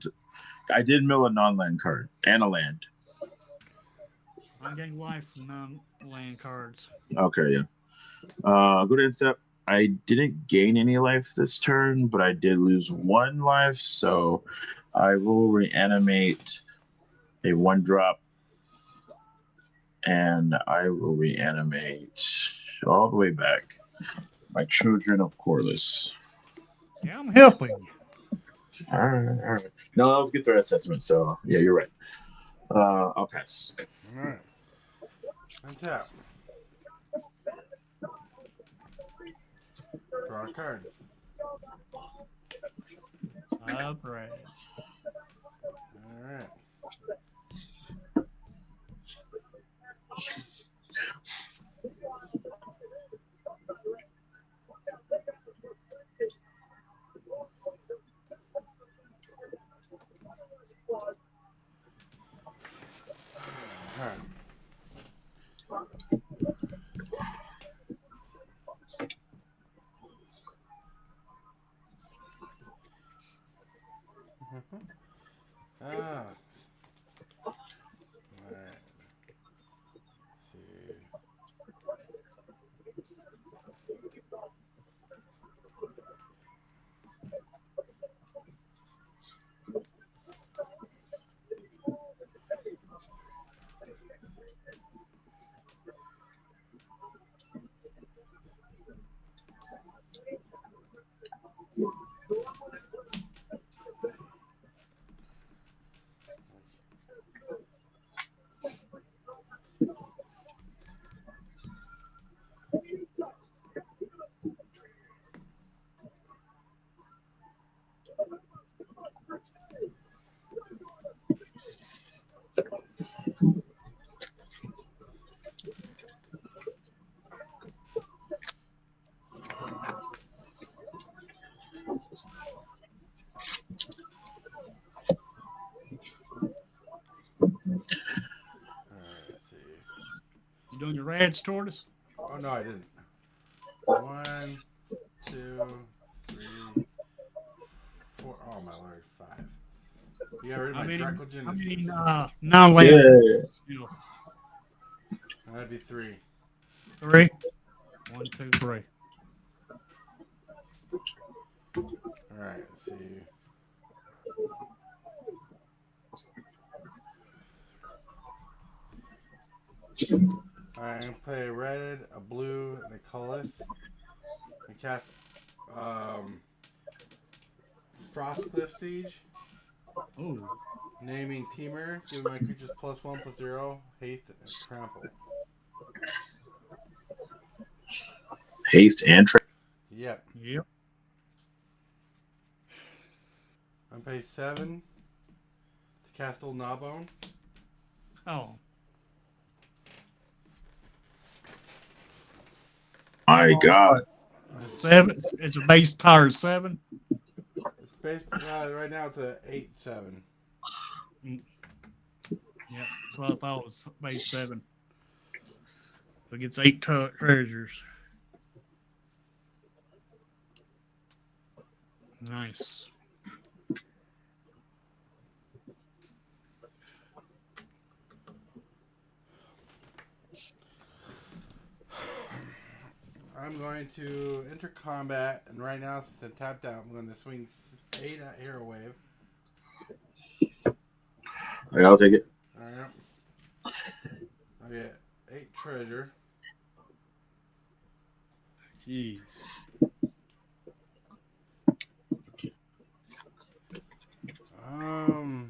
a non-land card and a land. I gained life from non-land cards. Okay, yeah. Go to end step. I didn't gain any life this turn, but I did lose 1 life, so I will reanimate a 1-drop, and I will reanimate all the way back my Children of Corliss. Yeah, I'm helping you. All right. No, that was a good threat assessment, so yeah, you're right. I'll pass. All right. Untap. Draw a card. Upgrades. All right. All right. Ah. All right. See. doing your rads toward us? Oh no, I didn't. 1, 2, 3, 4. Oh my lord, 5. You got rid of my I mean, Dracogenesis. non-land. Yeah. Still. That'd be 3. 3. 1, 2, 3. All right, let's see. All right, I'm gonna play a red, a blue, and a colorless. And cast um, Frostcliff Siege, Oh, naming Teamer, giving my creatures +1/+0, haste, and trample. Haste and trade. Yep. yep. I'm gonna pay 7 to cast Old Gnawbone. Oh, My God. it's a 7. It's a base power 7. It's based right now. It's a 8/7. Yep. That's what I thought was base 7. So it gets 8 treasures. Nice. I'm going to enter combat, and right now, since I tapped out, I'm going to swing 8 at Hero Wave. Okay, I'll take it. Alright. I get 8 treasure. Jeez. Alright,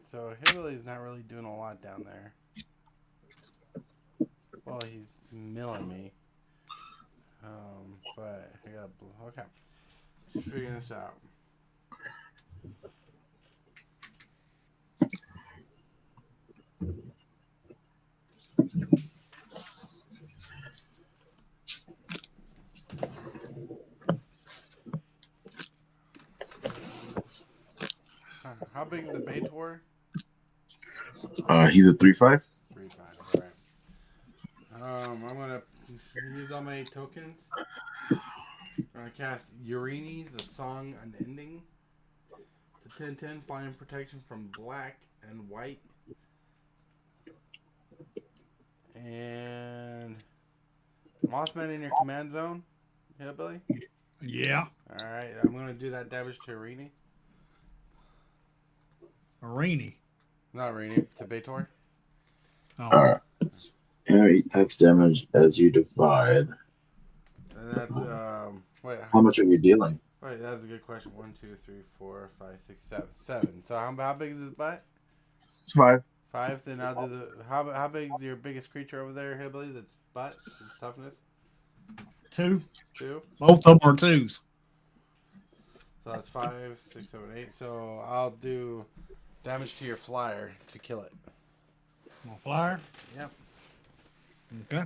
so Hillbilly's not really doing a lot down there. Well, he's milling me. But I got a okay. Just figuring this out. How big is the Baitor? He's a 3/5. 3/5. Alright. I'm gonna use all my tokens. I'm gonna cast Urini, the Song Unending. To 10/10, flying protection from black and white. And Mothman in your command zone, Hillbilly. Yeah. Alright, I'm gonna do that damage to Urini. Marini. Not Urini, to Baitor. Oh. All right. X damage as you divide. And that's wait. How much are you dealing? Wait, that's a good question. 1, 2, 3, 4, 5, 6, 7. 7. So how big is his butt? It's 5. 5. Then I'll do the how big is your biggest creature over there, Hillbilly? That's butt. That's toughness. 2. 2. Both of them are 2s. So that's 5, 6, 7, 8. So I'll do damage to your flyer to kill it. My flyer. Yep. Okay.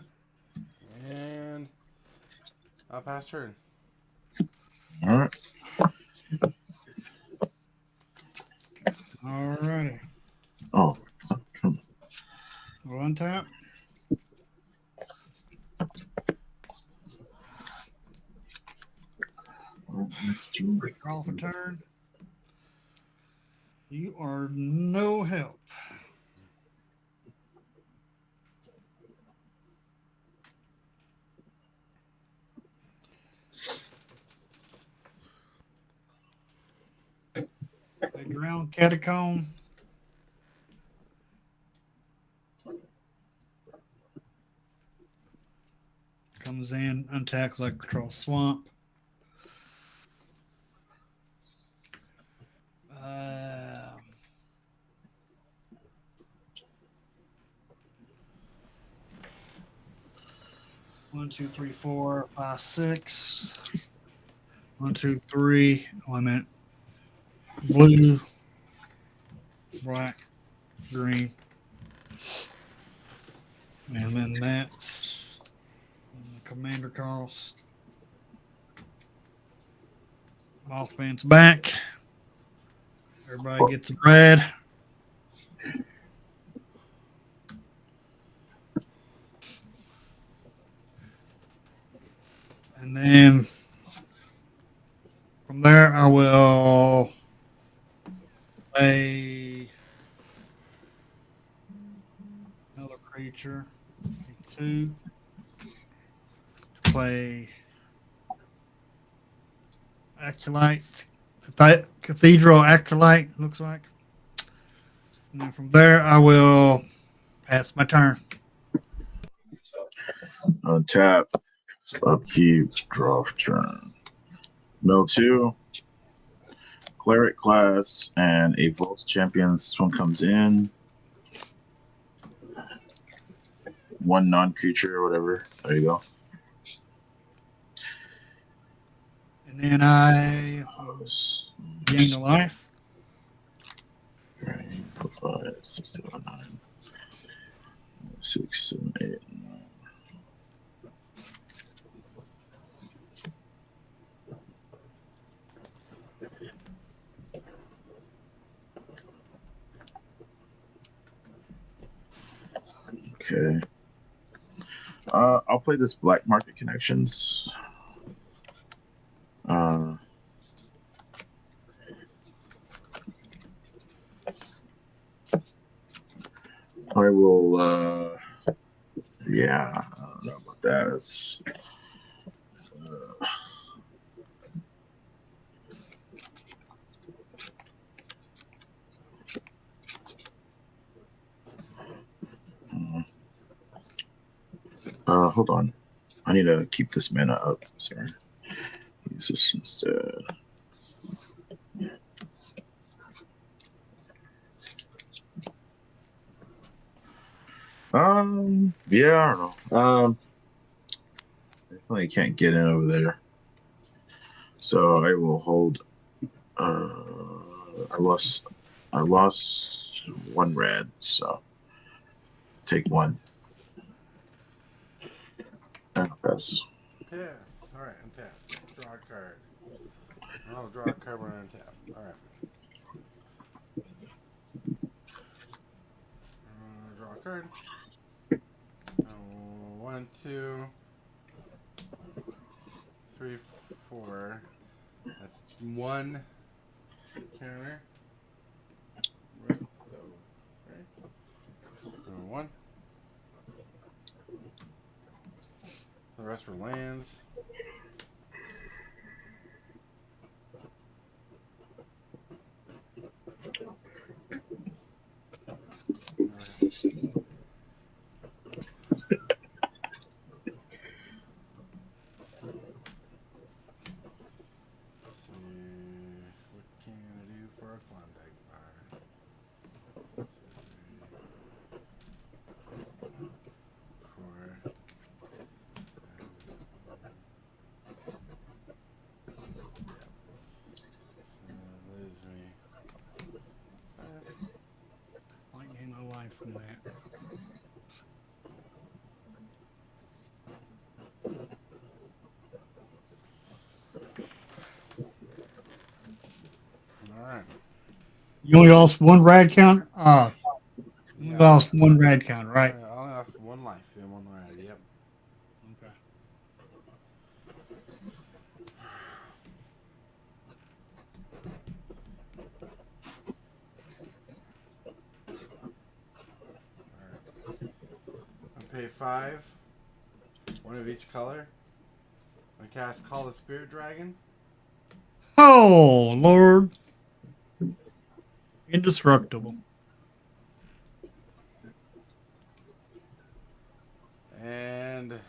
And I'll pass turn. All right. Alrighty. Oh. One tap. Draw for turn. You are no help. They drown catacomb. Comes in, untacks like control swamp. One, two, three, 4, 5, 6. 1, 2, 3. Oh, I meant blue, black, green, and then that's the commander cost. Mothman's back. Everybody gets a red. And then from there, I will play another creature. Pay 2 to play Acolyte. Cathedral Acolyte, looks like. And then from there, I will pass my turn. Untap, upkeep, draw for turn. Mill 2, cleric class, and a vault champion. This one comes in. One non-creature or whatever. There you go. And then I gain a life. 4, 5, 6, 7, 9. 6, 7, 8, 9. Okay. I'll play this Black Market Connections. I will. Yeah, I don't know about that. It's. Hold on. I need to keep this mana up. Sorry. Use this instead. Yeah, I don't know. Definitely can't get in over there. So I will hold. I lost 1 red, so take 1. And pass. Yes. All right, untap. Draw a card. I'll draw a card when I untap. All right. Draw a card. 1, 2, 3, 4. That's 1 counter. Right. So, right. 1. The rest were lands. What can I do for a Klondike bar? Lose me. Might gain a life from that. All right. You only lost 1 rad counter? You Yeah. lost 1 rad counter, right? I only lost 1 life and 1 rad. Yep. Okay. I pay 5. 1 of each color. I cast Call the Spirit Dragon. Oh, Lord. Indestructible. And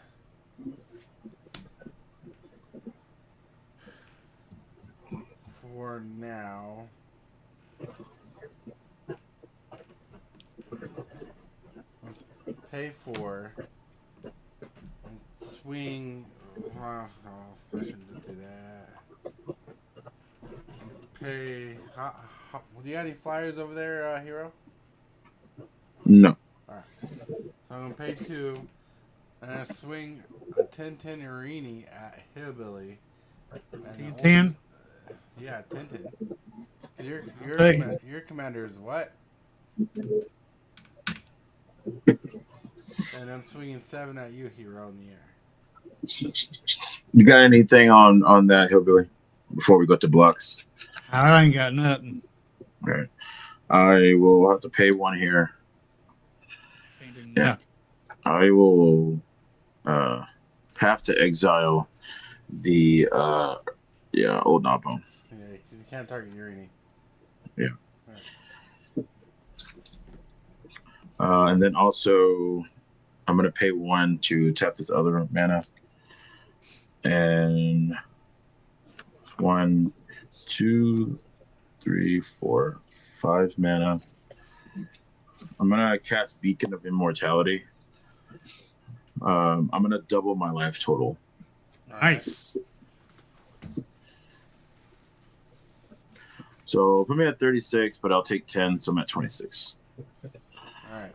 for now, pay 4 and swing. Oh, I shouldn't just do that. Pay. Do you got any flyers over there, Hero? No. Alright. So I'm going to pay 2. And I swing a 10-10 Irini at Hillbilly. And 10? Yeah, 10-10. Your commander is what? And I'm swinging 7 at you, Hero, in the air. You got anything on that hillbilly before we go to blocks? I ain't got nothing. All right. I will have to pay one here. Can't do Yeah. nothing. I will have to exile the old knob. Yeah, you can't target Urini. Yeah. Right. And then also I'm gonna pay one to tap this other mana. And 1, 2, 3, 4, 5 mana. I'm gonna cast Beacon of Immortality. I'm gonna double my life total. Nice. So put me at 36, but I'll take 10, so I'm at 26. All right.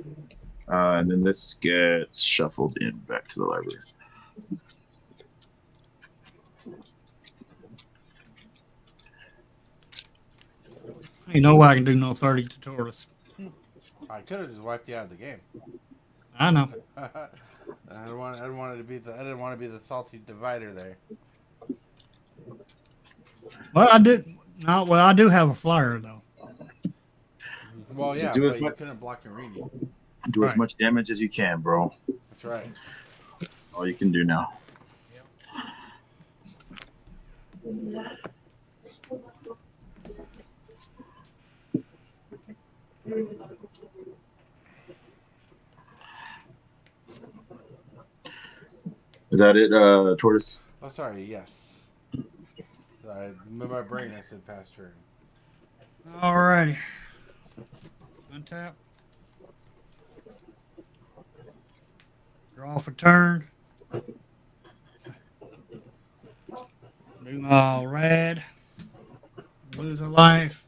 And then this gets shuffled in back to the library. Ain't no way I can do no 30 to Tortoise. I could have just wiped you out of the game. I know. I didn't want to be the salty divider there. Well, I did. No, well, I do have a flyer though. Well, yeah, Do as but you much couldn't block Urini. do as Right. much damage as you can, bro. That's right. That's all you can do now. Is that it, Tortoise? Oh, sorry. Yes. Sorry, in my brain I said past turn. Alrighty. Untap. Draw for turn. Do my red. Lose a life.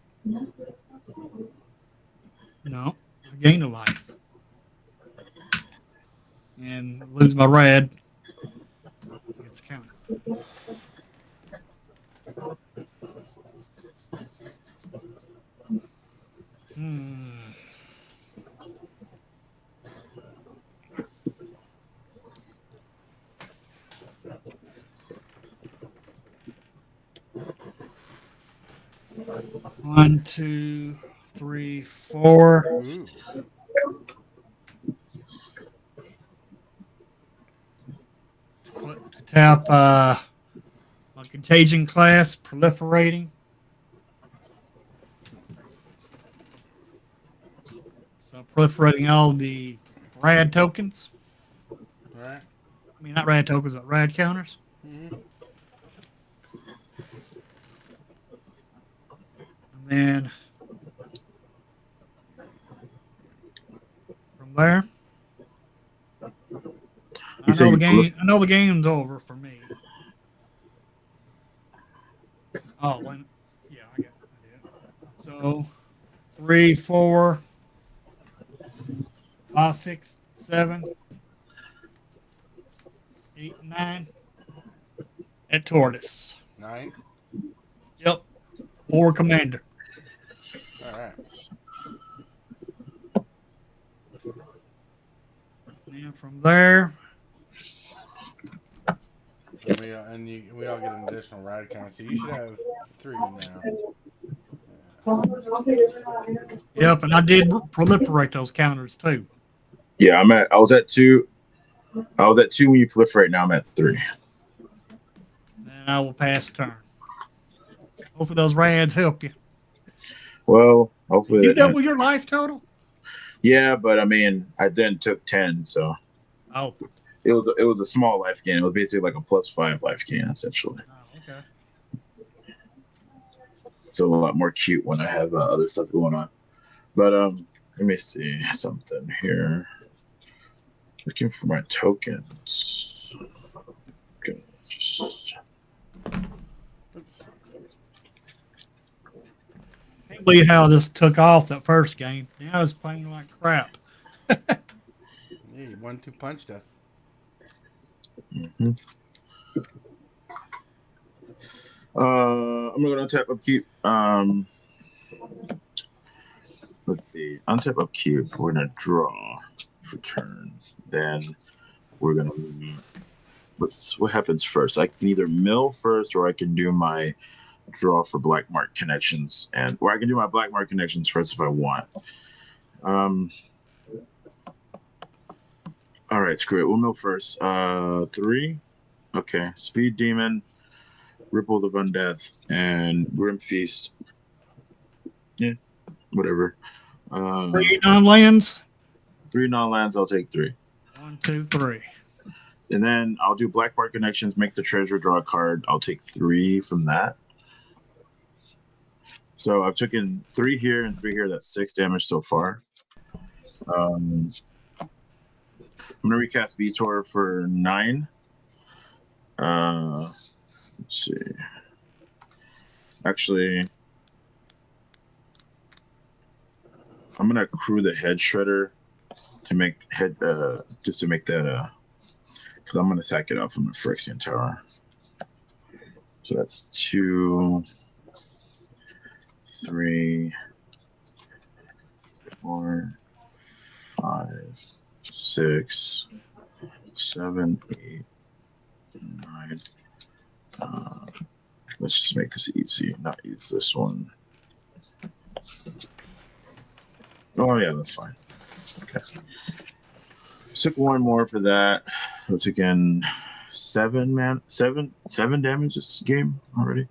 No, I gain a life. And lose my red. It's a counter. Hmm. One, 2, 3, 4. Ooh. To tap my contagion class, proliferating. So proliferating all the rad tokens. All right. I mean, not rad tokens, but rad counters. Mm-hmm. And then from there, You say you I know the game's over for me. Oh, yeah, I did. So 3, 4, 5, 6, 7, 8, 9 at Tortoise. 9. Yep. 4 commander. All right. And from there, We all get an additional ride count, so you should have 3 now. yep, and I did proliferate those counters too. Yeah, I was at 2. I was at 2 when you proliferate. Now I'm at 3. And I will pass turn. Hopefully those rads help you. Well, hopefully. You double your life total? Yeah, but I mean, I then took 10, so Oh. it was a small life gain. It was basically like a +5 life gain, essentially. Oh, okay. It's a lot more cute when I have other stuff going on. But let me see something here. Looking for my tokens. Okay, just... Oops. Can't believe how this took off that first game. Now I was playing like crap. Yeah, you 1-2 punched us. Mm-hmm. I'm gonna untap upkeep. Let's see. Untap upkeep. We're gonna draw for turn. Then we're gonna what happens first? I can either mill first, or I can do my draw for black mark connections, or I can do my black mark connections first if I want. Um. All right, screw it. We'll mill first. 3. Okay. Speed Demon, Ripples of Undeath, and Grim Feast. Yeah, whatever. 3 non-lands. 3 non-lands. I'll take 3. 1, 2, 3. And then I'll do Black Mark Connections, make the treasure, draw a card. I'll take 3 from that. So I've taken 3 here and 3 here. That's 6 damage so far. I'm gonna recast Vitor for 9. Let's see. Actually, I'm gonna accrue the head shredder to make head just to make that because I'm gonna sack it out from the Phyrexian Tower. So that's 2, 3, 4, 5, 6, 7, 8, 9. Let's just make this easy. Not use this one. Oh yeah, that's fine. Okay. Took 1 more for that. Let's again 7 damage this game already.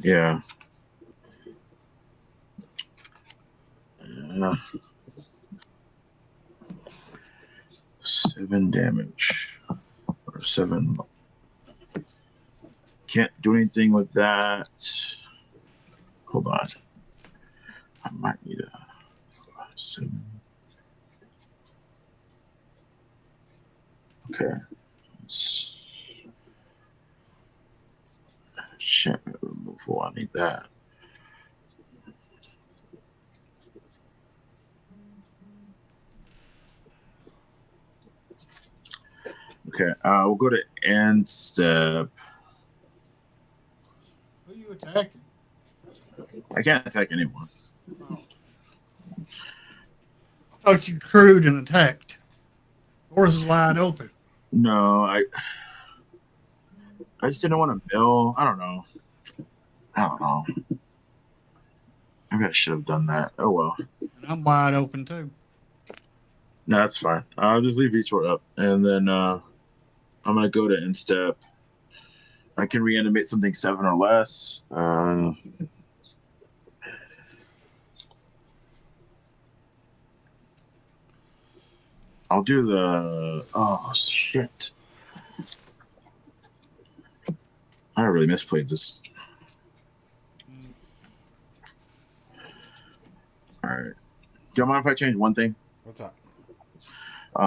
Yeah. 7 damage. Or 7. Can't do anything with that. Hold on. I might need a 7. Okay. Enchantment removal. I need that. Okay, we'll go to end step. Who are you attacking? I can't attack anyone. Oh. I thought you crewed and attacked. Doors is wide open. No, I just didn't want to mill. I don't know. Maybe I should have done that. Oh well. And I'm wide open too. No, that's fine. I'll just leave Vitor up, and then I'm gonna go to end step. I can reanimate something 7 or less. I'll do the. Oh shit! I really misplayed this. All right. Do you mind if I change one thing? What's up?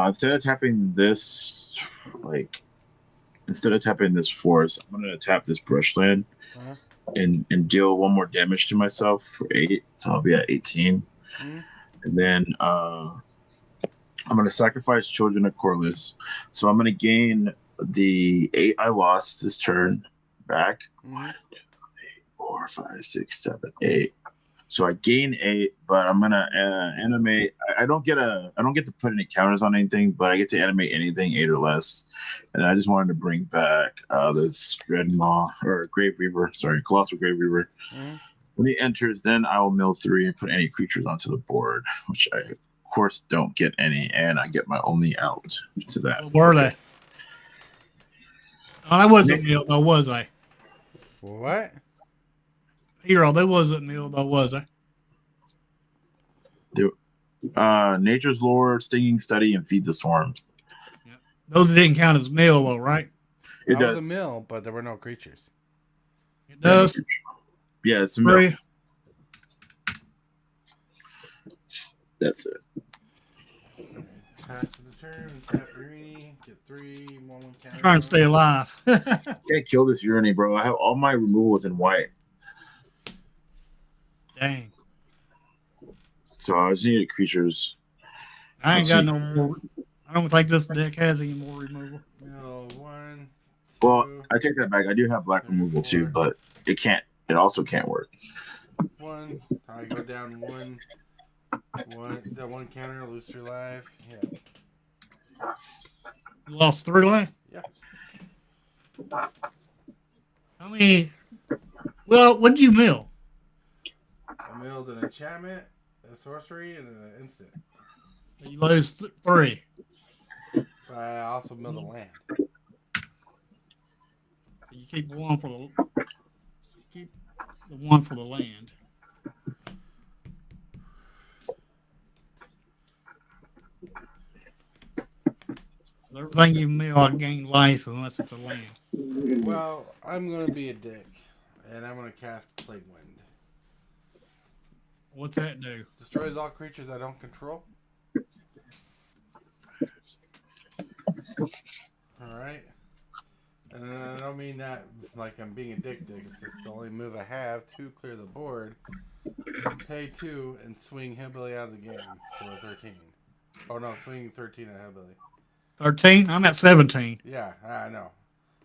Instead of tapping this, instead of tapping this force, I'm gonna tap this brushland and deal 1 more damage to myself for 8. So I'll be at 18. Mm-hmm. And then I'm gonna sacrifice Children of Corliss. So I'm gonna gain the 8 I lost this turn back. 8, 4, 5, 6, 7, 8. So I gain 8, but I'm gonna animate. I don't get to put any counters on anything, but I get to animate anything 8 or less. And I just wanted to bring back this Dreadmaw or Grave Reaver. Sorry, Colossal Grave Reaver. When he enters, then I will mill 3 and put any creatures onto the board, which I of course don't get any, and I get my only out to that. What were they? Oh, I wasn't milled though, was I? What? Hero, they wasn't milled though, was I? Nature's Lore, Stinging Study, and Feed the Swarm. Yep. Those didn't count as mill though, right? It That does. was a mill, but there were no creatures. It does. Yeah, it's a mill. 3. That's it. Pass the turn, tap Urini, get 3, 1 counter. Trying to stay alive. Can't kill this Urini, bro. I have all my removals in white. Dang. So I just needed creatures. I ain't got no more. I don't think this deck has any more removal. No, 1. Well, 2, I take that back. I do have black removal too, but it can't. It also can't work. 1. I go down 1. 1. That 1 counter, lose 3 life. Yeah. You lost 3 land? Yeah. How many? Well, what did you mill? I milled an enchantment, a sorcery, and an instant. You lose 3. But I also milled a land. You keep the one for the land. Everything you mill gain life unless it's a land. Well, I'm gonna be a dick, and I'm gonna cast Plague Wind. What's that do? Destroys all creatures I don't control. All right. And I don't mean that like I'm being a dick. It's just the only move I have to clear the board. Pay 2 and swing Hillbilly out of the game for 13. Oh no, swing 13 at Hillbilly. 13? I'm at 17. Yeah, I know.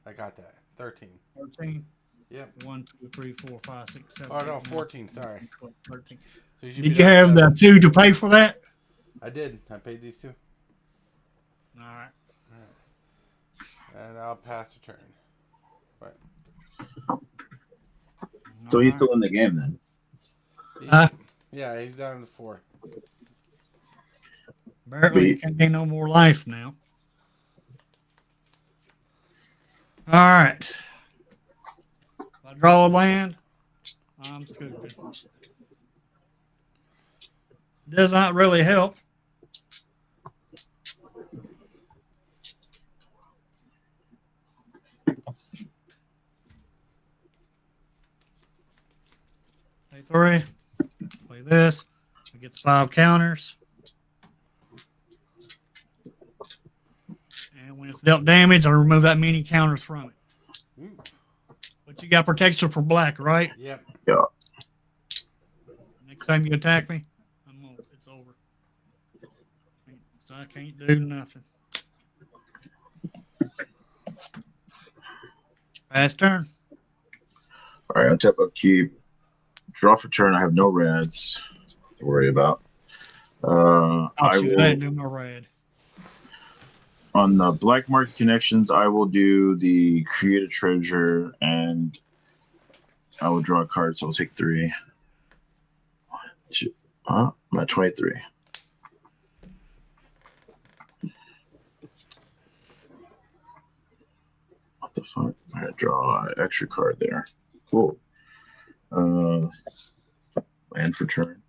I got that. 13. 13. Yep. 1, 2, 3, 4, 5, 6, 7. Oh no, 8, 9, 14. Sorry. 12, 13. So you should Did be you down have the 7. 2 to pay for that? I did. I paid these 2. All right. And I'll pass the turn. So he's still in the game then. Yeah, he's down to 4. Apparently, you can't gain no more life now. All right. If I draw a land, I'm stupid. Does not really help. Play 3. Play this. It gets 5 counters. And when it's dealt damage, I remove that many counters from it. Ooh. But you got protection for black, right? Yep. Yeah. Next time you attack me, it's over. So I can't do nothing. Pass turn. All right, untap upkeep. Draw for turn. I have no reds to worry about. I Shoot, will. I didn't do my red. On the black market connections, I will do the create a treasure and I will draw a card, so I'll take 3. I'm at 23. What the fuck? I gotta draw an extra card there. Cool. Land for turn.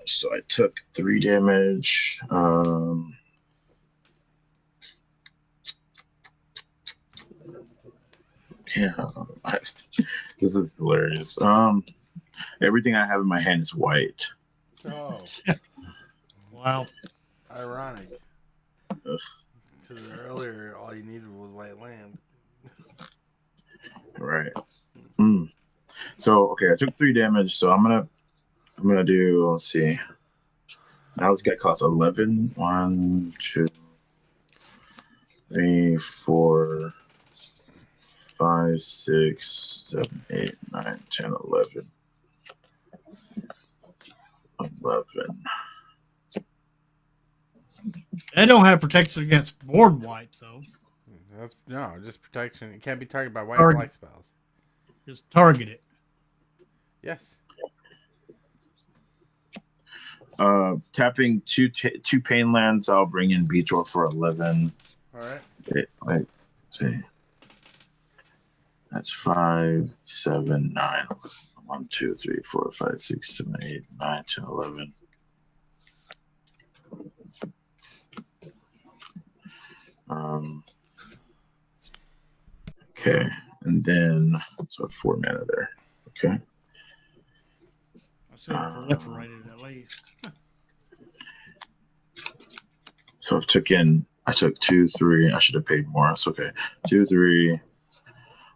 So I took 3 damage. This is hilarious. Everything I have in my hand is white. Oh. Wow. Ironic. Because earlier, all you needed was white land. Right. So okay, I took 3 damage. So I'm gonna do. Let's see. Now this guy costs 11. 1, 2, 3, 4, 5, 6, 7, 8, 9, 10, 11. 11. They don't have protection against board wipes, though. That's no, just protection. It can't be targeted by white Target. and black spells. Just target it. Yes. Tapping 2 pain lands. I'll bring in Beator for 11. All right. Let's see. That's 5, 7, 9. 1, 2, 3, 4, 5, 6, 7, 8, 9, 10, 11. Okay, and then so 4 mana there. Okay. I should have proliferated at least. So I took 2, 3. I should have paid more. That's okay. 2, 3.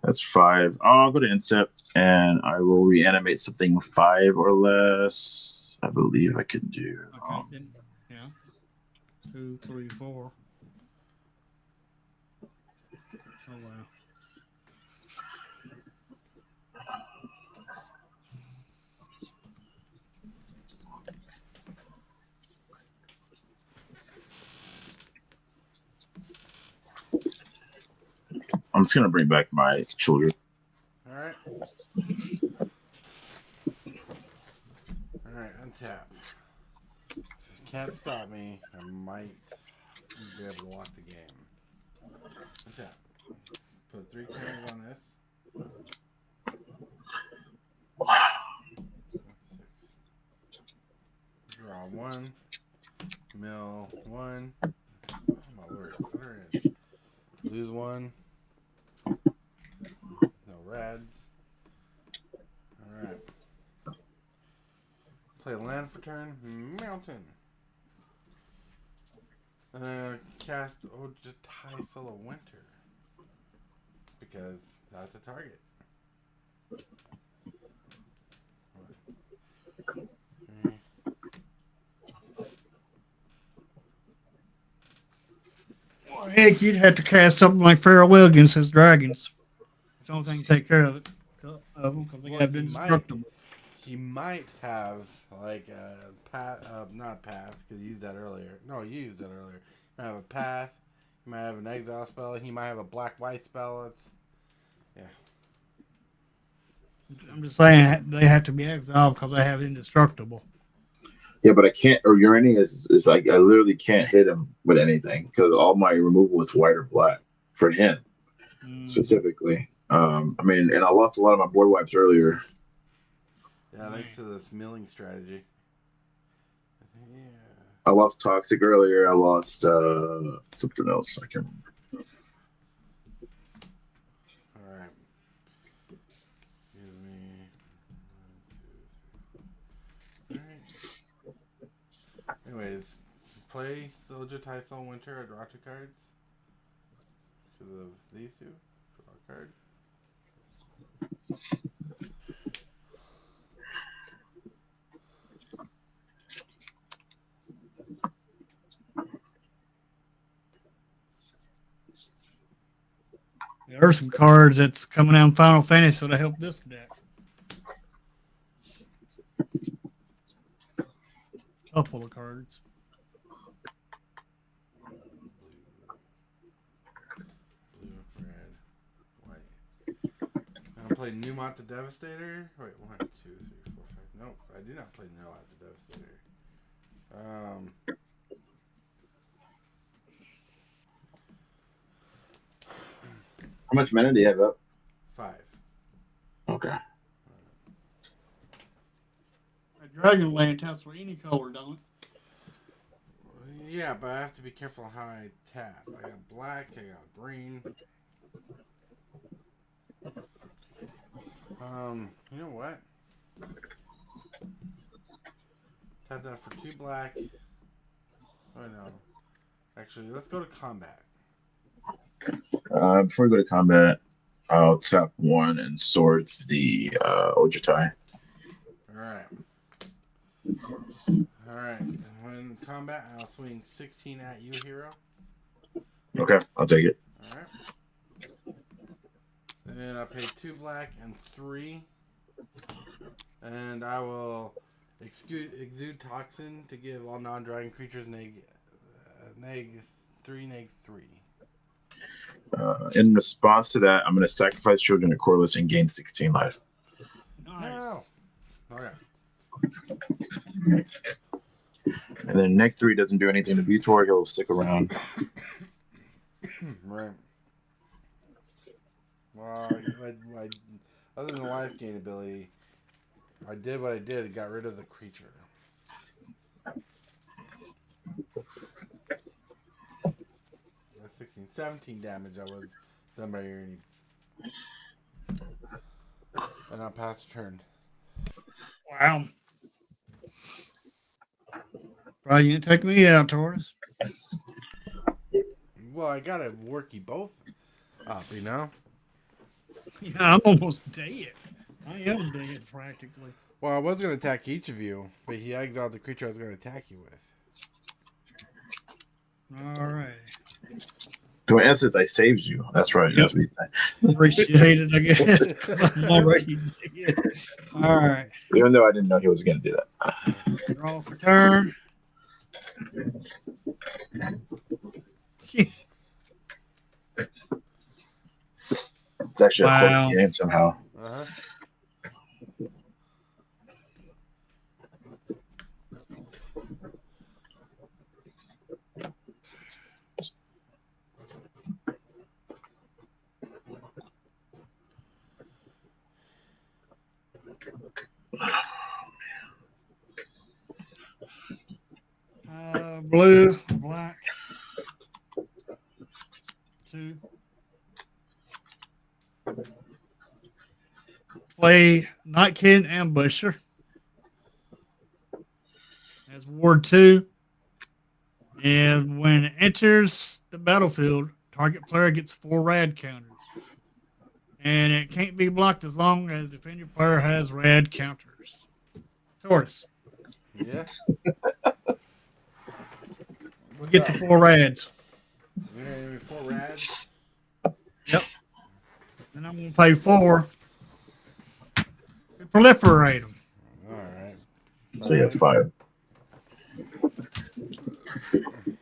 That's 5. I'll go to Incept and I will reanimate something 5 or less. I believe I can do. Okay, yeah. 2, 3, 4. Oh wow. I'm just gonna bring back my children. All right. All right. Untap. If you can't stop me, I might be able to walk the game. Untap. Put 3 counters on this. 6. Draw 1. Mill 1. Oh my word. Put her in. Lose 1. No rads. Alright. Play land for turn. Mountain. Cast Ojutai Solo Winter. Because that's a target. 1, 3. Well, heck, you'd have to cast something like Farewell against his dragons. It's the only thing to take care of it. Of them, because they Well, have he indestructible. He might have like a path, not path, because you used that earlier. No, you used that earlier. He might have a path. He might have an exile spell. He might have a black-white spell. It's I'm just saying they have to be exiled because they have indestructible. Yeah, but I can't. Or Uranus is like I literally can't hit him with anything because all my removal is white or black for him specifically. I mean, and I lost a lot of my board wipes earlier. Yeah, thanks to this milling strategy. Yeah. I lost Toxic earlier. I lost something else. I can't remember. All right. Give me 1, 2, 3. All right. Anyways, play Soldier Tyson Winter. I draw 2 cards because of these 2. Draw a card. There are some cards that's coming out in Final Fantasy that'll help this deck. Couple of cards. Blue, red, white. I'm gonna play Tiamat the Devastator. Wait, 1, 2, 3, 4, 5. Nope, I do not play Tiamat the Devastator. How much mana do you have up? 5. Okay. A Dragonland counts for any color, don't it? Yeah, but I have to be careful how I tap. I got black, I got green. You know what? Tap that for 2 black. Oh no. Actually, let's go to combat. Before we go to combat, I'll tap 1 and swords the Ojutai. Alright. Alright. When combat, I'll swing 16 at you, hero. Okay, I'll take it. Alright. And I pay 2 black and 3. And I will exude toxin to give all non-dragon creatures neg 3. In response to that, I'm going to sacrifice children to Corliss and gain 16 life. Nice. No. Okay. And then next 3 doesn't do anything to Vitor. He'll stick around. Right. Well, other than life gain ability, I did what I did. Got rid of the creature. That's 16, 17 damage. I was done by Uranus. And I'll pass the turn. Wow. Probably you take me out, Taurus. Well, I gotta work you both up, you know? Yeah, I'm almost dead. I am dead practically. Well, I was gonna attack each of you, but he exiled the creature I was gonna attack you with. All right. To an essence, I saved you. That's right. That's what he's saying. Appreciate it, I guess. 'Cause I'm already dead. All right. Even though I didn't know he was going to do that. Draw for turn. actually a close Wow. game somehow. Uh-huh. Blue, black. 2. Play Night Kid Ambusher as Ward 2. And when it enters the battlefield, target player gets 4 rad counters. And it can't be blocked as long as the defender player has rad counters. Tortoise. Yeah. We'll get to 4 rads. We're gonna be 4 rads. Yep. Then I'm going to pay 4 to proliferate them. All right. So you have 5.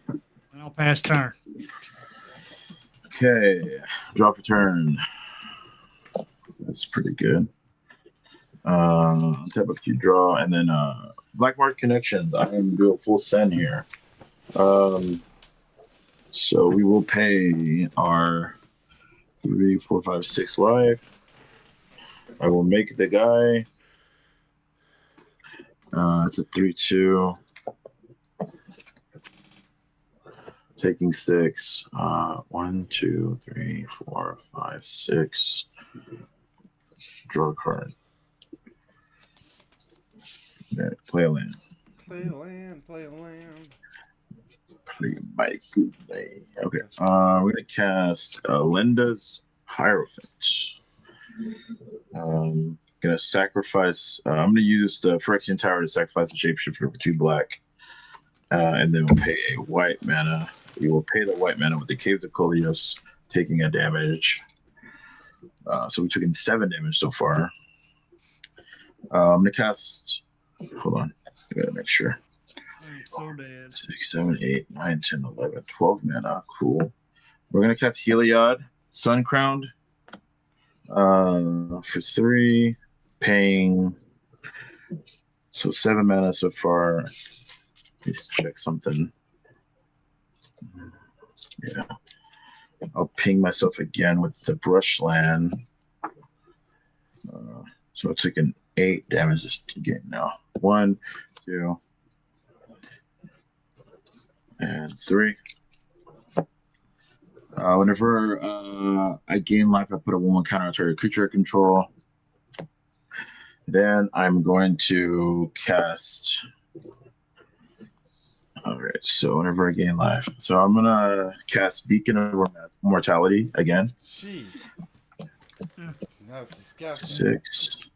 And I'll pass turn. Okay, drop a turn. That's pretty good. Tap a few draw, and then Black Market Connections. I'm going to do a full send here. So we will pay our 3, 4, 5, 6 life. I will make the guy. It's a 3/2. Taking 6. 1, 2, 3, 4, 5, 6. Draw a card. Yeah, play a land. Play a land, play a land. Play my good day. Okay. We're gonna cast Linda's Hierophant. Gonna sacrifice. I'm gonna use the Phyrexian Tower to sacrifice the shapeshifter for 2 black. And then we'll pay a white mana. We will pay the white mana with the Caves of Kolios, taking a damage. So we took in 7 damage so far. I'm gonna cast. Hold on, I gotta make sure. I'm so dead. 6, 7, 8, 9, 10, 11, 12 mana. Cool. We're gonna cast Heliod, Sun Crowned. For 3, paying. So 7 mana so far. Let's check something. Yeah. I'll ping myself again with the Brushland. So I took an 8 damage this game now. 1, 2, and 3. Whenever I gain life, I put a 1/1 counter on target creature I control. Then I'm going to cast. All right, so whenever I gain life, so I'm gonna cast Beacon of Mortality again. Jeez. That's disgusting. 6.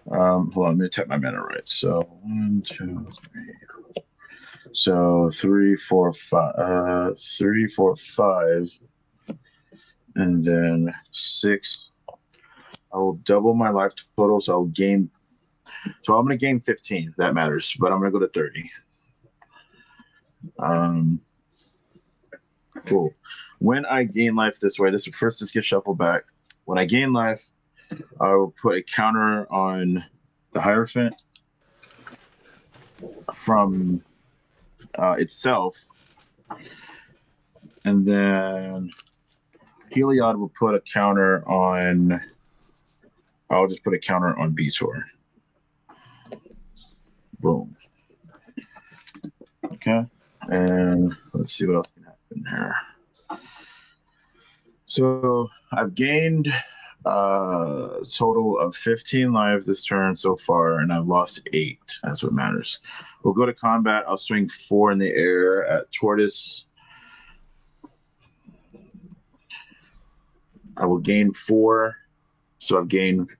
Hold on, let me tap my mana right. So 1, 2, 3. So 3, 4, 5. 3, 4, 5, and then 6. I will double my life total, so I'll gain. So I'm gonna gain 15. If that matters, but I'm gonna go to 30. Cool. When I gain life this way, this first just gets shuffled back. When I gain life, I will put a counter on the Hierophant from itself, and then Heliod will put a counter on. I'll just put a counter on Beator. Boom. Okay. And let's see what else can happen here. So I've gained a total of 15 lives this turn so far, and I've lost 8. That's what matters. We'll go to combat. I'll swing 4 in the air at Tortoise. I will gain 4. So I've gained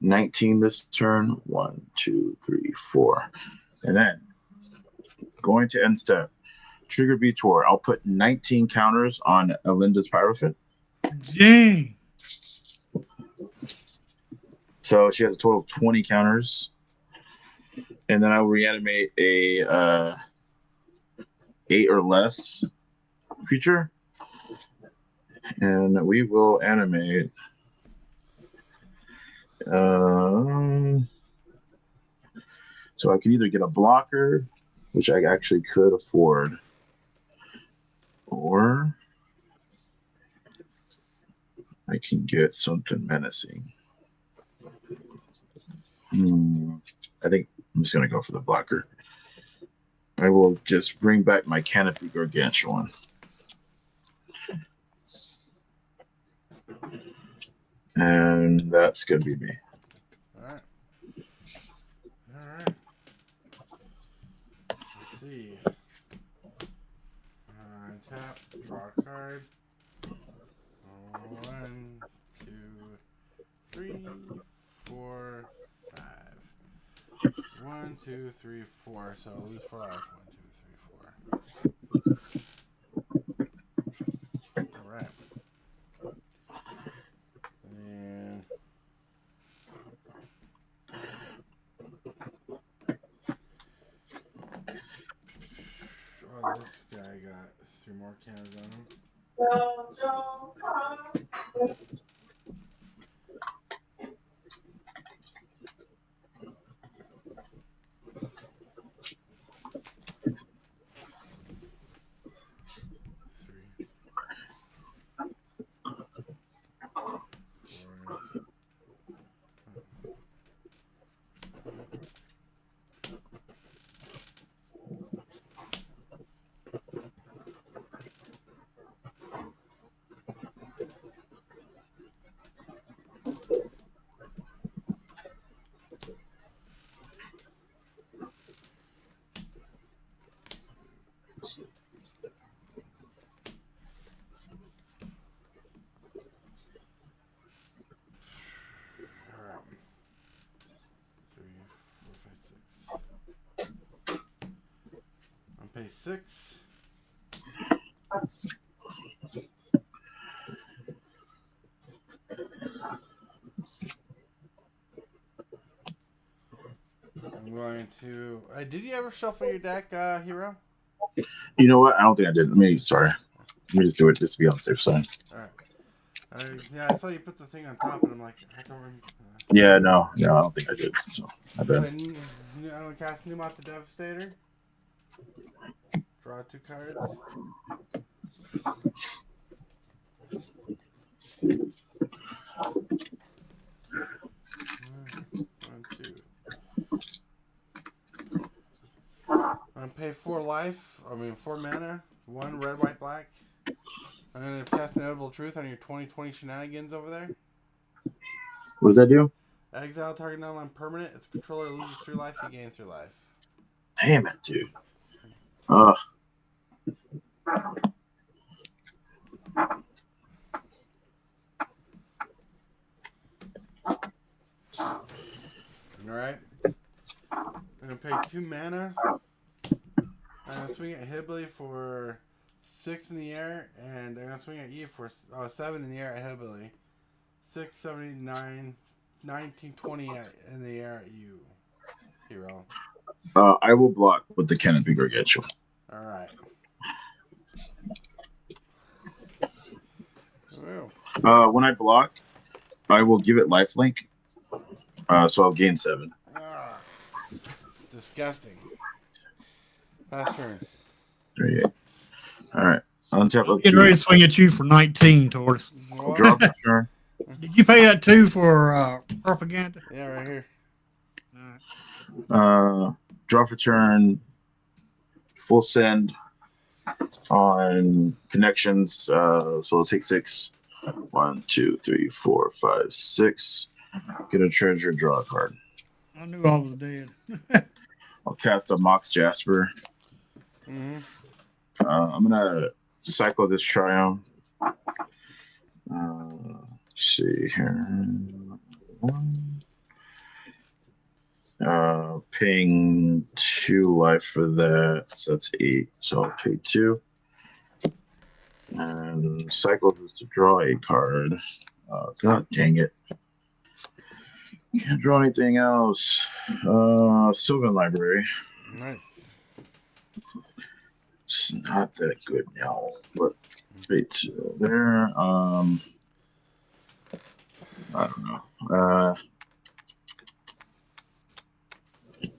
19 this turn. 1, 2, 3, 4. And then going to end step. Trigger Beator. I'll put 19 counters on Alinda's Pyrophant. Dang. So she has a total of 20 counters. And then I'll reanimate a 8 or less creature. And we will animate. So I can either get a blocker, which I actually could afford, or I can get something menacing. I think I'm just going to go for the blocker. I will just bring back my Canopy Gargantuan. And that's going to be me. Alright. Alright. Let's see. Tap, draw a card. 1, 2, 3, 4, 5. 1, 2, 3, 4. So I'll lose 4 life. 1, 2, 3, 4. Alright. And oh, this guy got 3 more cannons on him. Three, 4. Alright. 3, 4, 5, 6. On page 6. I'm going to. Did you ever shuffle your deck, Hero? You know what? I don't think I did. Let me just do it just to be on the safe side. Alright. Yeah, I saw you put the thing on top, and I'm like, I don't remember. Yeah, no, I don't think I did. So I bet. I'm going to cast Tiamat the Devastator. Draw 2 cards. 1, 2. I'm gonna pay 4 life. 4 mana. 1 red, white, black. I'm gonna cast Notable Truth on your 2020 shenanigans over there. What does that do? Exile target non-land permanent. Its controller loses 3 life. You gain 3 life. Damn it, dude. Ugh. Alright. I'm gonna pay 2 mana. I'm gonna swing at hillbilly for 6 in the air, and I'm gonna swing at you for 7 in the air at hillbilly. 6, 7, 9, 19, 20 in the air at you, Hero. I will block with the Canopy Gargantuan. Alright. When I block, I will give it lifelink. So I'll gain 7. It's disgusting. Last turn. 38. All right. Untap. I'm getting ready to swing at you for 19, Tortoise. Draw for turn. Did you pay that too for propaganda? Yeah, right here. Draw for turn. Full send on connections. So it'll take 6. 1, 2, 3, 4, 5, 6. Get a treasure, draw a card. I knew I was dead. I'll cast a Mox Jasper. Mm-hmm. I'm gonna cycle this Triumph. See here. Paying 2 life for that, so that's 8. So I'll pay 2. And cycle this to draw a card. God dang it. Can't draw anything else. Sylvan Library. Nice. It's not that good now, but pay 2 there. I don't know.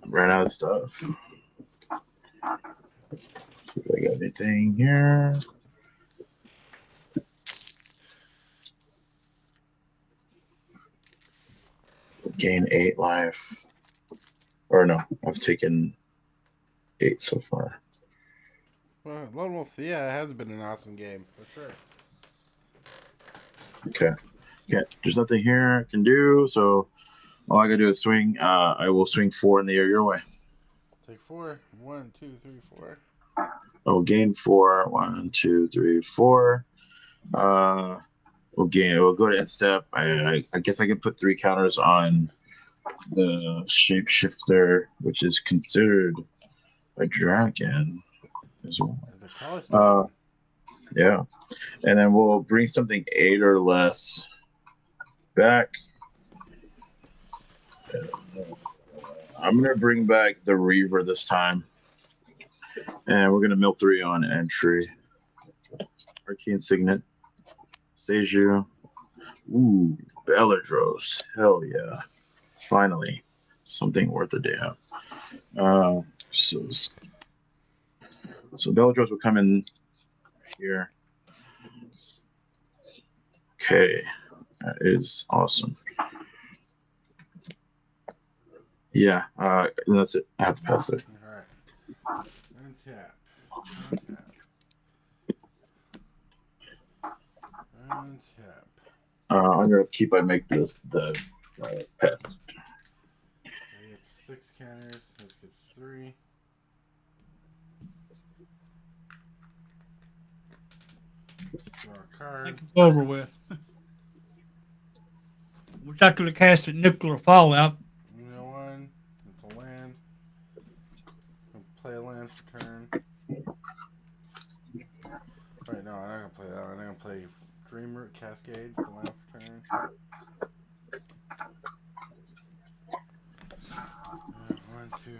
Ran out of stuff. See if I got anything here. Gain 8 life. Or no, I've taken 8 so far. Well, Lone Wolf, yeah, it has been an awesome game for sure. Okay. Yeah, there's nothing here I can do, so all I gotta do is swing. I will swing 4 in the air your way. Take 4. 1, 2, 3, 4. I will gain 4. 1, 2, 3, 4. We'll go to end step. I guess I can put 3 counters on the shapeshifter, which is considered a dragon as well. The Collis Dragon. Yeah. And then we'll bring something 8 or less back. I'm going to bring back the Reaver this time. And we're going to mill 3 on entry. Arcane Signet. Seju. Ooh, Beladros. Hell yeah. Finally. Something worth a damn. So Beladros will come in here. Okay. That is awesome. Yeah, that's it. I have to pass it. Alright. Untap. On your upkeep, I make this the pass. I get 6 counters. This gets 3. Draw a card. It's over with. Wish I could have casted Nuclear Fallout. You know one. It's a land. I'll play a land for turn. Wait, no, I'm not gonna play that. I'm gonna play Dreamroot Cascade for land for turn. 1, 2.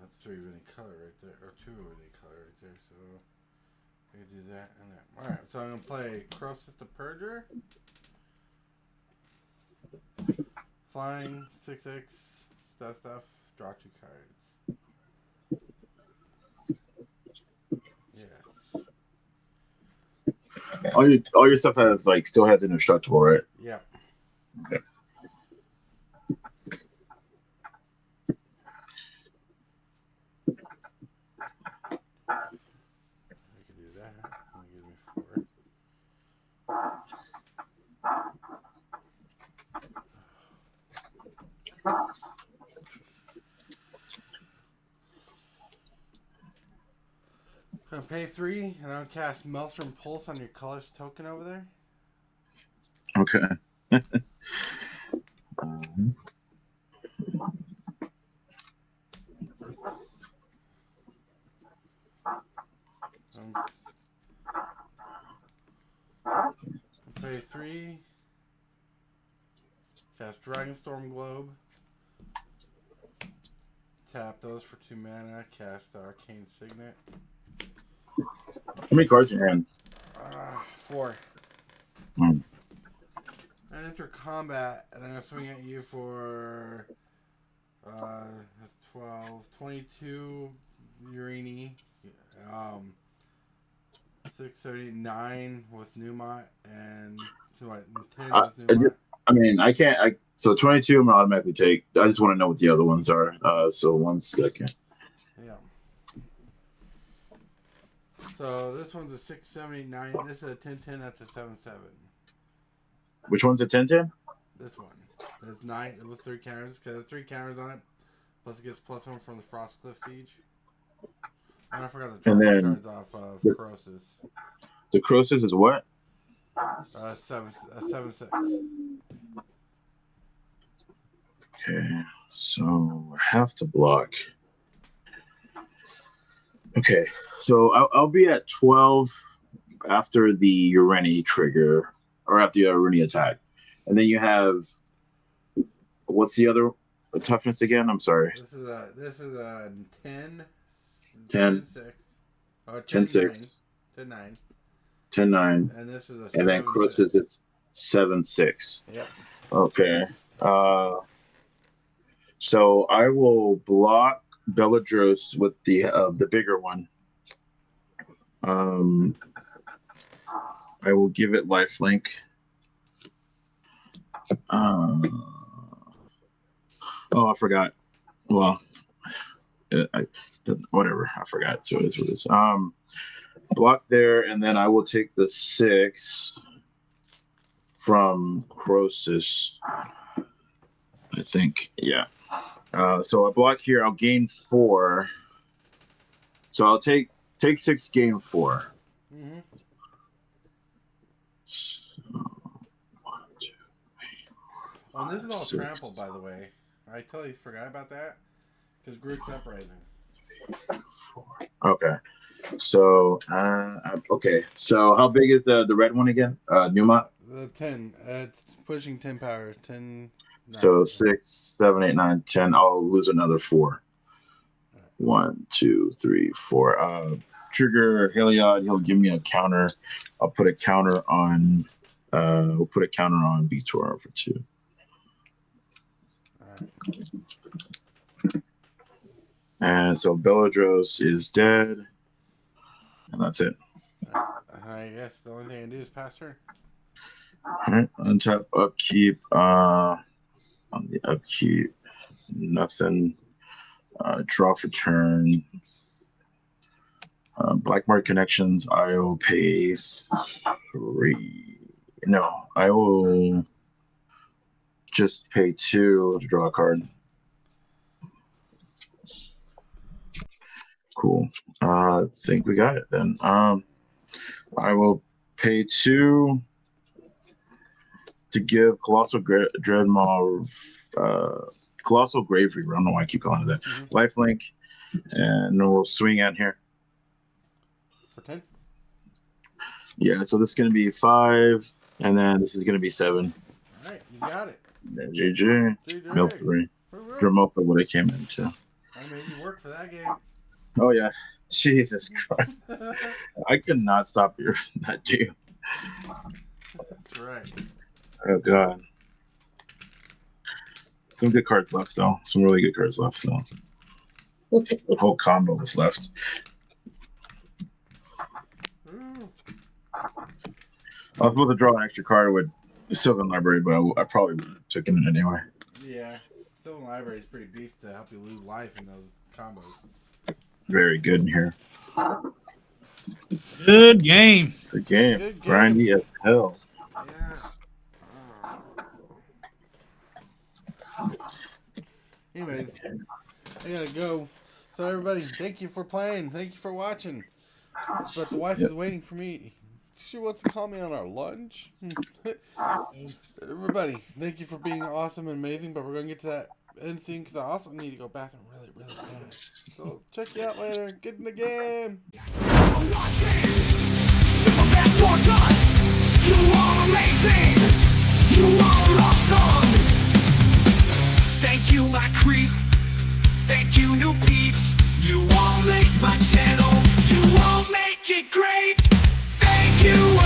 That's 3 of any color right there, or 2 of any color right there, so I can do that and that. Alright, so I'm going to play Croesus the Purger. Flying, 6/6, that stuff, draw 2 cards. Yes. All your stuff has still has indestructible, right? Yep. Okay. I can do that. That'll give me 4. I'm gonna pay 3, and I'll cast Maelstrom Pulse on your colors token over there. Okay. Play 3. Cast Dragonstorm Globe. Tap those for 2 mana. Cast Arcane Signet. How many cards in your hand? 4. Hmm. And enter combat, and I'm gonna swing at you for that's 12, 22 Urini, 6, 7, 9 with Newmont, and what 10 with Newmont. I mean, I can't. So 22, I'm gonna automatically take. I just want to know what the other ones are. So 1 second. Yeah. So this one's a 6, 7, 8, 9. This is a 10, 10. That's a 7, 7. Which one's a 10-10? This one. It's 9 with 3 counters. Because there's 3 counters on it. Plus it gets +1 from the Frostcliff Siege. And I forgot to draw the cards off of Croesus. The Croesus is what? 7 6. Okay, so I have to block. Okay, so I'll be at 12 after the Ureni trigger, or after the Ureni attack. And then you have, what's the other toughness again? I'm sorry. This is a 10 10, 6. Or 10 10 9. 6, 10 9. 10 9. And this is a And then 7 Crosses 6. is 7 6. Yep. Okay. So I will block Bellatrix with the bigger one. I will give it lifelink. Oh, I forgot. Well, whatever. I forgot. So it is what it is. Block there, and then I will take the 6 from Croesus. I think, yeah. So I block here. I'll gain 4. So I'll take 6, gain 4. Mm-hmm. So, 1, 2, 3, 4. And this is all 6. trampled, by the way. I totally forgot about that because Groot's uprising. 4. Okay. So okay. So how big is the red one again? Newmont? The 10. It's pushing 10 power. 10. So 6, 7, 8, 9, 10. I'll lose another 4. 1, 2, 3, 4. Trigger Heliod. He'll give me a counter. I'll put a counter on. We'll put a counter on Vitor for 2. Right. And so Bellatrix is dead, and that's it. I guess the only thing I do is pass her. All right. Untap upkeep. On the upkeep, nothing. Draw for turn. Black Market Connections, I will pay 3. No, I will just pay 2 to draw a card. Cool. I think we got it then. I will pay 2 to give Colossal Dreadmaw, Colossal Grave Reaver. I don't know why I keep calling it that. Mm-hmm. Lifelink, and we'll swing at here. For 10? Yeah, so this is going to be 5, and then this is going to be 7. All right, you got it. GG. Mill 3. Dramoka, what I came into. I made you work for that game. Oh, yeah. Jesus Christ. I could not stop that dude. That's right. Oh, God. Some good cards left, though. Some really good cards left, though. The whole combo was left. I was supposed to draw an extra card with Sylvan Library, but I probably would have taken it anyway. Yeah. Sylvan Library is pretty beast to help you lose life in those combos. Very good in here. Good game. Good game. Good game. Grindy as hell. Yeah. Anyways, I gotta go. So everybody, thank you for playing. Thank you for watching. But the wife is waiting for me. She wants to call me on our lunch. Everybody, thank you for being awesome and amazing. But we're gonna get to that end scene because I also need to go bathroom really, really bad. So check you out later. Get in the game. You are amazing. You are awesome. Thank you, my creep. Thank you, new peeps. You all make my channel. You all make it great. Thank you.